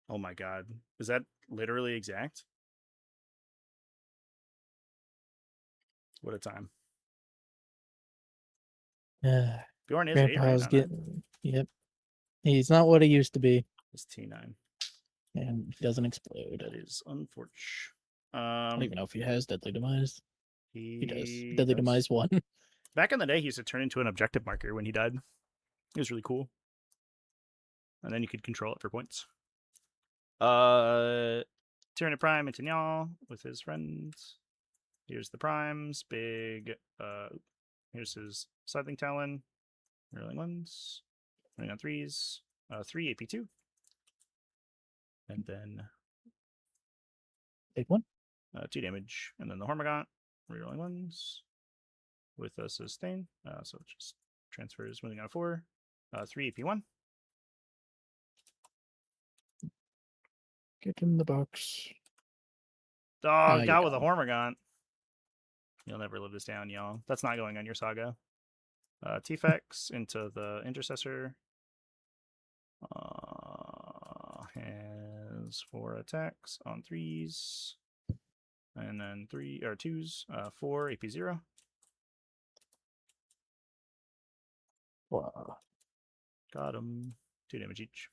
Speaker 2: Oh my god. Is that literally exact? What a time. Bjorn is 8 right
Speaker 1: Grandpa's
Speaker 2: now.
Speaker 1: getting. Yep. He's not what he used to be,
Speaker 2: It's T9.
Speaker 1: and he doesn't explode.
Speaker 2: That is unfortunate.
Speaker 1: I don't even know if he has Deadly Demise. He does.
Speaker 2: He
Speaker 1: Deadly
Speaker 2: does.
Speaker 1: Demise 1.
Speaker 2: Back in the day, he used to turn into an objective marker when he died. It was really cool. And then you could control it for points. Tyranid Prime into Nyal with his friends. Here's the primes. Big. Here's his Scything Talon. Rolling ones. Running on 3s. 3 AP2. And then
Speaker 1: Big one.
Speaker 2: 2 damage. And then the Hormigaunt. Rerolling ones. With a sustain. So it just transfers moving on 4. 3 AP1.
Speaker 1: Get in the box.
Speaker 2: Oh,
Speaker 1: you
Speaker 2: got with a
Speaker 1: don't.
Speaker 2: Hormigaunt. You'll never live this down, y'all. That's not going on your saga. T-Fex into the Intercessor. Has 4 attacks on 3s. And then 2s. 4 AP0.
Speaker 1: Wow.
Speaker 2: Got him. 2 damage each.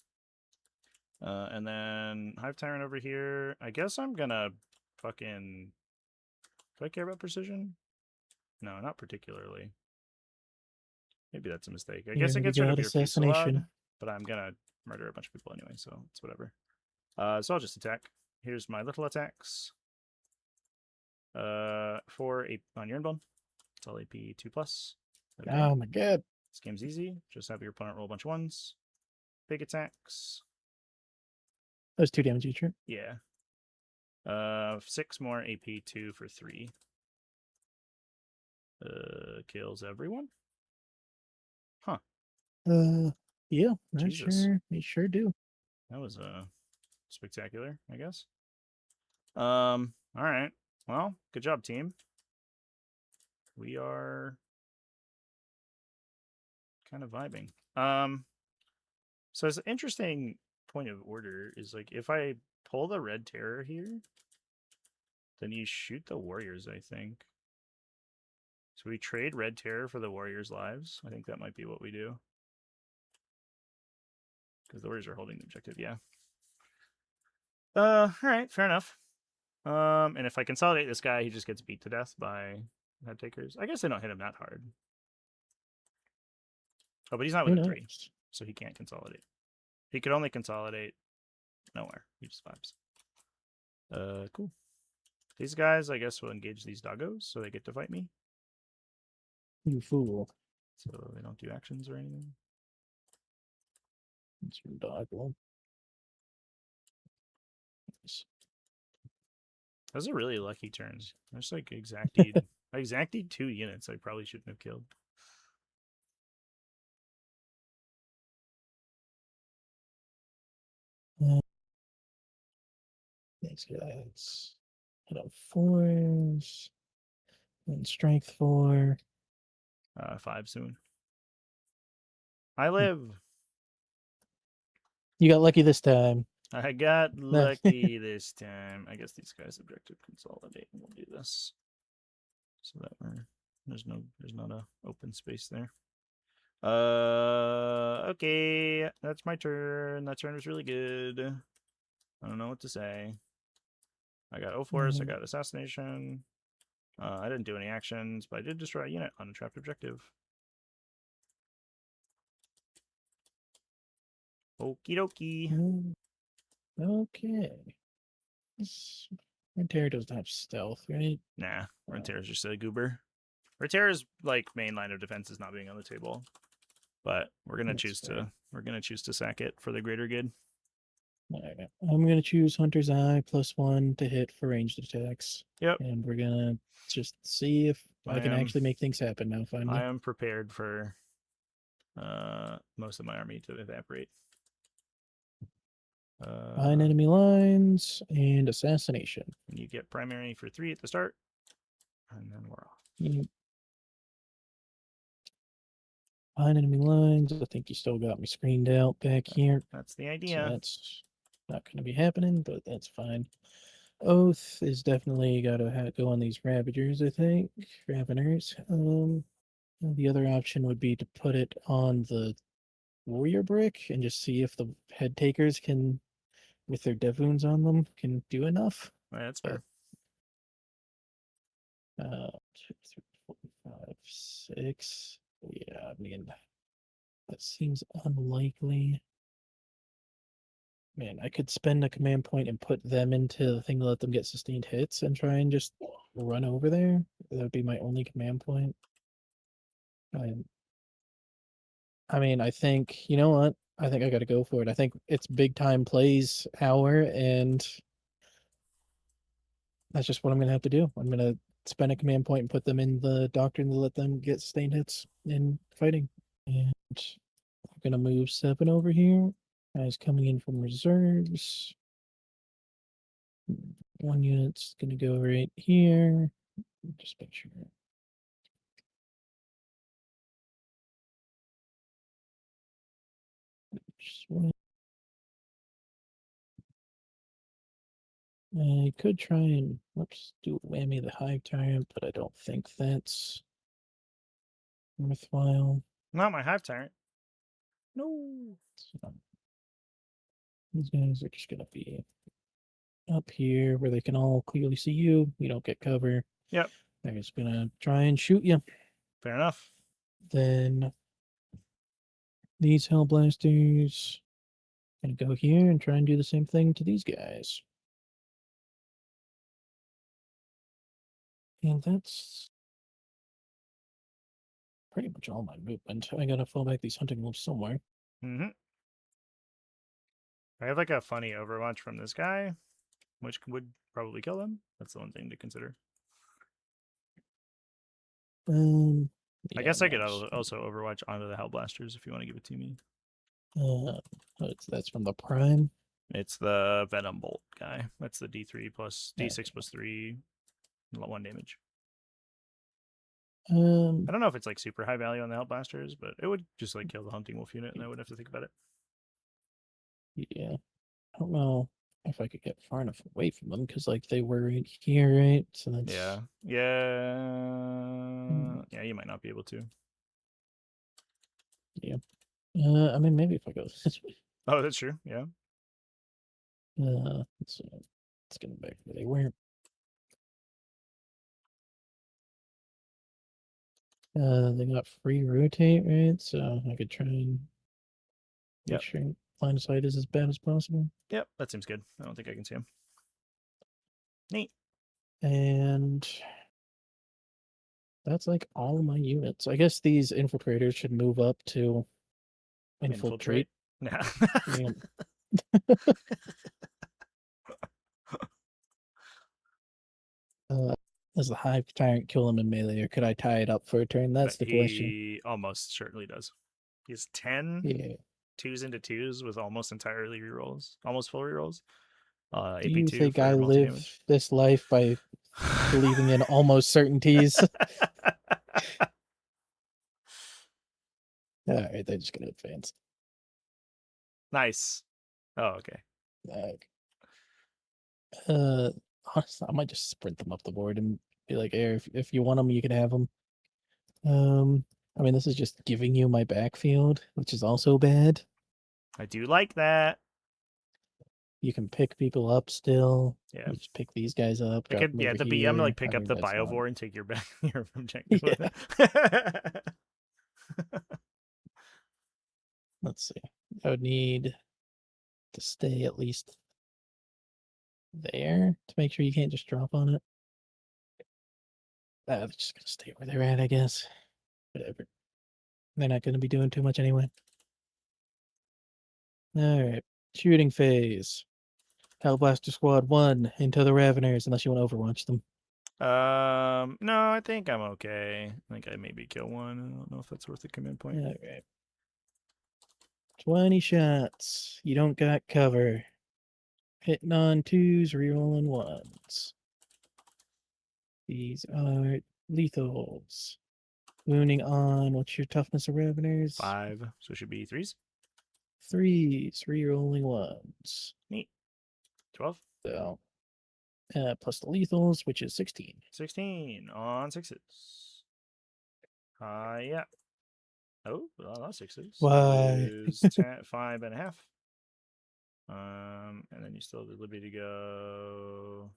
Speaker 2: And then Hive Tyrant over here. I guess I'm gonna fucking... Do I care about precision? No, not particularly. Maybe that's a mistake. I guess it gets rid of your Fusillade, but I'm gonna murder a bunch of people anyway, so it's whatever. So I'll just attack. Here's my little attacks. 4 on your Bone. It's all AP 2+. Okay.
Speaker 1: Oh my god.
Speaker 2: This game's easy. Just have your opponent roll a bunch of 1s. Big attacks.
Speaker 1: That was 2 damage each, right?
Speaker 2: Yeah. 6 more AP2 for 3. Kills everyone? Huh.
Speaker 1: Yeah,
Speaker 2: Jesus.
Speaker 1: we sure do.
Speaker 2: That was spectacular, I guess. All right. Well, good job, team. We are kind of vibing. So it's an interesting point of order is like if I pull the Red Terror here, then you shoot the warriors, I think. So we trade Red Terror for the warriors' lives. I think that might be what we do. Because the warriors are holding the objective, yeah. All right, fair enough. And if I consolidate this guy, he just gets beat to death by head takers. I guess they don't hit him that hard. Oh, but he's not within 3, so he can't consolidate. He could only consolidate nowhere. He just vibes. Cool. These guys, I guess, will engage these doggos, so they get to fight me.
Speaker 1: You fool.
Speaker 2: So they don't do actions or anything.
Speaker 1: It's your doggo.
Speaker 2: Those are really lucky turns. I just like exacted. I exacted 2 units I probably shouldn't have killed.
Speaker 1: These guys hit on 4s. And strength 4.
Speaker 2: 5 soon. I live.
Speaker 1: You got lucky this time.
Speaker 2: I got lucky this time. I guess these guys objective consolidate, and we'll do this so that there's not a open space there. Okay, that's my turn. That turn was really good. I don't know what to say. I got O4s. I got assassination. I didn't do any actions, but I did destroy a unit on a trapped objective. Okie dokie.
Speaker 1: Okay. Rentera doesn't have stealth, right?
Speaker 2: Nah, Rentera's just a goober. Rentera's like main line of defense is not being on the table, but we're gonna choose to sack it for the greater good.
Speaker 1: Right. I'm gonna choose Hunter's Eye +1 to hit for ranged attacks.
Speaker 2: Yep.
Speaker 1: And we're gonna just see if I can actually make things happen now. Finally,
Speaker 2: I am prepared for most of my army to evaporate.
Speaker 1: Find enemy lines and assassination.
Speaker 2: You get primary for 3 at the start, and then we're off.
Speaker 1: Find enemy lines. I think you still got me screened out back here.
Speaker 2: That's the idea.
Speaker 1: So that's not going to be happening, but that's fine. Oath is definitely got to go on these Ravagers, I think. Raveners. The other option would be to put it on the warrior brick and just see if the head takers can, with their dev wounds on them, can do enough.
Speaker 2: Yeah, that's
Speaker 1: But
Speaker 2: fair.
Speaker 1: 2, 3, 4, 5, 6. Yeah, I mean, that seems unlikely. Man, I could spend a command point and put them into the thing to let them get sustained hits and try and just run over there. That would be my only command point. I mean, I think, you know what? I think I got to go for it. I think it's big time plays hour, and that's just what I'm going to have to do. I'm going to spend a command point and put them in the doctrine to let them get sustained hits in fighting. And I'm going to move 7 over here. Guys coming in from reserves. 1 unit's going to go right here. Just make sure. I could try and do a whammy the Hive Tyrant, but I don't think that's worthwhile.
Speaker 2: Not my Hive Tyrant. No.
Speaker 1: So, these guys are just gonna be up here where they can all clearly see you. You don't get cover.
Speaker 2: Yep.
Speaker 1: They're just gonna try and shoot you.
Speaker 2: Fair enough.
Speaker 1: Then these Hellblasters gonna go here and try and do the same thing to these guys. And that's pretty much all my movement. I gotta fall back these hunting wolves somewhere.
Speaker 2: Mm-hmm. I have like a funny Overwatch from this guy, which would probably kill them. That's the one thing to consider. I
Speaker 1: Yeah,
Speaker 2: guess I could
Speaker 1: no,
Speaker 2: also Overwatch onto the Hellblasters if you want to give it to me.
Speaker 1: that's from the Prime.
Speaker 2: It's the Venom Bolt guy. That's the D3 plus
Speaker 1: Yeah.
Speaker 2: D6 plus 3, 1 damage.
Speaker 1: I
Speaker 2: I don't know if it's like super high value on the Hellblasters, but it would just like kill the Hunting Wolf unit, and I wouldn't have to think about it.
Speaker 1: Yeah, I don't know if I could get far enough away from them because like they were right here, right? So that's
Speaker 2: Yeah, yeah. You might not be able to.
Speaker 1: yeah. I mean, maybe if I go this way.
Speaker 2: Oh, that's true. Yeah.
Speaker 1: Let's get them back where they were. They got free rotate, right? So I could try and make sure line of sight is as bad as possible.
Speaker 2: Yep, that seems good. I don't think I can see him. Neat.
Speaker 1: And that's like all of my units. I guess these infiltrators should move up to infiltrate.
Speaker 2: Yeah.
Speaker 1: Does the Hive Tyrant kill him in melee, or could I tie it up for a turn? That's the question.
Speaker 2: He almost certainly does. He's 10
Speaker 1: Yeah.
Speaker 2: 2s into 2s with almost entirely rerolls, almost full rerolls.
Speaker 1: Do you
Speaker 2: AP2
Speaker 1: think I
Speaker 2: for
Speaker 1: live
Speaker 2: multi-damage.
Speaker 1: this life by believing in almost certainties? All right, they're just gonna advance.
Speaker 2: Nice. Oh, okay.
Speaker 1: Honestly, I might just sprint them up the board and be like, "Hey, if you want them, you can have them." I mean, this is just giving you my backfield, which is also bad.
Speaker 2: I do like that.
Speaker 1: You can pick people up still.
Speaker 2: Yeah.
Speaker 1: You just pick these guys up.
Speaker 2: I could, yeah, I'm gonna like pick up the Biovore and take your back your objective with it.
Speaker 1: Let's see. I would need to stay at least there to make sure you can't just drop on it. They're just gonna stay where they're at, I guess. Whatever. They're not gonna be doing too much anyway. Alright. Shooting phase. Hellblaster Squad 1 into the Raveners, unless you want to overwatch them.
Speaker 2: No, I think I'm okay. I think I maybe kill one. I don't know if that's worth a command point.
Speaker 1: Alright. 20 shots. You don't got cover. Hitting on 2s, rerolling 1s. These are lethals. Wounding on, what's your toughness of Raveners?
Speaker 2: 5, so it should be 3s.
Speaker 1: 3s, rerolling 1s.
Speaker 2: Neat. 12.
Speaker 1: So, plus the lethals, which is 16.
Speaker 2: 16 on 6s. Yeah. Oh, well, that's 6s.
Speaker 1: Why?
Speaker 2: Lose 5.5. And then you still have the liberty to go.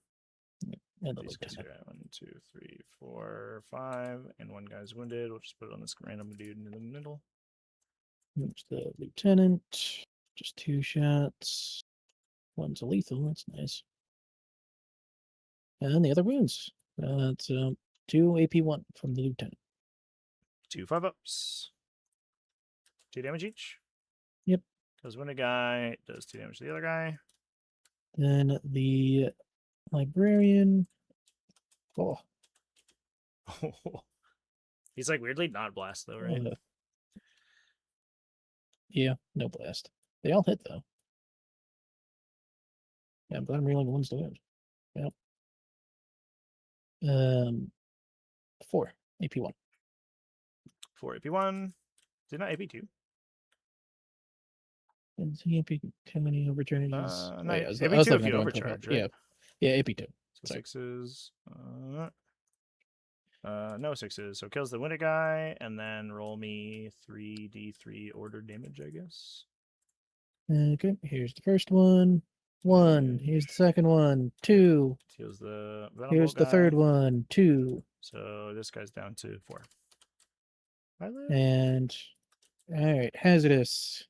Speaker 1: And the
Speaker 2: These guys
Speaker 1: lieutenant.
Speaker 2: here. 1, 2, 3, 4, 5, and one guy's wounded. We'll just put it on this random dude in the middle.
Speaker 1: There's the lieutenant. Just 2 shots. One's a lethal. That's nice. And the other wounds. It's 2 AP1 from the lieutenant.
Speaker 2: 2 5-ups. 2 damage each.
Speaker 1: Yep.
Speaker 2: Kills one guy, does 2 damage to the other guy.
Speaker 1: Then the librarian. Oh,
Speaker 2: He's like weirdly not blast though, right?
Speaker 1: yeah, no blast. They all hit though. Yeah, but I'm reeling ones to wound. Yep. 4 AP1.
Speaker 2: 4 AP1. Did not AP2.
Speaker 1: And the AP how many overcharges?
Speaker 2: No,
Speaker 1: Oh, yeah, I was
Speaker 2: AP2
Speaker 1: looking
Speaker 2: if
Speaker 1: at
Speaker 2: you
Speaker 1: the wrong
Speaker 2: overcharge,
Speaker 1: profile.
Speaker 2: right?
Speaker 1: Yeah, AP2.
Speaker 2: So
Speaker 1: Sorry.
Speaker 2: 6s. No 6s. So kills the wounded guy, and then roll me 3d3 order damage, I guess.
Speaker 1: Okay, here's the first one. 1. Here's the second one. 2.
Speaker 2: Heals the venom
Speaker 1: Here's
Speaker 2: bolt
Speaker 1: the
Speaker 2: guy.
Speaker 1: third one. 2.
Speaker 2: So this guy's down to 4.
Speaker 1: And all right, hazardous.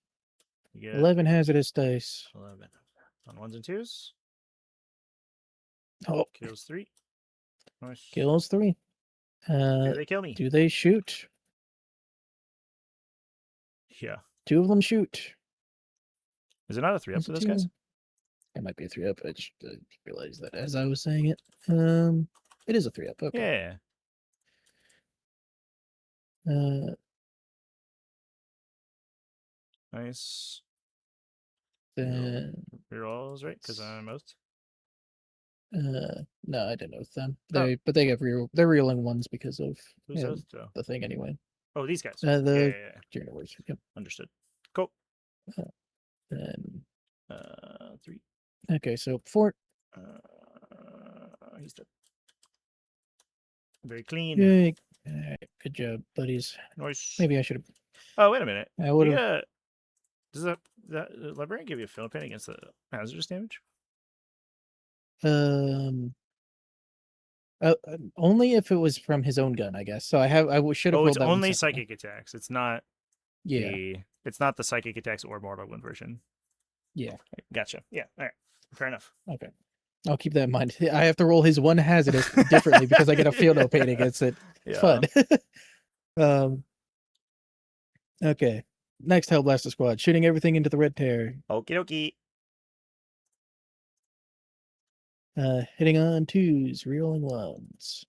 Speaker 2: You get
Speaker 1: 11 hazardous dice.
Speaker 2: 11 on 1s and 2s.
Speaker 1: Oh,
Speaker 2: Kills 3. Nice.
Speaker 1: kills 3.
Speaker 2: Do they kill me?
Speaker 1: Do they shoot?
Speaker 2: Yeah.
Speaker 1: 2 of them shoot.
Speaker 2: Is it not a 3-up
Speaker 1: Is
Speaker 2: for
Speaker 1: it
Speaker 2: those
Speaker 1: 2?
Speaker 2: guys?
Speaker 1: It might be a 3-up. I just realized that as I was saying it. It is a 3-up. Okay.
Speaker 2: Yeah.
Speaker 1: Uh,
Speaker 2: Nice.
Speaker 1: then
Speaker 2: Rerolls, right? Because I'm most.
Speaker 1: no, I didn't oath them.
Speaker 2: Oh.
Speaker 1: But they get they're reeling ones because of
Speaker 2: Who's oath though?
Speaker 1: the thing anyway.
Speaker 2: Oh, these guys.
Speaker 1: The
Speaker 2: Yeah.
Speaker 1: journalers. Yep.
Speaker 2: Understood. Cool.
Speaker 1: Then
Speaker 2: 3.
Speaker 1: okay, so 4.
Speaker 2: He's dead. Very clean.
Speaker 1: Yay. All right, good job, buddies.
Speaker 2: Nice.
Speaker 1: Maybe I should have.
Speaker 2: Oh, wait a minute.
Speaker 1: I would have.
Speaker 2: Does that librarian give you a fill pin against the hazardous damage?
Speaker 1: Only if it was from his own gun, I guess. So should have.
Speaker 2: Oh, it's
Speaker 1: rolled that one
Speaker 2: only
Speaker 1: separately.
Speaker 2: psychic attacks. It's not.
Speaker 1: Yeah.
Speaker 2: It's not the psychic attacks or mortal wound version.
Speaker 1: Yeah.
Speaker 2: Gotcha. Yeah. All right. Fair enough.
Speaker 1: Okay. I'll keep that in mind. I have to roll his one hazardous differently because I get a field note pain against it. It's fun. Okay. Next Hellblaster squad, shooting everything into the red tear.
Speaker 2: Okie dokie.
Speaker 1: Hitting on 2s, rerolling 1s.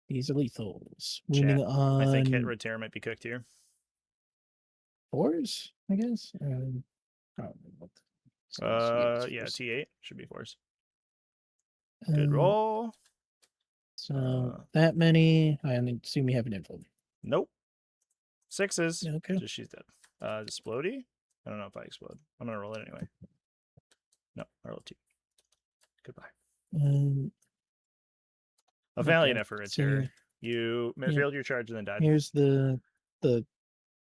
Speaker 1: These are lethals. Wounding
Speaker 2: Chat.
Speaker 1: on
Speaker 2: I think hit red tear might be cooked here.
Speaker 1: 4s, I guess. I don't know what
Speaker 2: Yeah, T8 should be 4s.
Speaker 1: Um,
Speaker 2: Good roll.
Speaker 1: So that many. I assume you have an info.
Speaker 2: Nope. 6s.
Speaker 1: Okay.
Speaker 2: Just she's dead. Explodey? I don't know if I explode. I'm gonna roll it anyway. No, I rolled 2. Goodbye. A valiant effort, it's here. You failed your charge and then died.
Speaker 1: Here's the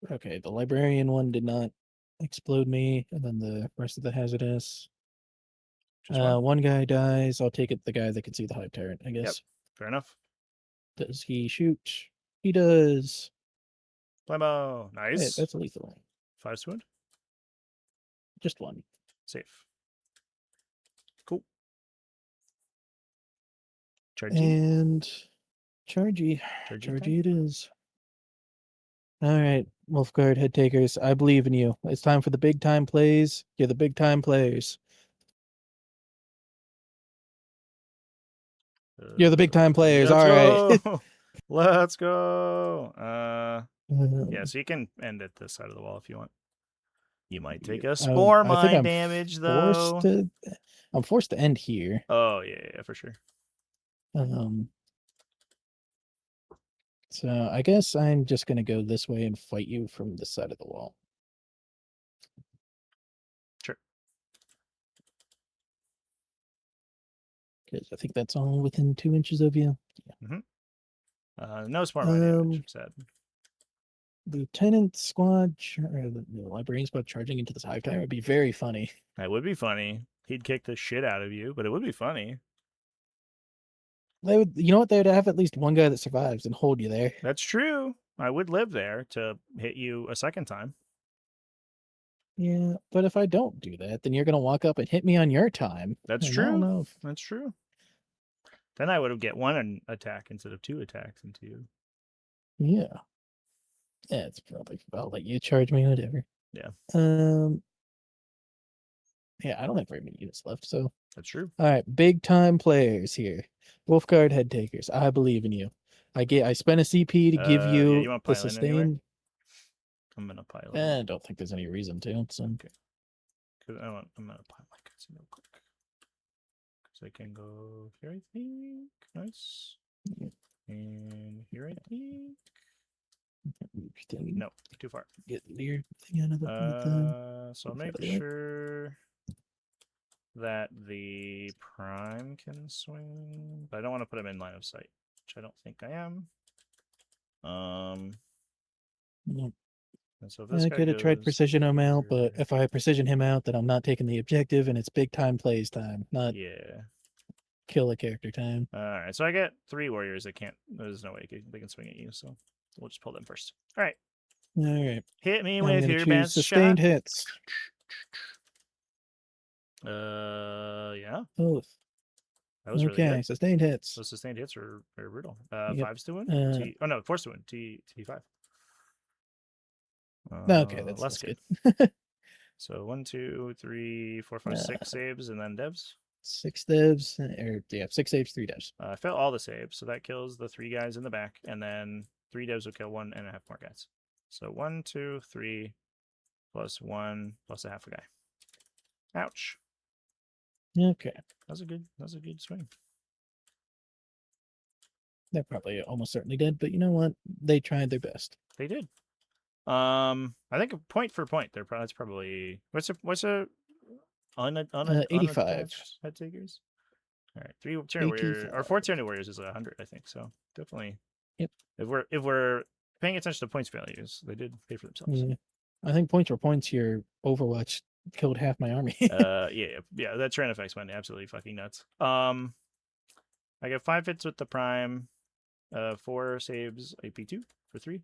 Speaker 1: okay, the librarian one did not explode me, and then the rest of the hazardous. One guy dies. I'll take it the guy that can see the hive tyrant, I guess.
Speaker 2: Yep. Fair enough.
Speaker 1: Does he shoot? He does.
Speaker 2: Flammo. Nice.
Speaker 1: Hey, that's a lethal.
Speaker 2: 5 wound.
Speaker 1: Just 1.
Speaker 2: Safe. Cool. Charge.
Speaker 1: And Chargy it is. All right, Wolfguard head takers, I believe in you. It's time for the big time plays. You're the big time players. You're the big time players. All right.
Speaker 2: Let's go. Yeah, so you can end at this side of the wall if you want. You might take a spore mine damage though.
Speaker 1: I'm forced to end here.
Speaker 2: Oh yeah, for sure.
Speaker 1: So I guess I'm just gonna go this way and fight you from this side of the wall.
Speaker 2: Sure.
Speaker 1: Because I think that's all within 2 inches of you.
Speaker 2: No smart by damage.
Speaker 1: Um,
Speaker 2: Sad.
Speaker 1: Lieutenant squad, or the librarian squad charging into this hive tower would be very funny.
Speaker 2: That would be funny. He'd kick the shit out of you, but it would be funny.
Speaker 1: They would, you know what? They would have at least one guy that survives and hold you there.
Speaker 2: That's true. I would live there to hit you a second time.
Speaker 1: Yeah, but if I don't do that, then you're gonna walk up and hit me on your time.
Speaker 2: That's
Speaker 1: and I don't
Speaker 2: true.
Speaker 1: know if-
Speaker 2: That's true. Then I would have get one attack instead of 2 attacks into you.
Speaker 1: Yeah. Yeah, it's probably. I'll let you charge me, whatever.
Speaker 2: Yeah.
Speaker 1: Yeah, I don't have very many units left, so.
Speaker 2: That's true.
Speaker 1: All right, big time players here. Wolfguard head takers. I believe in you. I spent a CP to give
Speaker 2: Yeah,
Speaker 1: you
Speaker 2: you want
Speaker 1: the
Speaker 2: pile in anywhere?
Speaker 1: sustain.
Speaker 2: I'm gonna pile in.
Speaker 1: I don't think there's any reason to. So.
Speaker 2: Okay. I'm gonna pile my guys in real quick. Because I can go here, I think. Nice.
Speaker 1: Yeah.
Speaker 2: And here, I think.
Speaker 1: Thing.
Speaker 2: No, too far.
Speaker 1: Get your thing out of the.
Speaker 2: So I'll
Speaker 1: Out
Speaker 2: make
Speaker 1: of the way.
Speaker 2: sure that the prime can swing, but I don't want to put him in line of sight, which I don't think I am.
Speaker 1: Nope.
Speaker 2: And so if this
Speaker 1: I
Speaker 2: guy
Speaker 1: could have tried
Speaker 2: goes
Speaker 1: precision him out, but
Speaker 2: here-
Speaker 1: if I precision him out, then I'm not taking the objective, and it's big time plays time, not
Speaker 2: yeah.
Speaker 1: kill a character time.
Speaker 2: All right, so I get 3 warriors that can't. There's no way they can swing at you, so we'll just pull them first. All right,
Speaker 1: All right,
Speaker 2: hit me
Speaker 1: I'm
Speaker 2: with
Speaker 1: gonna
Speaker 2: your
Speaker 1: choose
Speaker 2: best
Speaker 1: sustained
Speaker 2: shot.
Speaker 1: hits.
Speaker 2: Yeah,
Speaker 1: Both.
Speaker 2: that was really
Speaker 1: Okay,
Speaker 2: good.
Speaker 1: sustained hits.
Speaker 2: Those sustained hits are brutal.
Speaker 1: Yep.
Speaker 2: 5s to win. Oh no, 4s to win. T5.
Speaker 1: Okay, that's
Speaker 2: less
Speaker 1: good.
Speaker 2: So 1, 2, 3, 4, 5, 6 saves, and then devs.
Speaker 1: 6 devs, or yeah, 6 saves, 3 devs.
Speaker 2: I fail all the saves, so that kills the 3 guys in the back, and then 3 devs will kill 1.5 more guys. So 1, 2, 3, plus 1, plus a half a guy. Ouch.
Speaker 1: Okay,
Speaker 2: That's a good swing.
Speaker 1: they're probably almost certainly dead, but you know what? They tried their best.
Speaker 2: They did. I think point for point. That's probably what's a
Speaker 1: 85.
Speaker 2: unattached head takers. All right, 3 Tyranid warriors or 4 Tyranid warriors is 100, I think. So definitely.
Speaker 1: Yep.
Speaker 2: If we're paying attention to points values, they did pay for themselves.
Speaker 1: Yeah. I think points for points here. Overwatch killed half my army.
Speaker 2: Yeah. That Tyranid effect's went absolutely fucking nuts. I got 5 hits with the prime, 4 saves, AP2 for 3.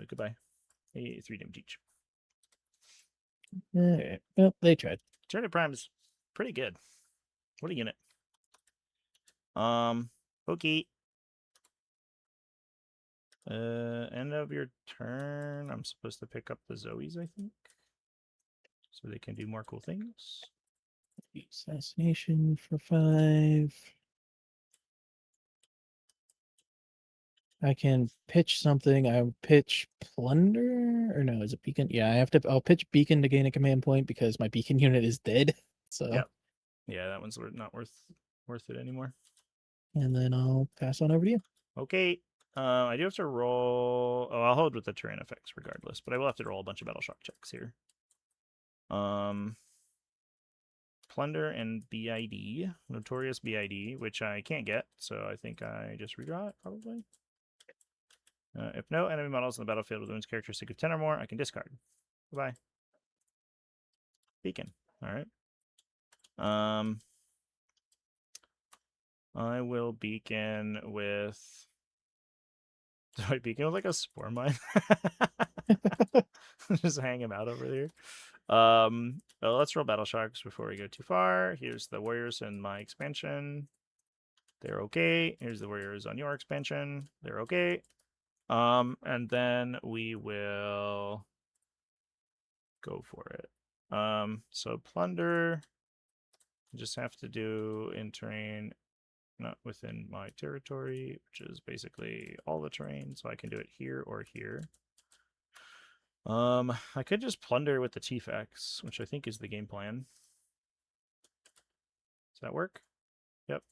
Speaker 2: Goodbye. 3 damage each.
Speaker 1: Okay. Well, they tried.
Speaker 2: Tyranid Prime's pretty good. What a unit. Okay. End of your turn. I'm supposed to pick up the Zoes, I think. So they can do more cool things.
Speaker 1: Assassination for 5. I can pitch something. I would pitch plunder, or no? Is it beacon? Yeah, I have to. I'll pitch beacon to gain a command point because my beacon unit is dead. So
Speaker 2: Yep. Yeah, that one's not worth it anymore.
Speaker 1: And then I'll pass on over to you.
Speaker 2: Okay. I do have to roll. Oh, I'll hold with the terrain effects regardless, but I will have to roll a bunch of battle shock checks here. Plunder and BID, Notorious BID, which I can't get, so I think I just redraw it probably. If no enemy models on the battlefield with wounds characteristic of 10 or more, I can discard. Goodbye. Beacon. All right. I will beacon with. Do I beacon with like a spore mine? Just hang him out over there. Well, let's roll battle shocks before we go too far. Here's the warriors in my expansion. They're okay. Here's the warriors on your expansion. They're okay. And then we will go for it. So plunder. Just have to do in terrain not within my territory, which is basically all the terrain, so I can do it here or here. I could just plunder with the T-Fax, which I think is the game plan. Does that work? Yep.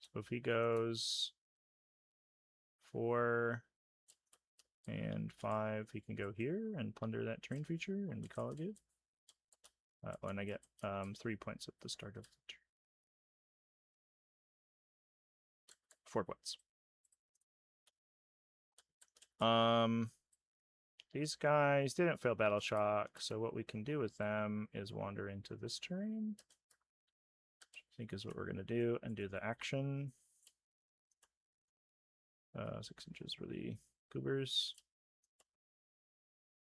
Speaker 2: So if he goes 4 and 5, he can go here and plunder that terrain feature, and we call it good. and I get 3 points at the start of the turn. 4 points. These guys didn't fail battle shock, so what we can do with them is wander into this terrain, which I think is what we're gonna do, and do the action. 6 inches for the goobers.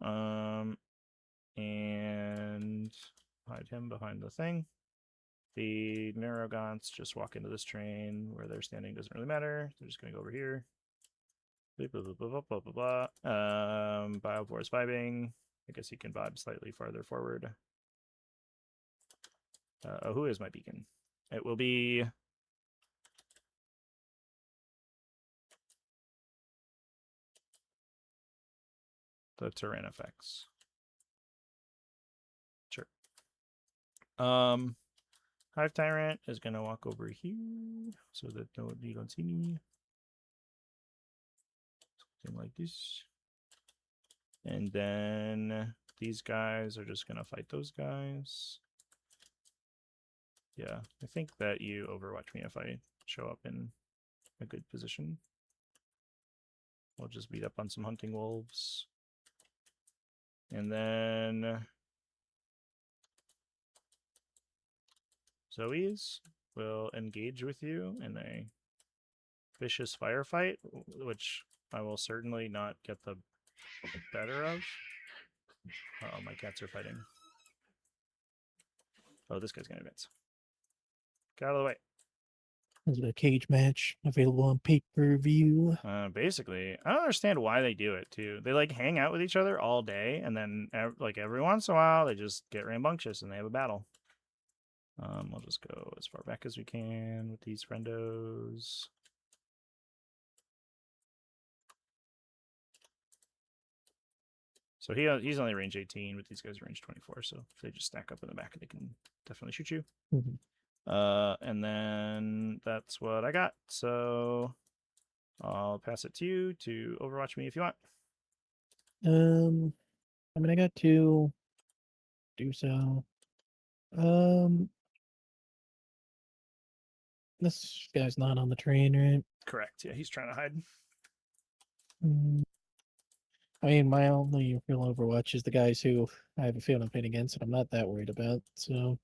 Speaker 2: And hide him behind the thing. The Neurogants just walk into this train. Where they're standing doesn't really matter. They're just going to go over here. Blah, blah, blah, blah, blah, blah, blah. Bioforce vibing. I guess he can vibe slightly farther forward. Who is my beacon? It will be... the Tyrannifex. Sure. Hive Tyrant is going to walk over here so that you don't see me. Something like this. And then these guys are just going to fight those guys. Yeah, I think that you overwatch me if I show up in a good position. We'll just beat up on some hunting wolves. And then Zoe's will engage with you in a vicious firefight, which I will certainly not get the better of. Uh-oh, my cats are fighting. Oh, this guy's gonna advance. Get out of the way.
Speaker 1: Is it a cage match available on pay-per-view?
Speaker 2: Basically, I don't understand why they do it too. They like hang out with each other all day, and then like every once in a while, they just get rambunctious and they have a battle. We'll just go as far back as we can with these friendos. So he's only range 18, but these guys are range 24. So if they just stack up in the back, they can definitely shoot you.
Speaker 1: Mm-hmm.
Speaker 2: And then that's what I got. So I'll pass it to you to overwatch me if you want.
Speaker 1: I mean, I got to do so. This guy's not on the train, right?
Speaker 2: Correct. Yeah, he's trying to hide.
Speaker 1: I mean, my only real Overwatch is the guys who I have a feeling playing against, and I'm not that worried about. So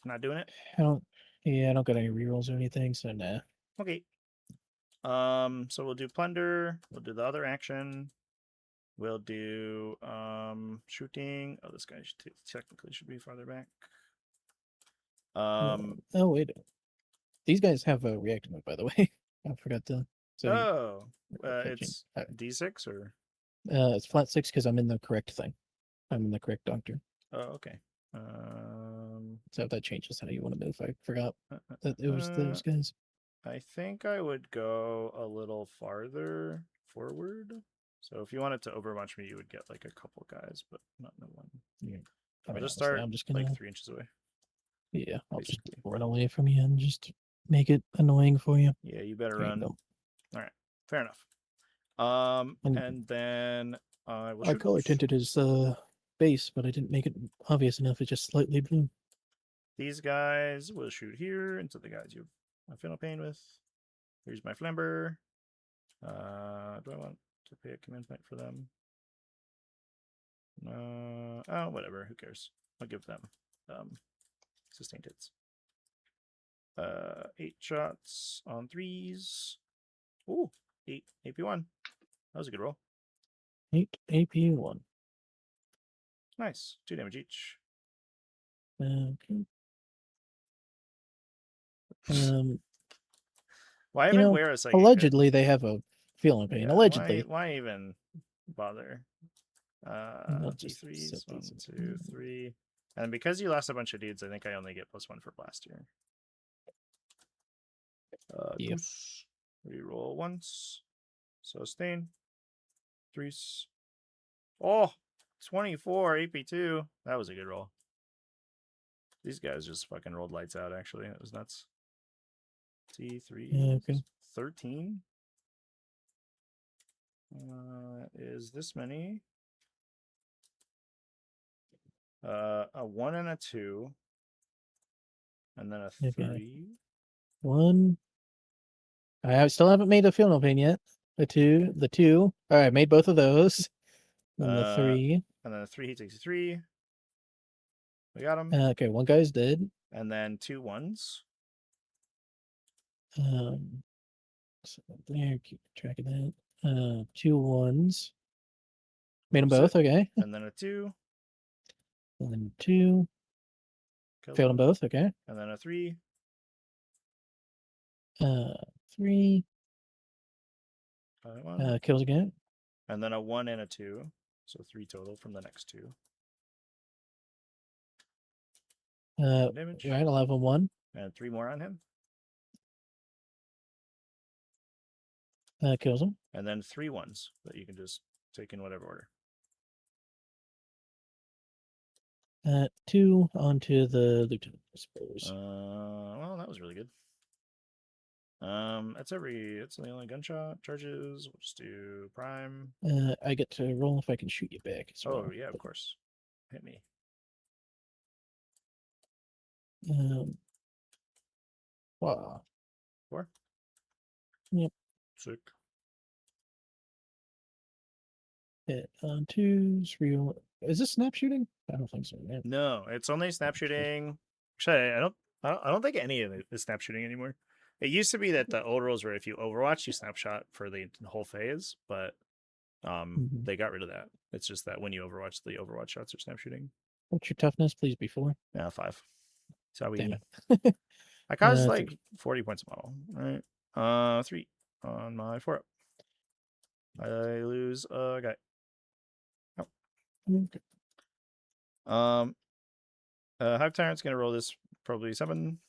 Speaker 2: Not doing it.
Speaker 1: I don't got any rerolls or anything. So nah.
Speaker 2: Okay. So we'll do plunder. We'll do the other action. We'll do shooting. Oh, this guy technically should be farther back.
Speaker 1: Oh wait, these guys have a react mode, by the way. I forgot to. So
Speaker 2: it's D6 or
Speaker 1: it's flat 6 because I'm in the correct thing. I'm in the correct doctor.
Speaker 2: oh, okay.
Speaker 1: So if that changes how you want to move. I forgot that it was those guys.
Speaker 2: I think I would go a little farther forward. So if you wanted to overwatch me, you would get like a couple guys, but not no one.
Speaker 1: Yeah.
Speaker 2: I'll
Speaker 1: mean,
Speaker 2: just start
Speaker 1: I'm just gonna,
Speaker 2: like 3 inches away.
Speaker 1: Yeah, I'll
Speaker 2: basically.
Speaker 1: just run away from you and just make it annoying for you.
Speaker 2: Yeah, you better
Speaker 1: There you
Speaker 2: run.
Speaker 1: go.
Speaker 2: All right, fair enough. And then I will
Speaker 1: I
Speaker 2: shoot.
Speaker 1: color tinted his base, but I didn't make it obvious enough. It's just slightly blue.
Speaker 2: These guys will shoot here into the guys you have final pain with. Here's my flamber. Do I want to pay a command point for them? Oh, whatever. Who cares? I'll give them sustained hits. 8 shots on 3s. Ooh, 8 AP1. That was a good roll.
Speaker 1: 8 AP1.
Speaker 2: Nice. 2 damage each.
Speaker 1: Okay.
Speaker 2: Why even wear a psychic?
Speaker 1: Allegedly, they have a feeling pain.
Speaker 2: Yeah,
Speaker 1: Allegedly.
Speaker 2: Why even bother?
Speaker 1: Just
Speaker 2: D3s.
Speaker 1: set
Speaker 2: 1,
Speaker 1: these
Speaker 2: 2, 3. And because you lost a bunch of dudes, I think I only get +1 for blast here.
Speaker 1: Yep.
Speaker 2: Reroll once. Sustain. 3s. Oh, 24 AP2. That was a good roll. These guys just fucking rolled lights out, actually. It was nuts. T3.
Speaker 1: Okay.
Speaker 2: 13. Is this many? A 1 and a 2. And then a
Speaker 1: Okay.
Speaker 2: 3.
Speaker 1: 1. Still haven't made a final pain yet. The 2. The 2. All right, made both of those. And the 3.
Speaker 2: And then a 3, he takes a 3. We got him.
Speaker 1: Okay, one guy's dead.
Speaker 2: And then 2 1s.
Speaker 1: So there, keep track of that. 2 1s. Made them
Speaker 2: That's
Speaker 1: both,
Speaker 2: it.
Speaker 1: okay.
Speaker 2: And then a 2.
Speaker 1: And then 2.
Speaker 2: Killed
Speaker 1: Failed them
Speaker 2: him.
Speaker 1: both, okay.
Speaker 2: And then a 3.
Speaker 1: 3. Kills again.
Speaker 2: And then a 1 and a 2. So 3 total from the next 2. Damage.
Speaker 1: Right, I'll have a 1.
Speaker 2: And 3 more on him.
Speaker 1: Kills him.
Speaker 2: And then 3 1s that you can just take in whatever order.
Speaker 1: 2 onto the lieutenant, I suppose.
Speaker 2: Well, that was really good. It's the only gunshot charges. We'll just do prime.
Speaker 1: I get to roll if I can shoot you back as well.
Speaker 2: Oh yeah, of course. Hit me.
Speaker 1: Wow.
Speaker 2: 4.
Speaker 1: Yep.
Speaker 2: Sick.
Speaker 1: Hit on 2. Is this snap shooting? I don't think so. Yeah.
Speaker 2: No, it's only snap shooting. Actually, I don't think any of it is snap shooting anymore. It used to be that the old rules were if you Overwatch, you snapshot for the whole phase, but they got rid of that. It's just that when you Overwatch, the Overwatch shots are snap shooting.
Speaker 1: What's your toughness, please, before?
Speaker 2: Yeah, 5. So
Speaker 1: Damn
Speaker 2: we.
Speaker 1: it.
Speaker 2: I caused
Speaker 1: 3.
Speaker 2: like 40 points a model. All right. 3 on my 4 up. I lose a guy.
Speaker 1: Okay.
Speaker 2: Hive Tyrant's gonna roll this probably 7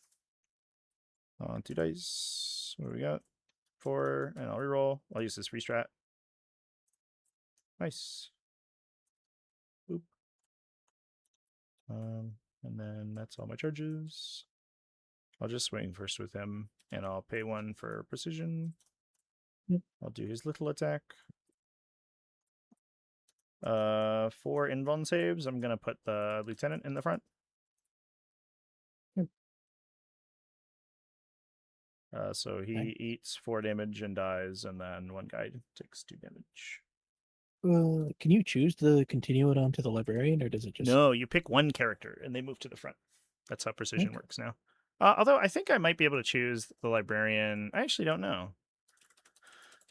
Speaker 2: on 2 dice. What do we got? 4, and I'll reroll. I'll use this free strat. Nice. Boop. And then that's all my charges. I'll just swing first with him, and I'll pay 1 for precision.
Speaker 1: Yep.
Speaker 2: I'll do his little attack. 4 invuln saves. I'm gonna put the lieutenant in the front.
Speaker 1: Yep.
Speaker 2: So he eats 4 damage and dies, and then one guy takes 2 damage.
Speaker 1: Can you choose to continue it onto the librarian, or does it just...
Speaker 2: No, you pick one character, and they move to the front. That's how precision works now. Although I think I might be able to choose the librarian. I actually don't know.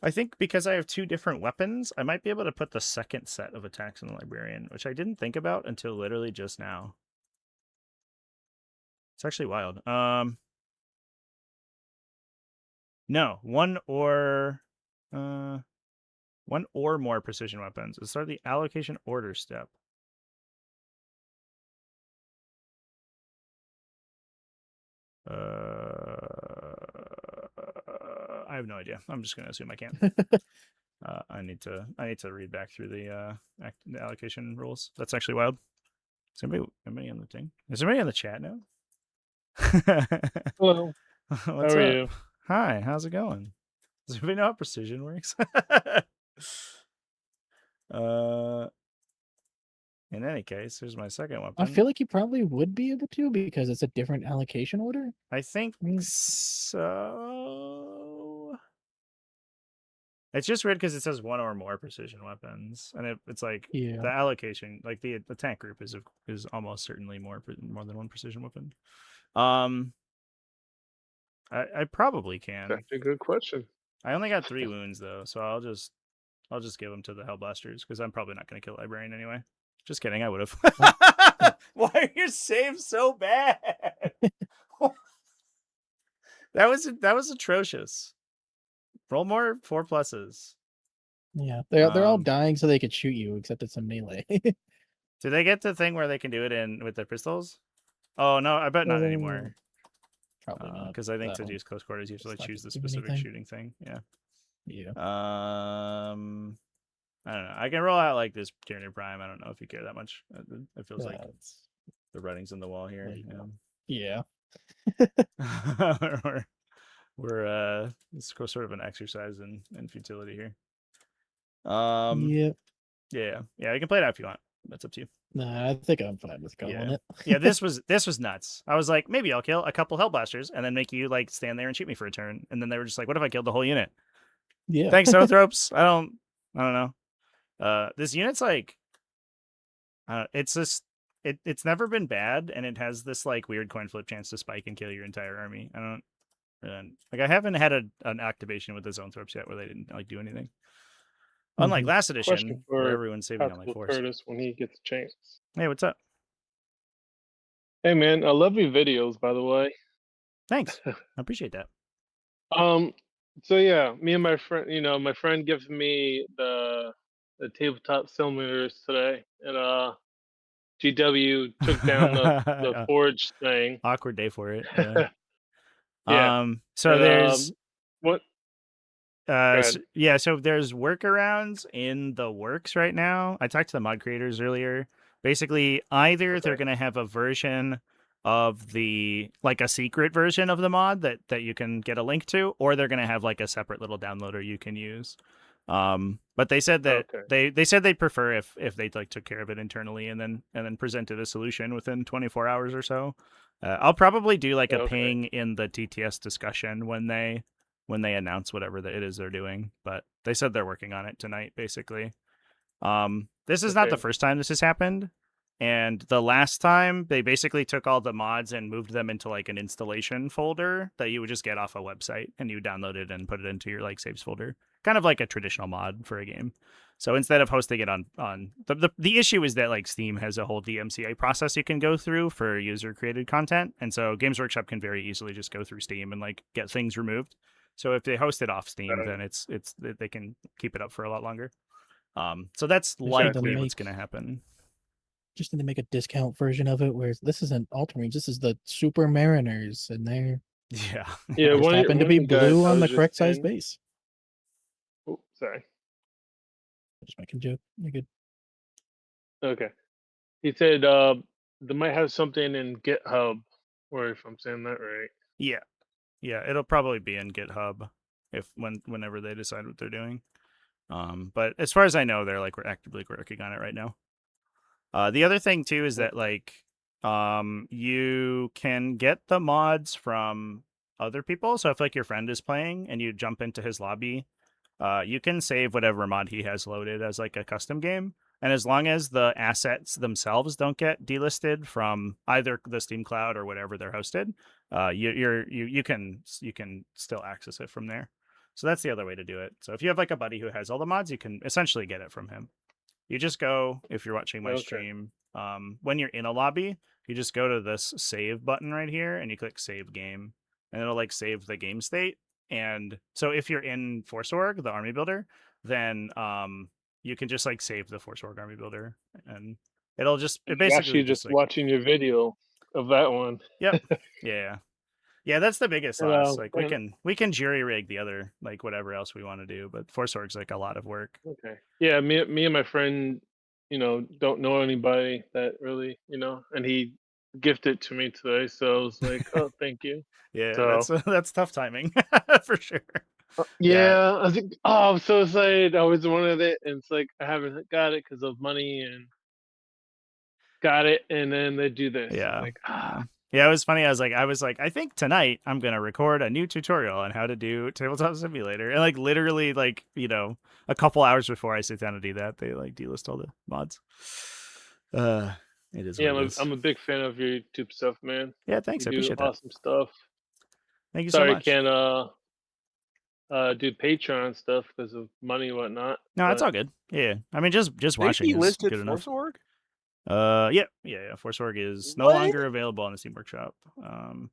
Speaker 2: I think because I have 2 different weapons, I might be able to put the second set of attacks in the librarian, which I didn't think about until literally just now. It's actually wild. No, one or more precision weapons. It's start the allocation order step. I have no idea. I'm just gonna assume I can't. I need to read back through the allocation rules. That's actually wild. Is anybody on the thing? Is anybody on the chat now?
Speaker 4: Hello.
Speaker 2: What's
Speaker 4: How
Speaker 2: up?
Speaker 4: are you?
Speaker 2: Hi, how's it going? Does anybody know how precision works? In any case, here's my second weapon.
Speaker 1: I feel like you probably would be able to because it's a different allocation order.
Speaker 2: I think so. It's just weird because it says 1 or more precision weapons, and it's like the allocation, like the tank group is almost certainly more than 1 precision weapon. I probably can.
Speaker 4: That's a good question.
Speaker 2: I only got 3 wounds though, so I'll just give them to the Hellblasters because I'm probably not going to kill Librarian anyway. Just kidding, I would have. Why are your saves so bad? That was atrocious. Roll more 4 pluses.
Speaker 1: Yeah, they're all dying so they could shoot you, except it's a melee.
Speaker 2: Do they get the thing where they can do it with their pistols? Oh no, I bet not anymore.
Speaker 1: Probably not.
Speaker 2: Because I think to use close quarters, you have to like choose the specific shooting thing. Yeah.
Speaker 1: Yeah.
Speaker 2: I don't know. I can roll out like this Tyranid Prime. I don't know if you care that much. It feels like the writing's on the wall here.
Speaker 1: Yeah.
Speaker 2: We're it's sort of an exercise in futility here.
Speaker 1: Yep.
Speaker 2: Yeah. You can play it out if you want. That's up to you.
Speaker 1: Nah, I think I'm fine with calling it.
Speaker 2: Yeah, this was nuts. I was like, maybe I'll kill a couple Hellblasters and then make you like stand there and shoot me for a turn. And then they were just like, what if I killed the whole unit?
Speaker 1: Yeah.
Speaker 2: Thanks, Zoanthropes. I don't know. This unit's like, it's just it's never been bad, and it has this like weird coin flip chance to spike and kill your entire army. I don't like. I haven't had an activation with the Zoanthropes yet where they didn't like do anything. Unlike last
Speaker 4: Question
Speaker 2: edition, where
Speaker 4: for
Speaker 2: everyone's saving on like
Speaker 4: Tactical
Speaker 2: force.
Speaker 4: Curtis when he gets a chance.
Speaker 2: Hey, what's up?
Speaker 4: Hey man, I love your videos, by the way.
Speaker 2: Thanks. I appreciate that.
Speaker 4: So yeah, me and my friend, my friend gives me the tabletop cylinders today, and GW took down the forge thing.
Speaker 2: Awkward day for it. Yeah.
Speaker 4: Yeah.
Speaker 2: So
Speaker 4: And
Speaker 2: there's
Speaker 4: what?
Speaker 2: so there's workarounds in the works right now. I talked to the mod creators earlier. Basically, either they're
Speaker 4: Okay.
Speaker 2: going to have a version of the like a secret version of the mod that you can get a link to, or they're going to have like a separate little downloader you can use. But they said that they said they'd prefer if they like took care of it internally and then presented a solution within 24 hours or so. I'll probably do like a ping in the TTS discussion when they announce whatever it is they're doing. But they said they're working on it tonight, basically. This is not the first time this has happened. And the last time, they basically took all the mods and moved them into like an installation folder that you would just get off a website, and you download it and put it into your like saves folder, kind of like a traditional mod for a game. So instead of hosting it on the issue is that like Steam has a whole DMCA process you can go through for user created content, and so Games Workshop can very easily just go through Steam and like get things removed. So if they host it off Steam, then it's they can keep it up for a lot longer. So that's likely what's going to happen.
Speaker 1: Just need to make a discount version of it where this isn't Ultramarines, this is the Super Mariners, and they're
Speaker 4: yeah.
Speaker 1: Just happen to be blue on the correct size base.
Speaker 4: Oh, sorry.
Speaker 1: Just making a joke. You're good.
Speaker 4: Okay. He said they might have something in GitHub, or if I'm saying that right.
Speaker 2: Yeah, it'll probably be in GitHub whenever they decide what they're doing. But as far as I know, they're like we're actively working on it right now. The other thing too is that like you can get the mods from other people. So if like your friend is playing and you jump into his lobby, you can save whatever mod he has loaded as like a custom game. And as long as the assets themselves don't get delisted from either the Steam Cloud or whatever they're hosted, you can still access it from there. So that's the other way to do it. So if you have like a buddy who has all the mods, you can essentially get it from him. You just go, if you're watching my stream, when you're in a lobby, you just go to this save button right here and you click save game, and it'll like save the game state. And so if you're in Force Org, the army builder, then you can just like save the Force Org army builder, and it basically
Speaker 4: actually just
Speaker 2: like,
Speaker 4: watching your video of that one.
Speaker 2: Yep. Yeah, that's the biggest loss. Like we can jury rig the other like whatever else we want to do, but Force Org's like a lot of work.
Speaker 4: Okay. Yeah, me and my friend, don't know anybody that really, and he gifted to me today, so I was like, oh, thank you.
Speaker 2: Yeah,
Speaker 4: so,
Speaker 2: that's tough timing for sure.
Speaker 4: Yeah, I was like, oh, I'm so excited. I always wanted it, and it's like I haven't got it because of money, and got it, and then they do this.
Speaker 2: Yeah.
Speaker 4: Like,
Speaker 2: Yeah, it was funny. I was like, I think tonight I'm gonna record a new tutorial on how to do Tabletop Simulator, and like literally, like a couple hours before I sit down to do that, they like delist all the mods. It is.
Speaker 4: Yeah,
Speaker 2: what it is.
Speaker 4: I'm a big fan of your YouTube stuff, man.
Speaker 2: Yeah, thanks. I appreciate that.
Speaker 4: Awesome stuff.
Speaker 2: Thank you so much.
Speaker 4: Sorry, can't do Patreon stuff because of money and whatnot.
Speaker 2: No, that's all good. Yeah, I mean, just watching is good enough.
Speaker 3: Force Org?
Speaker 2: Yeah. Force Org is no longer available on the Steam Workshop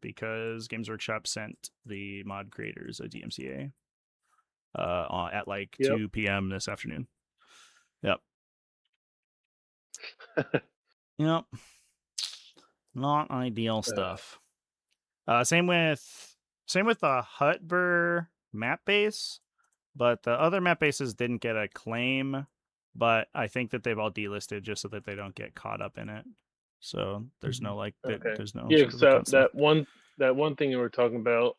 Speaker 2: because Games Workshop sent the mod creators a DMCA at like 2 p.m. this afternoon. Yep. Yep. Not ideal stuff. Same with the Hutber map base, but the other map bases didn't get a claim. But I think that they've all delisted just so that they don't get caught up in it. So there's no like there's no
Speaker 4: except that one thing you were talking about,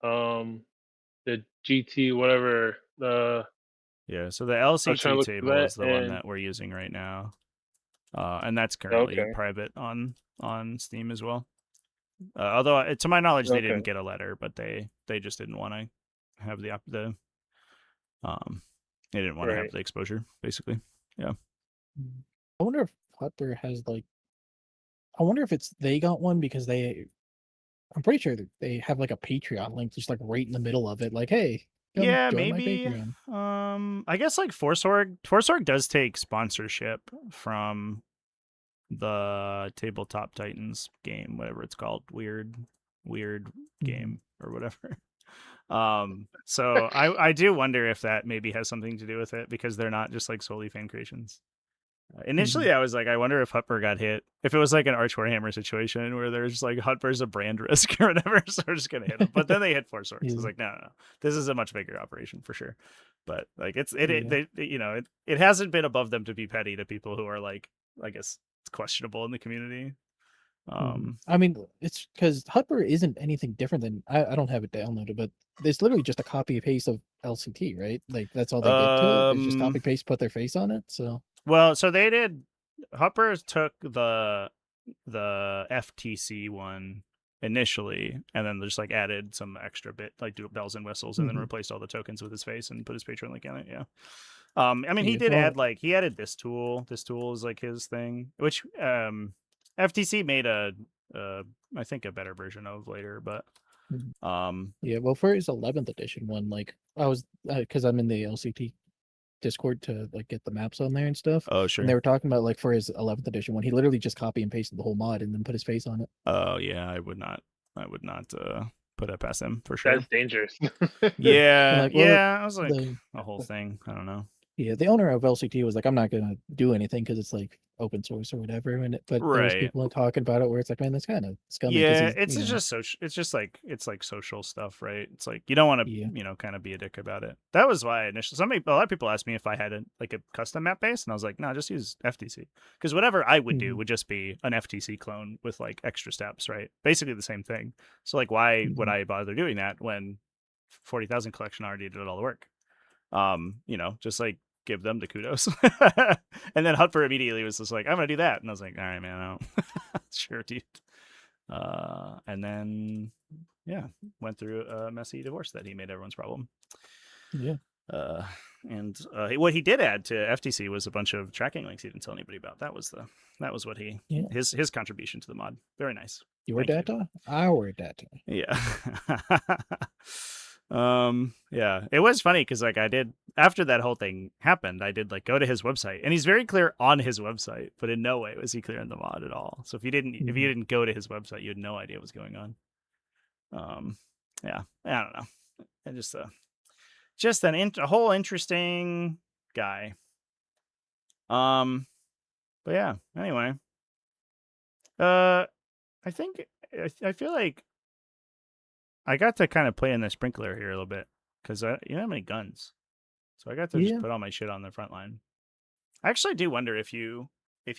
Speaker 4: the GT whatever
Speaker 2: so the LC2 table is the one that we're using right now. and that's currently
Speaker 4: Okay.
Speaker 2: private on Steam as well. Although to my knowledge, they didn't
Speaker 4: Okay.
Speaker 2: get a letter, but they just didn't want to have the they didn't want to have
Speaker 4: Right.
Speaker 2: the exposure, basically. Yeah.
Speaker 1: I wonder if Hutper has like. I wonder if it's they got one because I'm pretty sure that they have like a Patreon link just like right in the middle of it. Like, hey, come
Speaker 2: Yeah,
Speaker 1: join my
Speaker 2: maybe.
Speaker 1: Patreon.
Speaker 2: I guess like Force Org does take sponsorship from the Tabletop Titans game, whatever it's called, weird game or whatever. So I do wonder if that maybe has something to do with it, because they're not just like solely fan creations. Initially, I was like, I wonder if Hutper got hit. If it was like an Arch Warhammer situation where there's just like Hutper's a brand risk or whatever, so we're just gonna hit him. But then they hit Force Orcs. I was
Speaker 1: Yeah.
Speaker 2: like, no, this is a much bigger operation for sure. But like it
Speaker 1: Yeah.
Speaker 2: it hasn't been above them to be petty to people who are like, I guess it's questionable in the community.
Speaker 1: I mean, it's because Hutper isn't anything different than I don't have it downloaded, but it's literally just a copy paste of LCT, right? Like that's all they did to it. It's just copy paste, put their face on it. So
Speaker 2: Well, so they did. Hutper took the FTC one initially, and then just like added some extra bit, like do bells and whistles, and then replaced all the tokens with his face and put his Patreon link in it. Yeah. I mean, he
Speaker 1: Yeah,
Speaker 2: did
Speaker 1: well-
Speaker 2: add like he added this tool. This tool is like his thing, which FTC made I think a better version of later, but
Speaker 1: yeah, well, for his 11th edition one, like I was because I'm in the LCT Discord to like get the maps on there and stuff.
Speaker 2: oh sure.
Speaker 1: And they were talking about like for his 11th edition one, he literally just copy and pasted the whole mod and then put his face on it.
Speaker 2: Oh yeah, I would not put it past him for sure.
Speaker 4: That's dangerous.
Speaker 2: Yeah,
Speaker 1: Like, well,
Speaker 2: yeah. I was like
Speaker 1: the-
Speaker 2: a whole thing. I don't know.
Speaker 1: Yeah, the owner of LCT was like, I'm not gonna do anything because it's like open source or whatever. And but there was
Speaker 2: Right.
Speaker 1: people talking about it where it's like, man, that's kind of scummy.
Speaker 2: Yeah,
Speaker 1: he's,
Speaker 2: it's just social. It's just like social stuff, right? It's like you don't want to,
Speaker 1: Yeah.
Speaker 2: kind of be a dick about it. That was why initially a lot of people asked me if I had a custom map base, and I was like, no, just use FTC, because whatever I would do would just be an FTC clone with like extra steps, right? Basically the same thing. So like, why would I bother doing that when 40,000 collection already did all the work? Just like give them the kudos. And then Hutper immediately was just like, I'm gonna do that, and I was like, all right, man, I don't. Sure, dude. And then went through a messy divorce that he made everyone's problem.
Speaker 1: Yeah.
Speaker 2: And what he did add to FTC was a bunch of tracking links he didn't tell anybody about. That was what he his contribution to the mod. Very nice.
Speaker 1: Your data, our data.
Speaker 2: Yeah. Yeah, it was funny because like I did, after that whole thing happened, I did like go to his website, and he's very clear on his website, but in no way was he clear in the mod at all. So if you didn't go to his website, you had no idea what was going on. Yeah, I don't know. And just a whole interesting guy. But yeah, anyway. I feel like I got to kind of play in the sprinkler here a little bit, because you don't have any guns, so I got to just put all my shit on the front line. I actually do wonder if you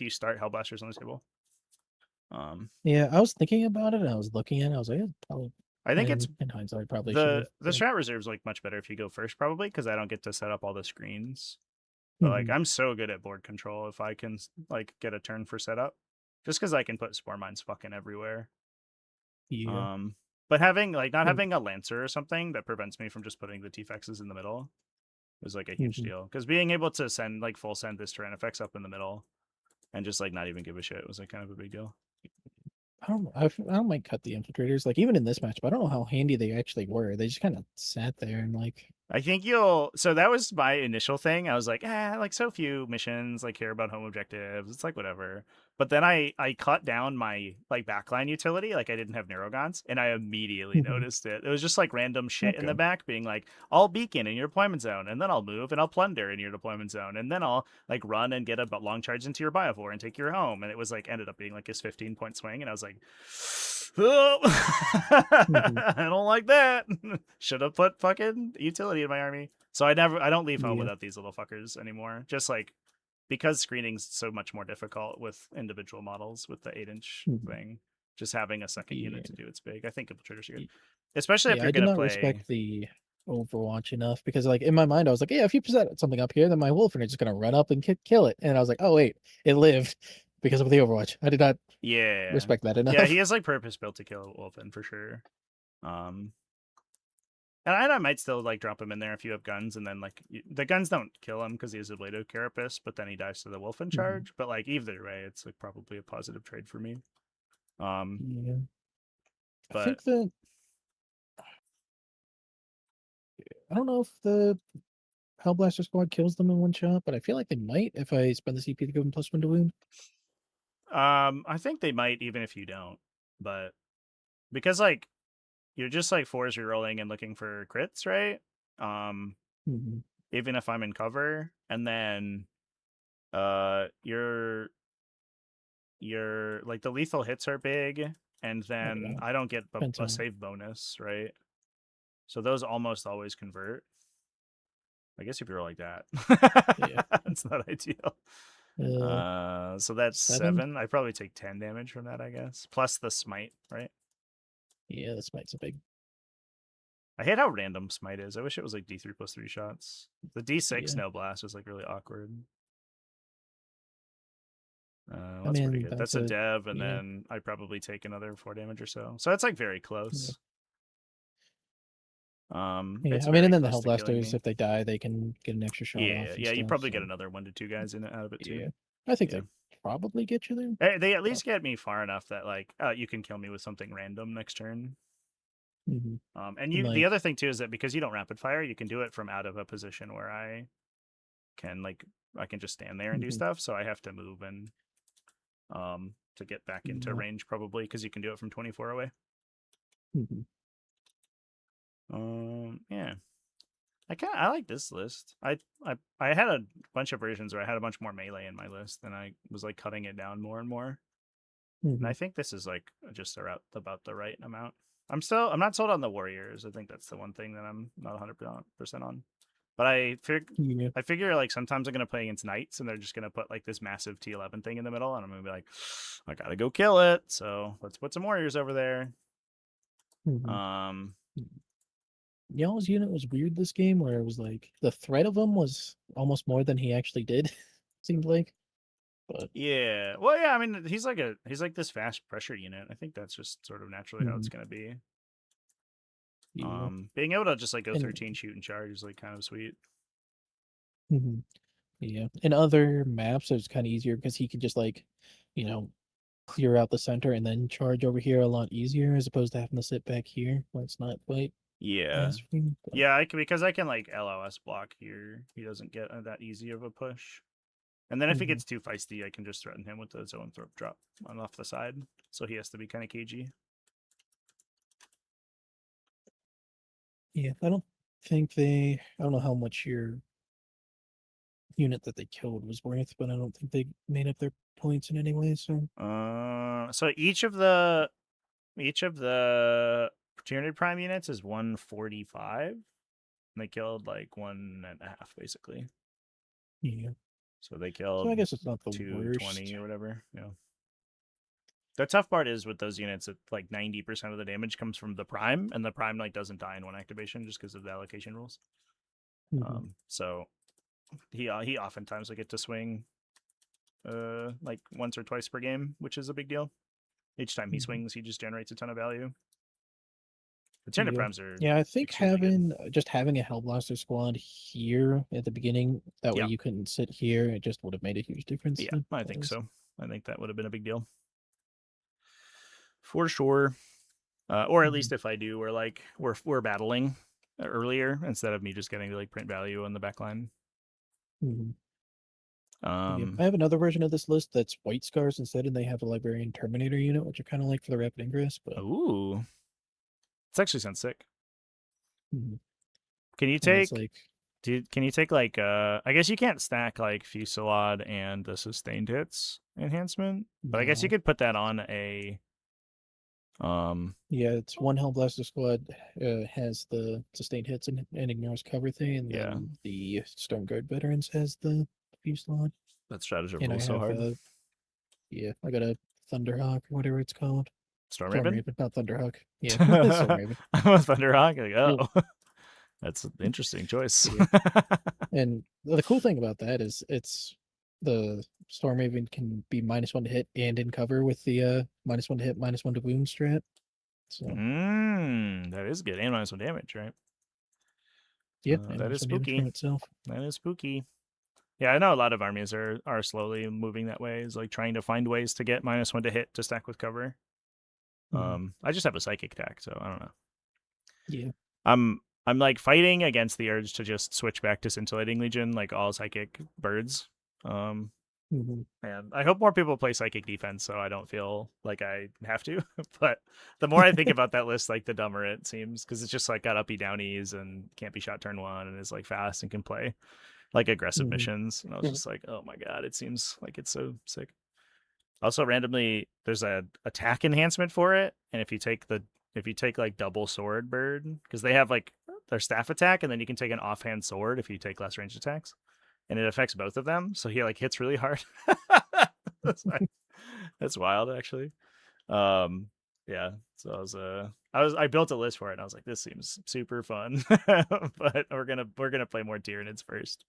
Speaker 2: start Hellblasters on the table.
Speaker 1: Yeah, I was thinking about it, and I was looking at it. I was like, probably.
Speaker 2: I think it's
Speaker 1: in hindsight, probably
Speaker 2: the
Speaker 1: should.
Speaker 2: strat reserve's like much better if you go first, probably, because I don't get to set up all the screens. But like I'm so good at board control if I can like get a turn for setup, just because I can put spore mines fucking everywhere.
Speaker 1: Yeah.
Speaker 2: But having not having a lancer or something that prevents me from just putting the T-Fexes in the middle was like a huge deal. Because being able to send like full send this terrain effects up in the middle and just like not even give a shit was like kind of a big deal.
Speaker 1: I don't like cut the infiltrators. Like even in this match, but I don't know how handy they actually were. They just kind of sat there and like.
Speaker 2: I think so that was my initial thing. I was like, like so few missions like care about home objectives. It's like whatever. But then I cut down my like backline utility. Like I didn't have Neurogons, and I immediately noticed it. It was just like random shit in the back being like, I'll beacon in your deployment zone, and then I'll move and I'll plunder in your deployment zone, and then I'll like run and get a long charge into your biovore and take your home. And it was like ended up being like his 15-point swing, and I was like, oh, I don't like that. Should have put fucking utility in my army. So I don't leave home without these little fuckers anymore. Just like, because screening's so much more difficult with individual models with the 8-inch thing, just having a second unit to do it's big. I think infiltrators are good, especially if you're gonna play. I did not
Speaker 1: respect the Overwatch enough, because like in my mind I was like, if you set something up here, then my wolf is just gonna run up and kill it, and I was like, oh wait, it lived. because of the Overwatch. I did not
Speaker 2: Yeah.
Speaker 1: respect that enough.
Speaker 2: Yeah, he is like purpose built to kill Wolfen for sure. And I might still like drop him in there if you have guns, and then like the guns don't kill him because he has a Blade of Carapace, but then he dies to the Wolfen charge. But like either way, it's like probably a positive trade for me.
Speaker 1: Yeah.
Speaker 2: But
Speaker 1: I think that I don't know if the Hellblaster squad kills them in one shot, but I feel like they might if I spend the CP to give them +1 to wound.
Speaker 2: I think they might even if you don't, but because like you're just like fours rerolling and looking for crits, right? Even if I'm in cover, and then you're like the lethal hits are big, and then I don't get a save bonus, right? So those almost always convert. I guess if you're like that,
Speaker 1: Yeah.
Speaker 2: it's not ideal. So that's 7. I probably take 10 damage from that, I guess, plus the smite, right?
Speaker 1: Yeah, the smite's a big.
Speaker 2: I hate how random smite is. I wish it was like D3 plus 3 shots. The D6 no blast is like really awkward. That's pretty good. That's a dev, and then I probably take another 4 damage or so. So it's like very close.
Speaker 1: Yeah, I mean, and then the Hellblasters, if they die, they can get an extra shot off.
Speaker 2: Yeah, you probably get another 1 to 2 guys in it out of it too.
Speaker 1: Yeah, I think they probably get you there.
Speaker 2: They at least get me far enough that like you can kill me with something random next turn. And the other thing too is that because you don't rapid fire, you can do it from out of a position where I can just stand there and do stuff. So I have to move and to get back into range probably because you can do it from 24 away. Yeah. I like this list. I had a bunch of versions where I had a bunch more melee in my list, and I was like cutting it down more and more. And I think this is like just about the right amount. I'm not sold on the warriors. I think that's the one thing that I'm not 100% on. But I figure like sometimes I'm gonna play against knights, and they're just gonna put like this massive T11 thing in the middle, and I'm gonna be like, I gotta go kill it. So let's put some warriors over there.
Speaker 1: Y'all's unit was weird this game, where it was like the threat of him was almost more than he actually did. Seemed like. But
Speaker 2: yeah, well, yeah. I mean, he's like this fast pressure unit. I think that's just sort of naturally how it's gonna be. Being able to just like go 13 shoot and charge is like kind of sweet.
Speaker 1: Yeah, in other maps it's kind of easier because he could just like, clear out the center and then charge over here a lot easier as opposed to having to sit back here where it's not quite.
Speaker 2: Yeah, because I can like LOS block here. He doesn't get that easy of a push. And then if he gets too feisty, I can just threaten him with the zone throw drop on off the side. So he has to be kind of cagey.
Speaker 1: Yeah, I don't know how much your unit that they killed was worth, but I don't think they made up their points in any way. So
Speaker 2: each of the Tyranid Prime units is 145. And they killed like 1.5 basically.
Speaker 1: Yeah.
Speaker 2: So they killed.
Speaker 1: So I guess it's not the
Speaker 2: 220
Speaker 1: worst.
Speaker 2: or whatever. Yeah. The tough part is with those units that like 90% of the damage comes from the Prime, and the Prime like doesn't die in one activation just because of the allocation rules. So he oftentimes will get to swing like once or twice per game, which is a big deal. Each time he swings, he just generates a ton of value. The Tyranid Primes are
Speaker 1: I think having a Hellblaster squad here at the beginning, that way you couldn't sit here, it just would have made a huge difference.
Speaker 2: Yeah, I think so. I think that would have been a big deal. For sure. Or at least if I do, we're battling earlier instead of me just getting to like print value on the back line.
Speaker 1: I have another version of this list that's White Scars instead, and they have a Librarian Terminator unit, which I kind of like for the rapid ingress. But
Speaker 2: ooh, it actually sounds sick. Can you
Speaker 1: take?
Speaker 2: Can you take like I guess you can't stack like Fusillade and the sustained hits enhancement, but I guess you could put that on a.
Speaker 1: It's one Hellblaster squad has the sustained hits and ignores cover thing, and then the Stormguard veterans has the Fusillade.
Speaker 2: That strategy rules so hard.
Speaker 1: I got a Thunderhawk or whatever it's called.
Speaker 2: Stormraven,
Speaker 1: not Thunderhawk. Yeah, Stormraven.
Speaker 2: I'm a Thunderhawk. Like, that's an interesting choice.
Speaker 1: And the cool thing about that is it's the Storm Raven can be -1 to hit and in cover with the -1 to hit, -1 to wound strat. So
Speaker 2: That is good. And -1 damage, right?
Speaker 1: yeah,
Speaker 2: That is
Speaker 1: -1 damage
Speaker 2: spooky.
Speaker 1: from itself.
Speaker 2: That is spooky. Yeah, I know a lot of armies are slowly moving that way. Is like trying to find ways to get -1 to hit to stack with cover. I just have a psychic attack, so I don't know.
Speaker 1: Yeah.
Speaker 2: I'm like fighting against the urge to just switch back to Scintillating Legion, like all psychic birds. And I hope more people play psychic defense, so I don't feel like I have to. But the more I think about that list, like the dumber it seems, because it's just like got uppy downies and can't be shot turn 1 and is like fast and can play like aggressive missions. And I was just like, oh my god, it seems like it's so sick. Also, randomly, there's a attack enhancement for it, and if you take like double sword bird, because they have like their staff attack, and then you can take an offhand sword if you take less ranged attacks, and it affects both of them. So he like hits really hard. That's wild, actually. Yeah. So I built a list for it, and I was like, this seems super fun, but we're gonna play more Tyranids first.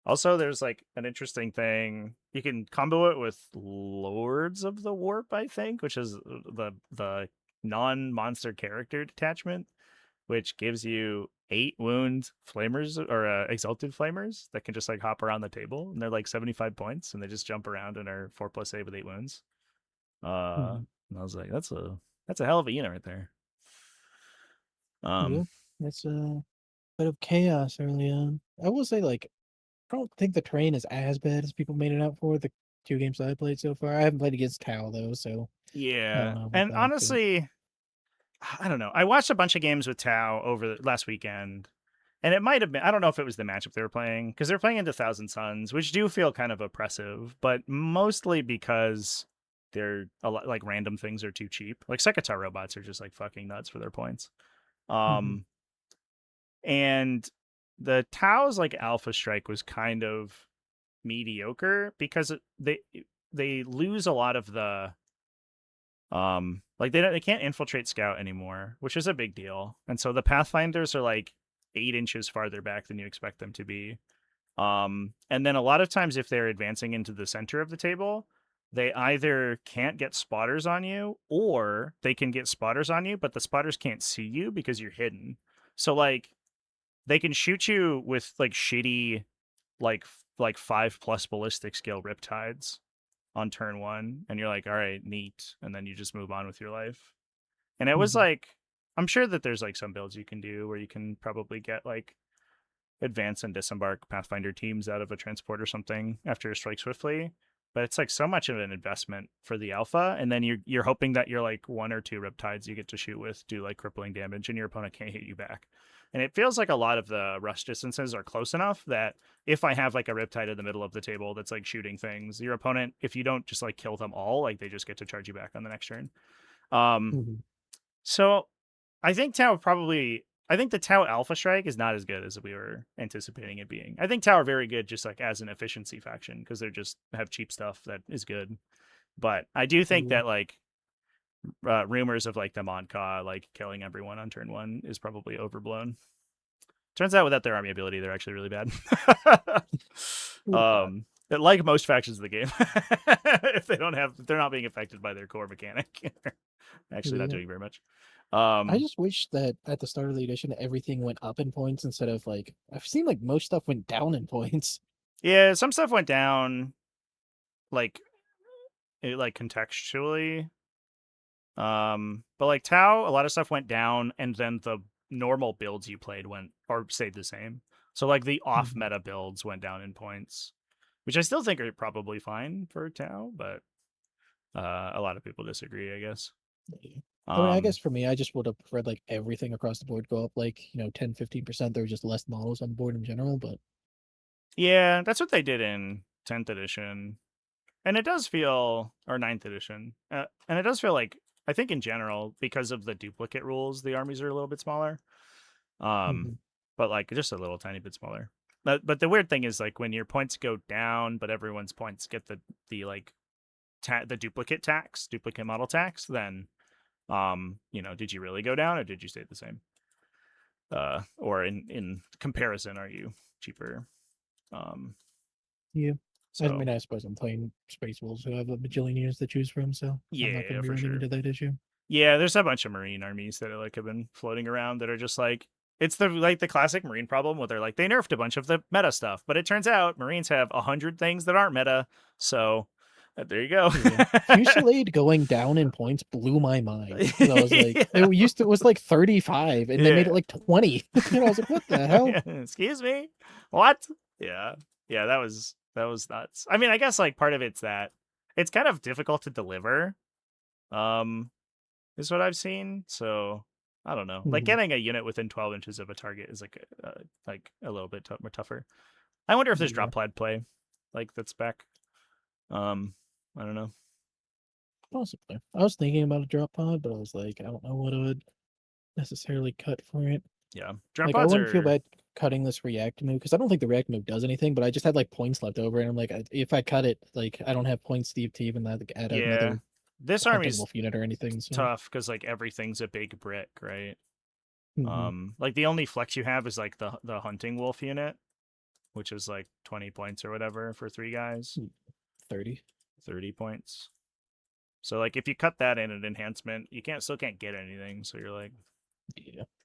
Speaker 2: Also, there's like an interesting thing. You can combo it with Lords of the Warp, I think, which is the non-monster character detachment, which gives you 8 wound flamers or exalted flamers that can just like hop around the table, and they're like 75 points, and they just jump around and are 4+ save with 8 wounds. And I was like, that's a hell of a unit right there.
Speaker 1: Yeah, that's a bit of chaos early on. I will say, like, I don't think the terrain is as bad as people made it out for. The 2 games that I played so far, I haven't played against Tau though, so I don't
Speaker 2: Yeah,
Speaker 1: know about
Speaker 2: and
Speaker 1: that.
Speaker 2: honestly, I don't know. I watched a bunch of games with Tau over last weekend, and it might have been, I don't know if it was the matchup they were playing, because they're playing into Thousand Suns, which do feel kind of oppressive, but mostly because they're a lot like random things are too cheap. Like Sekitar robots are just like fucking nuts for their points. And the Tau's like Alpha Strike was kind of mediocre because they lose a lot of the like they can't infiltrate Scout anymore, which is a big deal. And so the Pathfinders are like 8 inches farther back than you expect them to be. And then a lot of times if they're advancing into the center of the table, they either can't get spotters on you, or they can get spotters on you, but the spotters can't see you because you're hidden. So like they can shoot you with like shitty like 5+ ballistic skill riptides on turn 1, and you're like, all right, neat, and then you just move on with your life. And it was like, I'm sure that there's like some builds you can do where you can probably get like advance and disembark Pathfinder teams out of a transport or something after a strike swiftly, but it's like so much of an investment for the alpha, and then you're hoping that you're like 1 or 2 riptides you get to shoot with do like crippling damage, and your opponent can't hit you back. And it feels like a lot of the rush distances are close enough that if I have like a riptide in the middle of the table that's like shooting things, your opponent, if you don't just like kill them all, like they just get to charge you back on the next turn. So I think the Tau Alpha Strike is not as good as we were anticipating it being. I think Tau are very good just like as an efficiency faction because they're just have cheap stuff that is good. But I do think that like rumors of like the Monka like killing everyone on turn 1 is probably overblown. Turns out without their army ability, they're actually really bad. Like most factions of the game, if they're not being affected by their core mechanic, actually not doing very much.
Speaker 1: I just wish that at the start of the edition everything went up in points instead of like I've seen like most stuff went down in points.
Speaker 2: Yeah, some stuff went down, like contextually. But like Tau, a lot of stuff went down, and then the normal builds you played went or stayed the same. So like the off meta builds went down in points, which I still think are probably fine for Tau, but a lot of people disagree, I guess.
Speaker 1: I mean, I guess for me, I just would have preferred like everything across the board go up like 10-15%. There were just less models on the board in general, but
Speaker 2: yeah, that's what they did in 10th edition, and it does feel, or 9th edition, and it does feel like, I think in general, because of the duplicate rules, the armies are a little bit smaller. But like just a little tiny bit smaller. But the weird thing is like when your points go down, but everyone's points get the like the duplicate model tax, then did you really go down or did you stay the same? Or in comparison, are you cheaper?
Speaker 1: Yeah.
Speaker 2: So
Speaker 1: I mean, I suppose I'm playing Space Wolves who have a bajillion units to choose from, so I'm not going
Speaker 2: yeah,
Speaker 1: to be
Speaker 2: for
Speaker 1: running
Speaker 2: sure.
Speaker 1: into that issue.
Speaker 2: Yeah, there's a bunch of Marine armies that like have been floating around that are just like it's the classic Marine problem where they're like they nerfed a bunch of the meta stuff, but it turns out Marines have 100 things that aren't meta. So there you go.
Speaker 1: Yeah. Fusillade going down in points blew my mind. 'Cause I was like, it was like 35, and they made it
Speaker 2: Yeah.
Speaker 1: like 20. And I was like, what the hell?
Speaker 2: Yeah, excuse me, what? Yeah, yeah, that was nuts. I mean, I guess like part of it's that it's kind of difficult to deliver. Is what I've seen. So I don't know. Like
Speaker 1: Mhm.
Speaker 2: getting a unit within 12 inches of a target is like a little bit more tougher. I wonder if there's
Speaker 1: Yeah.
Speaker 2: drop plaid play, like that's back. I don't know.
Speaker 1: Possibly. I was thinking about a drop pod, but I was like, I don't know what I would necessarily cut for it.
Speaker 2: Yeah, drop
Speaker 1: Like, I
Speaker 2: pods
Speaker 1: wouldn't feel
Speaker 2: are.
Speaker 1: bad cutting this react move because I don't think the react move does anything, but I just had like points left over, and I'm like, if I cut it, like, I don't have points to even like, add
Speaker 2: Yeah,
Speaker 1: another
Speaker 2: this
Speaker 1: hunting
Speaker 2: army's
Speaker 1: wolf unit or anything. So,
Speaker 2: tough because like everything's a big brick, right?
Speaker 1: mhm.
Speaker 2: Like the only flex you have is like the hunting wolf unit, which is like 20 points or whatever for 3 guys.
Speaker 1: 30.
Speaker 2: 30 points. So like if you cut that in an enhancement, you still can't get anything. So you're like,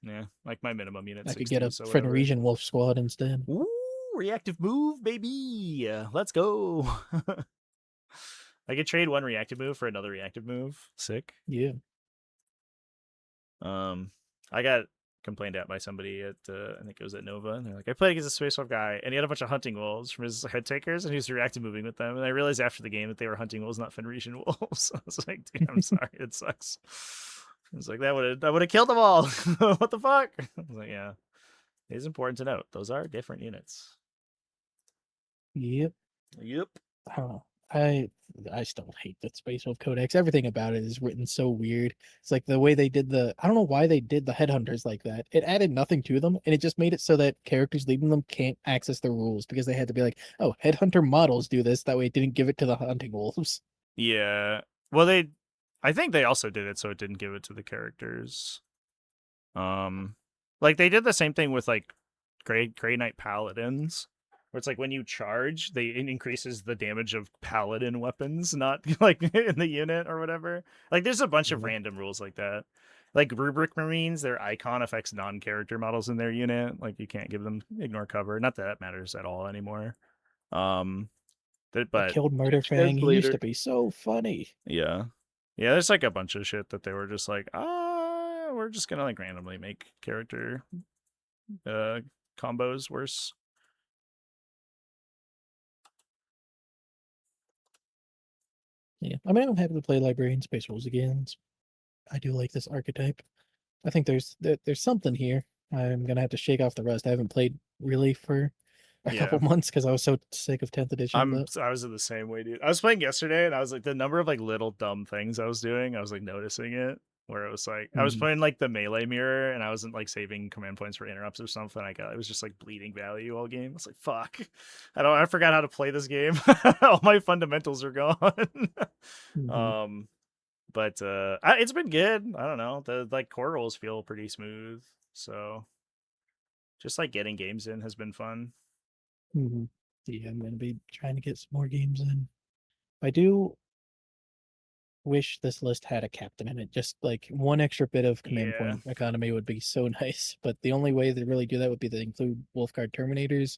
Speaker 1: Yeah.
Speaker 2: like my minimum unit
Speaker 1: I could
Speaker 2: 60,
Speaker 1: get a
Speaker 2: so whatever.
Speaker 1: Fenrisian wolf squad instead.
Speaker 2: Ooh, reactive move, baby. Let's go. I could trade one reactive move for another reactive move. Sick.
Speaker 1: Yeah.
Speaker 2: I got complained at by somebody at I think it was at Nova, and they're like, I played against a Space Wolf guy, and he had a bunch of hunting wolves from his head takers, and he was reactive moving with them. And I realized after the game that they were hunting wolves, not Fenrisian wolves. I was like, dude, I'm sorry, it sucks. I was like, that would have killed them all. What the fuck? I was like, yeah, it is important to note those are different units.
Speaker 1: Yep.
Speaker 2: Yep.
Speaker 1: I don't know. I still hate that Space Wolf Codex. Everything about it is written so weird. It's like the way they did I don't know why they did the headhunters like that. It added nothing to them, and it just made it so that characters leading them can't access the rules because they had to be like, oh, headhunter models do this. That way it didn't give it to the hunting wolves.
Speaker 2: Yeah. Well, I think they also did it so it didn't give it to the characters. Like they did the same thing with like Grey Knight Paladins, where it's like when you charge, it increases the damage of Paladin weapons, not like in the unit or whatever. Like there's a bunch of
Speaker 1: Yeah.
Speaker 2: random rules like that. Like Rubric Marines, their icon affects non-character models in their unit. Like you can't give them ignore cover. Not that that matters at all anymore.
Speaker 1: I
Speaker 2: But
Speaker 1: killed Murder Fang. He used to be so funny.
Speaker 2: yeah. Yeah, there's like a bunch of shit that they were just like, we're just gonna like randomly make character combos worse.
Speaker 1: Yeah. I mean, I'm happy to play Librarian Space Wolves again. I do like this archetype. I think there's something here. I'm gonna have to shake off the rust. I haven't played really for a
Speaker 2: Yeah.
Speaker 1: couple months because I was so sick of 10th edition. But
Speaker 2: I was in the same way, dude. I was playing yesterday and I was like the number of like little dumb things I was doing, I was like noticing it. Where it was like I was playing like the melee mirror and I wasn't like saving command points for interrupts or something. It was just like bleeding value all game. I was like, fuck. I forgot how to play this game. All my fundamentals are gone. But it's been good. I don't know. The like core rolls feel pretty smooth. So just like getting games in has been fun.
Speaker 1: Yeah, I'm gonna be trying to get some more games in. I do wish this list had a captain in it. Just like one extra bit of command
Speaker 2: Yeah.
Speaker 1: point economy would be so nice. But the only way they really do that would be to include Wolfguard Terminators,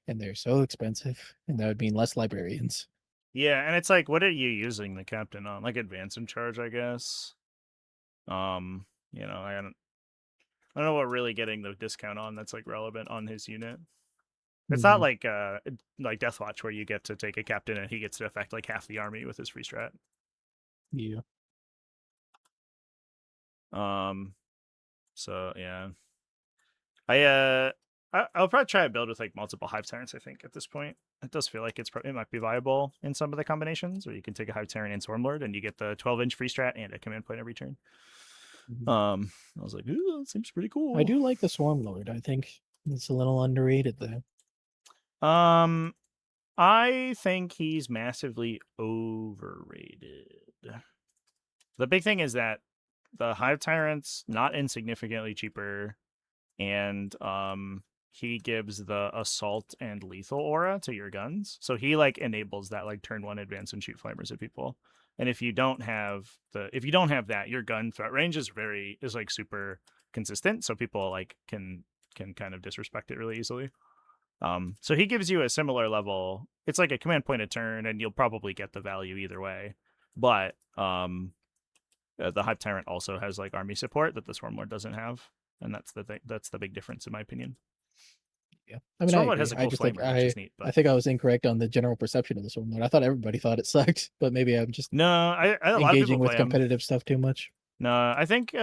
Speaker 1: and they're so expensive, and that would mean less librarians.
Speaker 2: Yeah, and it's like, what are you using the captain on? Like advance in charge, I guess. I don't know what really getting the discount on that's like relevant on his unit. It's not like Deathwatch where you get to take a captain and he gets to affect like half the army with his free strat.
Speaker 1: Yeah.
Speaker 2: So yeah. I'll probably try a build with like multiple Hive Tyrants, I think, at this point. It does feel like it might be viable in some of the combinations, where you can take a Hive Tyrant and Swarmlord and you get the 12-inch free strat and a command point every turn. I was like, ooh, that seems pretty cool.
Speaker 1: I do like the Swarmlord. I think it's a little underrated there.
Speaker 2: I think he's massively overrated. The big thing is that the Hive Tyrant's not insignificantly cheaper, and he gives the assault and lethal aura to your guns. So he like enables that like turn 1 advance and shoot flamers at people. And if you don't have that, your gun threat range is like super consistent, so people like can kind of disrespect it really easily. So he gives you a similar level. It's like a command point a turn, and you'll probably get the value either way. But the Hive Tyrant also has like army support that the Swarmlord doesn't have, and that's the thing. That's the big difference in my opinion.
Speaker 1: Yeah, I mean, I
Speaker 2: Swarmlord
Speaker 1: agree.
Speaker 2: has a
Speaker 1: I
Speaker 2: cool
Speaker 1: just
Speaker 2: flamer,
Speaker 1: think
Speaker 2: which is neat.
Speaker 1: I
Speaker 2: But
Speaker 1: think I was incorrect on the general perception of this one. I thought everybody thought it sucked, but maybe I'm just
Speaker 2: no, a lot of people
Speaker 1: engaging with
Speaker 2: play him.
Speaker 1: competitive stuff too much.
Speaker 2: No, I think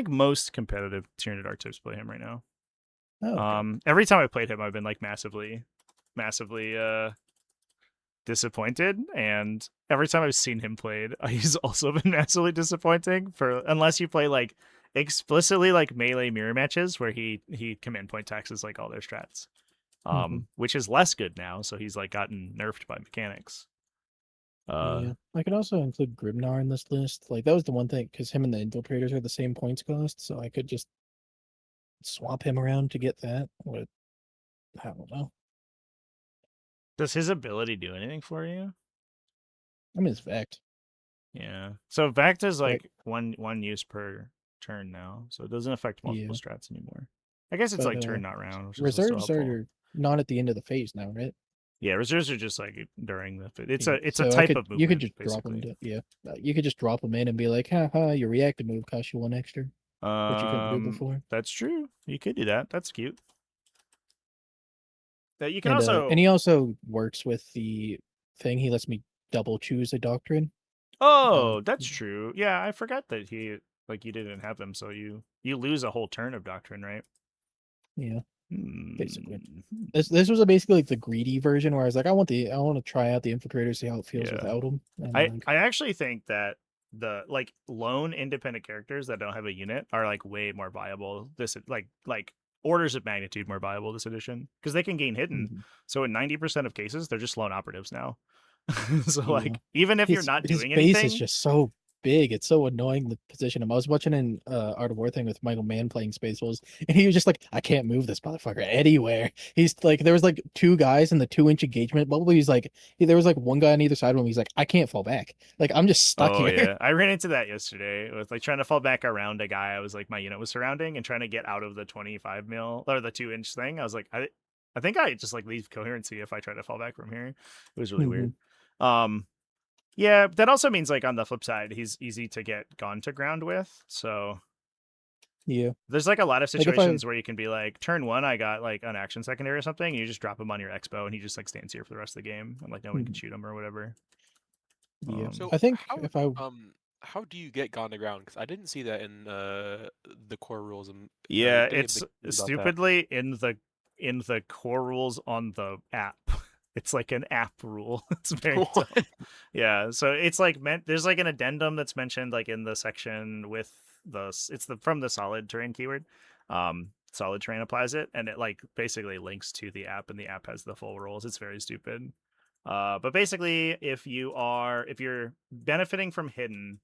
Speaker 2: most competitive Tyranid archetypes play him right now.
Speaker 1: Oh, okay.
Speaker 2: Every time I played him, I've been like massively disappointed, and every time I've seen him played, he's also been massively disappointing. Unless you play like explicitly like melee mirror matches where he command point taxes like all their strats, which is less good now. So he's like gotten nerfed by mechanics.
Speaker 1: Yeah, I could also include Grimnar in this list. Like that was the one thing because him and the Infiltrators are the same points cost, so I could just swap him around to get that. What? I don't know.
Speaker 2: Does his ability do anything for you?
Speaker 1: I mean, it's Vect.
Speaker 2: Yeah. So Vact is
Speaker 1: Like-
Speaker 2: like one use per turn now, so it doesn't affect multiple
Speaker 1: Yeah.
Speaker 2: strats anymore. I guess it's
Speaker 1: But,
Speaker 2: like turn not round, which is
Speaker 1: Reserves
Speaker 2: still helpful.
Speaker 1: are not at the end of the phase now, right?
Speaker 2: Yeah, reserves are just like during the. It's
Speaker 1: Yeah,
Speaker 2: a
Speaker 1: so
Speaker 2: type of movement.
Speaker 1: You could just
Speaker 2: basically.
Speaker 1: drop them. You could just drop them in and be like, haha, your reactive move costs you 1 extra, which you couldn't do before.
Speaker 2: That's true. You could do that. That's cute. That you can
Speaker 1: And,
Speaker 2: also.
Speaker 1: and he also works with the thing. He lets me double choose a doctrine.
Speaker 2: Oh, that's true. Yeah, I forgot that you didn't have him, so you lose a whole turn of doctrine, right?
Speaker 1: Yeah, basically.
Speaker 2: Hmm.
Speaker 1: This was basically like the greedy version where I was like, I want to try out the Infiltrator, see how it feels
Speaker 2: Yeah.
Speaker 1: without him. And
Speaker 2: I actually think that the like lone independent characters that don't have a unit are like way more viable. This like orders of magnitude more viable this edition because they can gain hidden.
Speaker 1: Mhm.
Speaker 2: So in 90% of cases, they're just lone operatives now. So
Speaker 1: Yeah.
Speaker 2: like even if you're not
Speaker 1: his
Speaker 2: doing
Speaker 1: base
Speaker 2: anything,
Speaker 1: is just so big. It's so annoying to position him. I was watching an Art of War thing with Michael Mann playing Space Wolves, and he was just like, I can't move this motherfucker anywhere. He's like, there was like 2 guys in the 2-inch engagement bubble. He's like, there was like 1 guy on either side of him. He's like, I can't fall back. Like I'm just stuck
Speaker 2: oh
Speaker 1: here.
Speaker 2: yeah, I ran into that yesterday with like trying to fall back around a guy. I was like my unit was surrounding and trying to get out of the 25 mil or the 2-inch thing. I was like, I think I just like leave coherency if I try to fall back from here. It was really weird. Yeah, that also means like on the flip side, he's easy to get gone to ground with. So
Speaker 1: Yeah.
Speaker 2: there's like a lot of
Speaker 1: Like, if
Speaker 2: situations where you can be like, turn 1, I got like an action secondary or something, and you just drop him on your expo, and he just like stands here for the rest of the game, and like no one can shoot him or whatever.
Speaker 1: Yeah.
Speaker 5: So
Speaker 1: I think
Speaker 5: how,
Speaker 1: if I
Speaker 5: how do you get gone to ground? Because I didn't see that in the core rules.
Speaker 2: Yeah,
Speaker 5: didn't
Speaker 2: it's
Speaker 5: make news about that.
Speaker 2: stupidly in the core rules on the app. It's like an app rule. It's very dumb.
Speaker 5: What?
Speaker 2: Yeah, so it's like there's like an addendum that's mentioned like in the section with from the solid terrain keyword. Solid terrain applies it, and it like basically links to the app, and the app has the full rules. It's very stupid. But basically, if you're benefiting from hidden,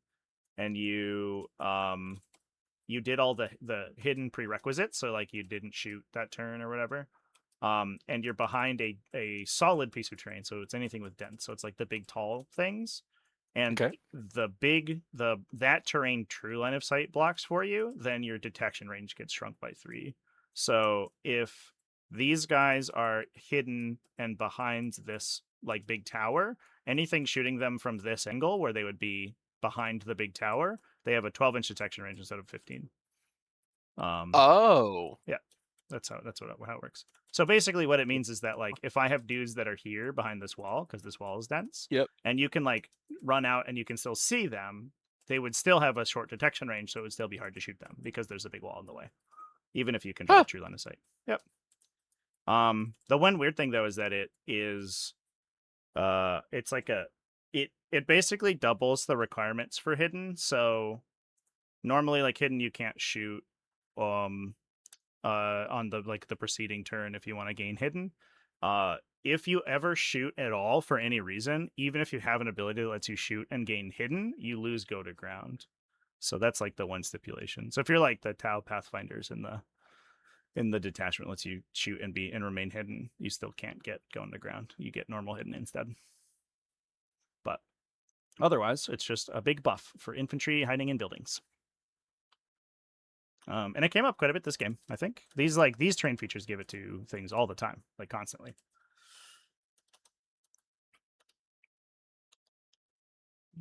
Speaker 2: and you did all the hidden prerequisites, so like you didn't shoot that turn or whatever, and you're behind a solid piece of terrain, so it's anything with dents, so it's like the big tall things, and
Speaker 5: Okay.
Speaker 2: that terrain true line of sight blocks for you, then your detection range gets shrunk by 3. So if these guys are hidden and behind this like big tower, anything shooting them from this angle where they would be behind the big tower, they have a 12-inch detection range instead of 15.
Speaker 5: Oh.
Speaker 2: Yeah, that's how it works. So basically what it means is that like if I have dudes that are here behind this wall, because this wall is dense,
Speaker 5: Yep.
Speaker 2: and you can like run out and you can still see them, they would still have a short detection range, so it would still be hard to shoot them because there's a big wall in the way, even if you can draw a true line of sight. Yep. The one weird thing though is that it is it's like it basically doubles the requirements for hidden. So normally like hidden you can't shoot on the like the preceding turn if you want to gain hidden. If you ever shoot at all for any reason, even if you have an ability that lets you shoot and gain hidden, you lose go to ground. So that's like the one stipulation. So if you're like the Tau Pathfinders in in the detachment lets you shoot and remain hidden. You still can't get going to ground. You get normal hidden instead. But otherwise, it's just a big buff for infantry hiding in buildings. And it came up quite a bit this game, I think. These terrain features give it to things all the time, like constantly.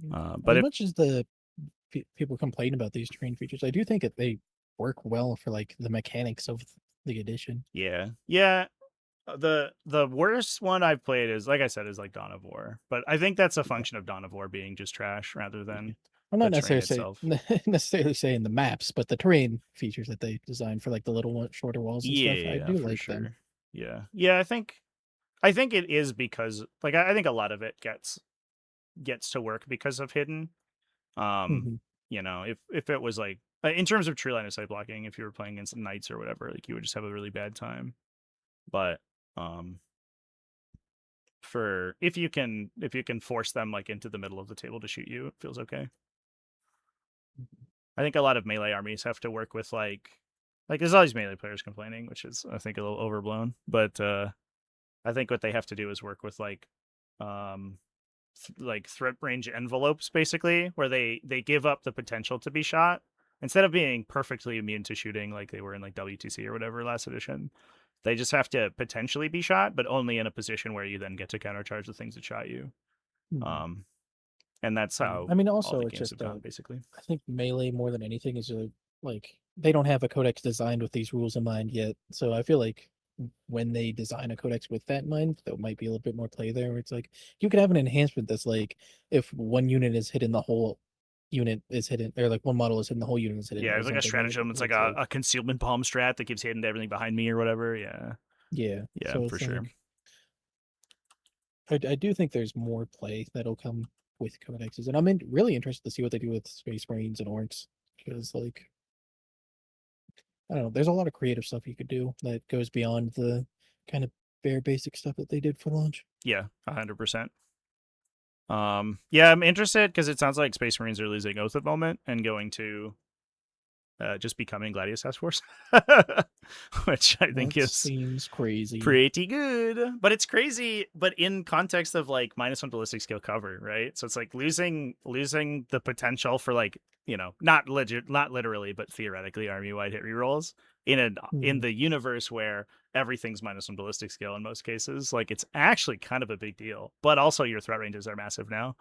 Speaker 2: But
Speaker 1: as much as the people complain about these terrain features, I do think that they work well for like the mechanics of the edition.
Speaker 2: yeah. The worst one I've played is, like I said, is like Dawn of War. But I think that's a function of Dawn of War being just trash rather than
Speaker 1: I'm not
Speaker 2: the terrain
Speaker 1: necessarily saying the maps, but the terrain features that they designed for like the little shorter walls and stuff. I do
Speaker 2: for
Speaker 1: like
Speaker 2: sure.
Speaker 1: them.
Speaker 2: Yeah. I think it is because like I think a lot of it gets to work because of hidden. You know, if it was like in terms of true line of sight blocking, if you were playing against knights or whatever, like you would just have a really bad time. But for if you can force them like into the middle of the table to shoot you, it feels okay. I think a lot of melee armies have to work with like there's always melee players complaining, which is I think a little overblown. But I think what they have to do is work with like threat range envelopes, basically, where they give up the potential to be shot instead of being perfectly immune to shooting like they were in like WTC or whatever last edition. They just have to potentially be shot, but only in a position where you then get to countercharge the things that shot you. And that's how
Speaker 1: I mean,
Speaker 2: all
Speaker 1: also
Speaker 2: the
Speaker 1: it's
Speaker 2: games
Speaker 1: just
Speaker 2: have gone, basically.
Speaker 1: I think melee more than anything is like they don't have a codex designed with these rules in mind yet. So I feel like when they design a codex with that in mind, there might be a little bit more play there. Where it's like you could have an enhancement that's like if one unit is hidden, the whole unit is hidden, or like one model is hidden, the whole unit is hidden.
Speaker 2: Yeah,
Speaker 1: or
Speaker 2: it's like a
Speaker 1: something
Speaker 2: stratagem. It's like a concealment bomb strat that gives hidden to everything behind me or whatever. Yeah,
Speaker 1: so
Speaker 2: for
Speaker 1: it's
Speaker 2: sure.
Speaker 1: I do think there's more play that'll come with codexes, and I'm really interested to see what they do with Space Marines and Orcs, because like I don't know, there's a lot of creative stuff you could do that goes beyond the kind of bare basic stuff that they did for launch.
Speaker 2: Yeah, 100%. Yeah, I'm interested because it sounds like Space Marines are losing Oath at the moment and going to just becoming Gladius Task Force, which I think
Speaker 1: seems crazy.
Speaker 2: Pretty good. But it's crazy, but in context of like -1 ballistic skill cover, right? So it's like losing the potential for like, you know, not literally, but theoretically army-wide hit rerolls in the universe where everything's -1 ballistic skill in most cases. Like it's actually kind of a big deal. But also your threat ranges are massive now,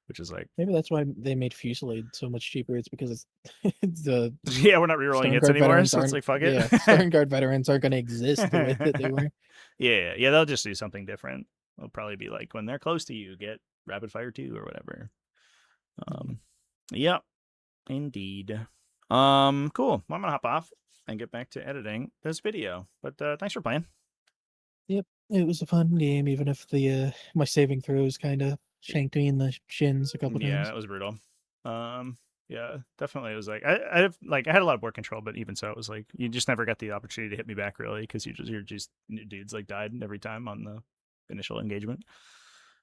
Speaker 2: which is like
Speaker 1: maybe that's why they made Fusillade so much cheaper. It's because it's the
Speaker 2: yeah, we're not rerolling hits anymore, so it's like fuck it.
Speaker 1: Yeah, Stern Guard veterans aren't going to exist the way that they were.
Speaker 2: Yeah, they'll just do something different. It'll probably be like when they're close to you, get rapid fire 2 or whatever. Yep, indeed. Cool. Well, I'm gonna hop off and get back to editing this video. But thanks for playing.
Speaker 1: Yep, it was a fun game, even if the my saving throws kind of shanked me in the shins a couple times.
Speaker 2: Yeah, that was brutal. Yeah, definitely. It was like I had a lot of board control, but even so, it was like you just never got the opportunity to hit me back really because your dudes like died every time on the initial engagement.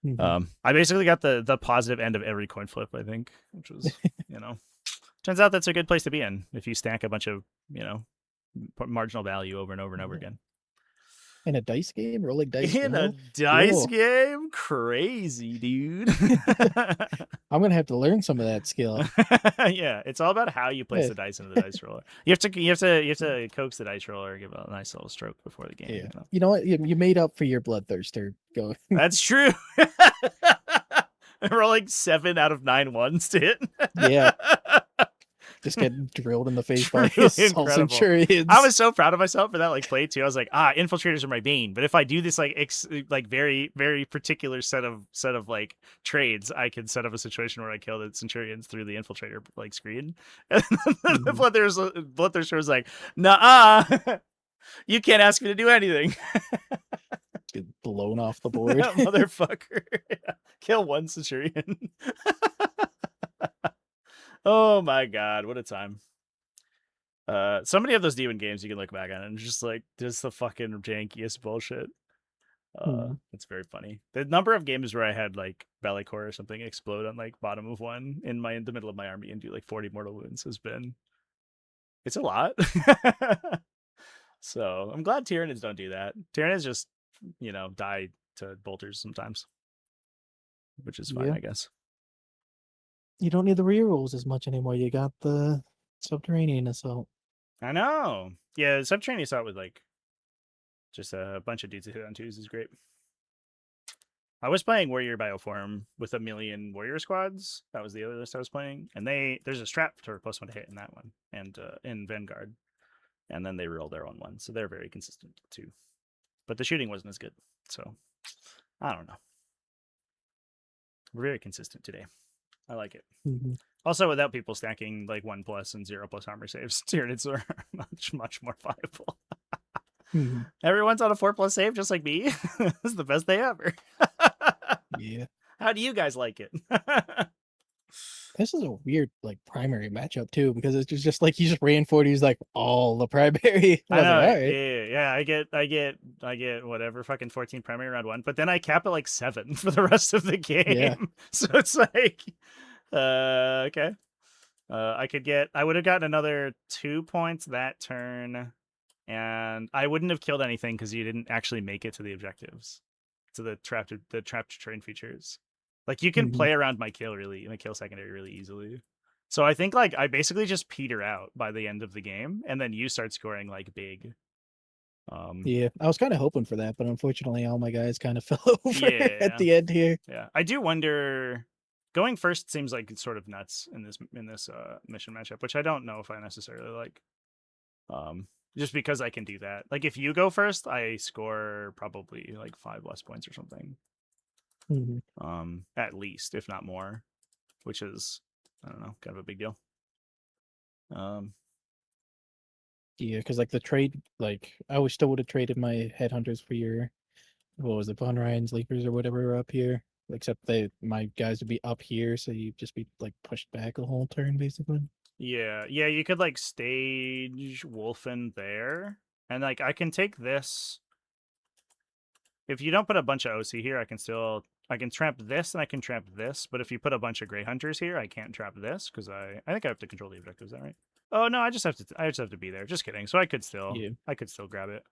Speaker 2: I basically got the positive end of every coin flip, I think, which was you know, turns out that's a good place to be in if you stack a bunch of marginal value over and over and over again.
Speaker 1: In a dice game, rolling dice.
Speaker 2: In a dice game, crazy, dude.
Speaker 1: I'm gonna have to learn some of that skill.
Speaker 2: Yeah, it's all about how you place the dice into the dice roller. You have to coax the dice roller, give it a nice little stroke before the game.
Speaker 1: Yeah. You know what? You made up for your bloodthirster. Go.
Speaker 2: That's true. Rolling 7 out of 9 ones to hit.
Speaker 1: Yeah. Just getting drilled in the face by his Centurions.
Speaker 2: I was so proud of myself for that play too. I was like, infiltrators are my bane. But if I do this very, very particular set of trades, I can set up a situation where I kill the Centurions through the infiltrator screen. And then the Bloodthirster was like, nah, you can't ask me to do anything.
Speaker 1: Get blown off the board.
Speaker 2: Motherfucker. Kill one Centurion. Oh my god, what a time. So many of those demon games you can look back on and just like, this is the fucking jankiest bullshit. It's very funny. The number of games where I had Bellicor or something explode on bottom of one in the middle of my army and do 40 mortal wounds it's a lot. So I'm glad Tyranids don't do that. Tyranids just, die to bolters sometimes, which is fine,
Speaker 1: Yeah.
Speaker 2: I guess.
Speaker 1: You don't need the rerolls as much anymore. You got the subterranean assault.
Speaker 2: I know. Yeah, subterranean assault with like just a bunch of dudes to hit on twos is great. I was playing Warrior Bioform with 1,000,000 warrior squads. That was the other list I was playing, and there's a strat for +1 to hit in that one, and in Vanguard, and then they roll their own one, so they're very consistent too. But the shooting wasn't as good, so I don't know. We're very consistent today. I like it.
Speaker 1: Mhm.
Speaker 2: Also, without people stacking like 1+ and 0+ armor saves, Tyranids are much more viable.
Speaker 1: Mhm.
Speaker 2: Everyone's on a 4+ save, just like me. It's the best day ever.
Speaker 1: Yeah.
Speaker 2: How do you guys like it?
Speaker 1: This is a weird like primary matchup too, because it's just like he just ran 40s like all the primary.
Speaker 2: I
Speaker 1: I was
Speaker 2: know.
Speaker 1: like, all right.
Speaker 2: Yeah. I get whatever fucking 14 primary round 1, but then I cap at like 7 for the rest of the game.
Speaker 1: Yeah.
Speaker 2: So it's like, okay. I would have gotten another 2 points that turn, and I wouldn't have killed anything because you didn't actually make it to the objectives, to the trapped train features. Like you can
Speaker 1: Mhm.
Speaker 2: play around my kill secondary really easily. So I think like I basically just peter out by the end of the game, and then you start scoring like big.
Speaker 1: Yeah, I was kind of hoping for that, but unfortunately, all my guys kind of fell over
Speaker 2: Yeah.
Speaker 1: at the end here.
Speaker 2: Yeah, I do wonder. Going first seems like it's sort of nuts in this mission matchup, which I don't know if I necessarily like. Just because I can do that. Like if you go first, I score probably like 5 less points or something.
Speaker 1: Mhm.
Speaker 2: At least, if not more, which is, I don't know, kind of a big deal.
Speaker 1: Yeah, because like the trade, like I wish still would have traded my headhunters for your, what was it, Von Ryan's Leapers or whatever were up here. Except my guys would be up here, so you'd just be like pushed back a whole turn basically.
Speaker 2: Yeah, you could like stage Wolfen there, and like I can take this. If you don't put a bunch of OC here, I can trap this and I can trap this. But if you put a bunch of Grey Hunters here, I can't trap this because I think I have to control the objective. Is that right? Oh no, I just have to be there. Just kidding. So I could still grab it.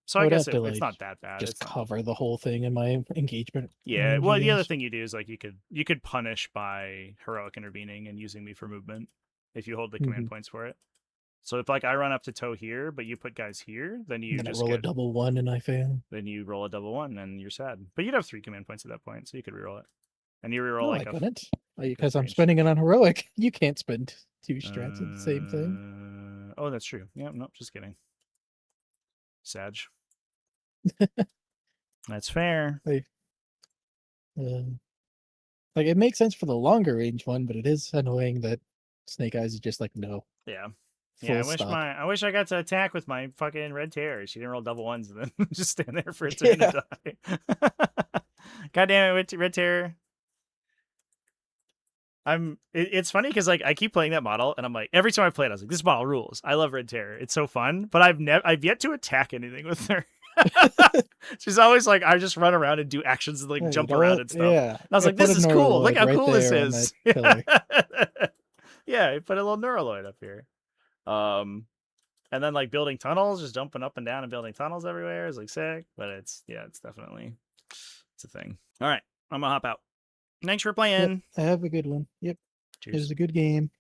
Speaker 2: So I
Speaker 1: would
Speaker 2: guess
Speaker 1: have to,
Speaker 2: it's
Speaker 1: like,
Speaker 2: not that bad.
Speaker 1: Just
Speaker 2: It's not.
Speaker 1: cover the whole thing in my engagement.
Speaker 2: Yeah.
Speaker 1: range,
Speaker 2: Well,
Speaker 1: I
Speaker 2: the other
Speaker 1: guess.
Speaker 2: thing you do is like you could punish by heroic intervening and using me for movement if you hold the command points for it. So if like I run up to toe here, but you put guys here, then you
Speaker 1: Then I
Speaker 2: just
Speaker 1: roll a
Speaker 2: get,
Speaker 1: double 1 and I fail.
Speaker 2: then you roll a double 1 and you're sad. But you'd have 3 command points at that point, so you could reroll it. And you reroll
Speaker 1: No,
Speaker 2: like
Speaker 1: I
Speaker 2: a
Speaker 1: couldn't. Because I'm
Speaker 2: range.
Speaker 1: spending it on heroic. You can't spend 2 strats at the same thing.
Speaker 2: Oh, that's true. Yeah, nope, just kidding. Sag. That's fair.
Speaker 1: Like it makes sense for the longer range one, but it is annoying that Snake Eyes is just like no.
Speaker 2: Yeah.
Speaker 1: Full
Speaker 2: Yeah,
Speaker 1: stop.
Speaker 2: I wish I got to attack with my fucking red terror. She didn't roll double 1s and then just stand there for a turn to die. God damn it, red terror. It's funny because like I keep playing that model and I'm like every time I play it I was like this model rules. I love red terror. It's so fun, but I've yet to attack anything with her. She's always like I just run around and do actions and like
Speaker 1: Yeah,
Speaker 2: jump
Speaker 1: you know
Speaker 2: around
Speaker 1: what?
Speaker 2: and stuff.
Speaker 1: Yeah.
Speaker 2: And I was like,
Speaker 1: put
Speaker 2: this
Speaker 1: a
Speaker 2: is cool. Look
Speaker 1: Neuraloid
Speaker 2: how
Speaker 1: right
Speaker 2: cool this
Speaker 1: there on
Speaker 2: is.
Speaker 1: that pillar.
Speaker 2: Yeah, I put a little Neuraloid up here. And then like building tunnels, just jumping up and down and building tunnels everywhere is like sick. But it's definitely a thing. All right, I'm gonna hop out. Thanks for playing.
Speaker 1: Yep, have a good one. Yep. It
Speaker 2: Cheers.
Speaker 1: was a good game.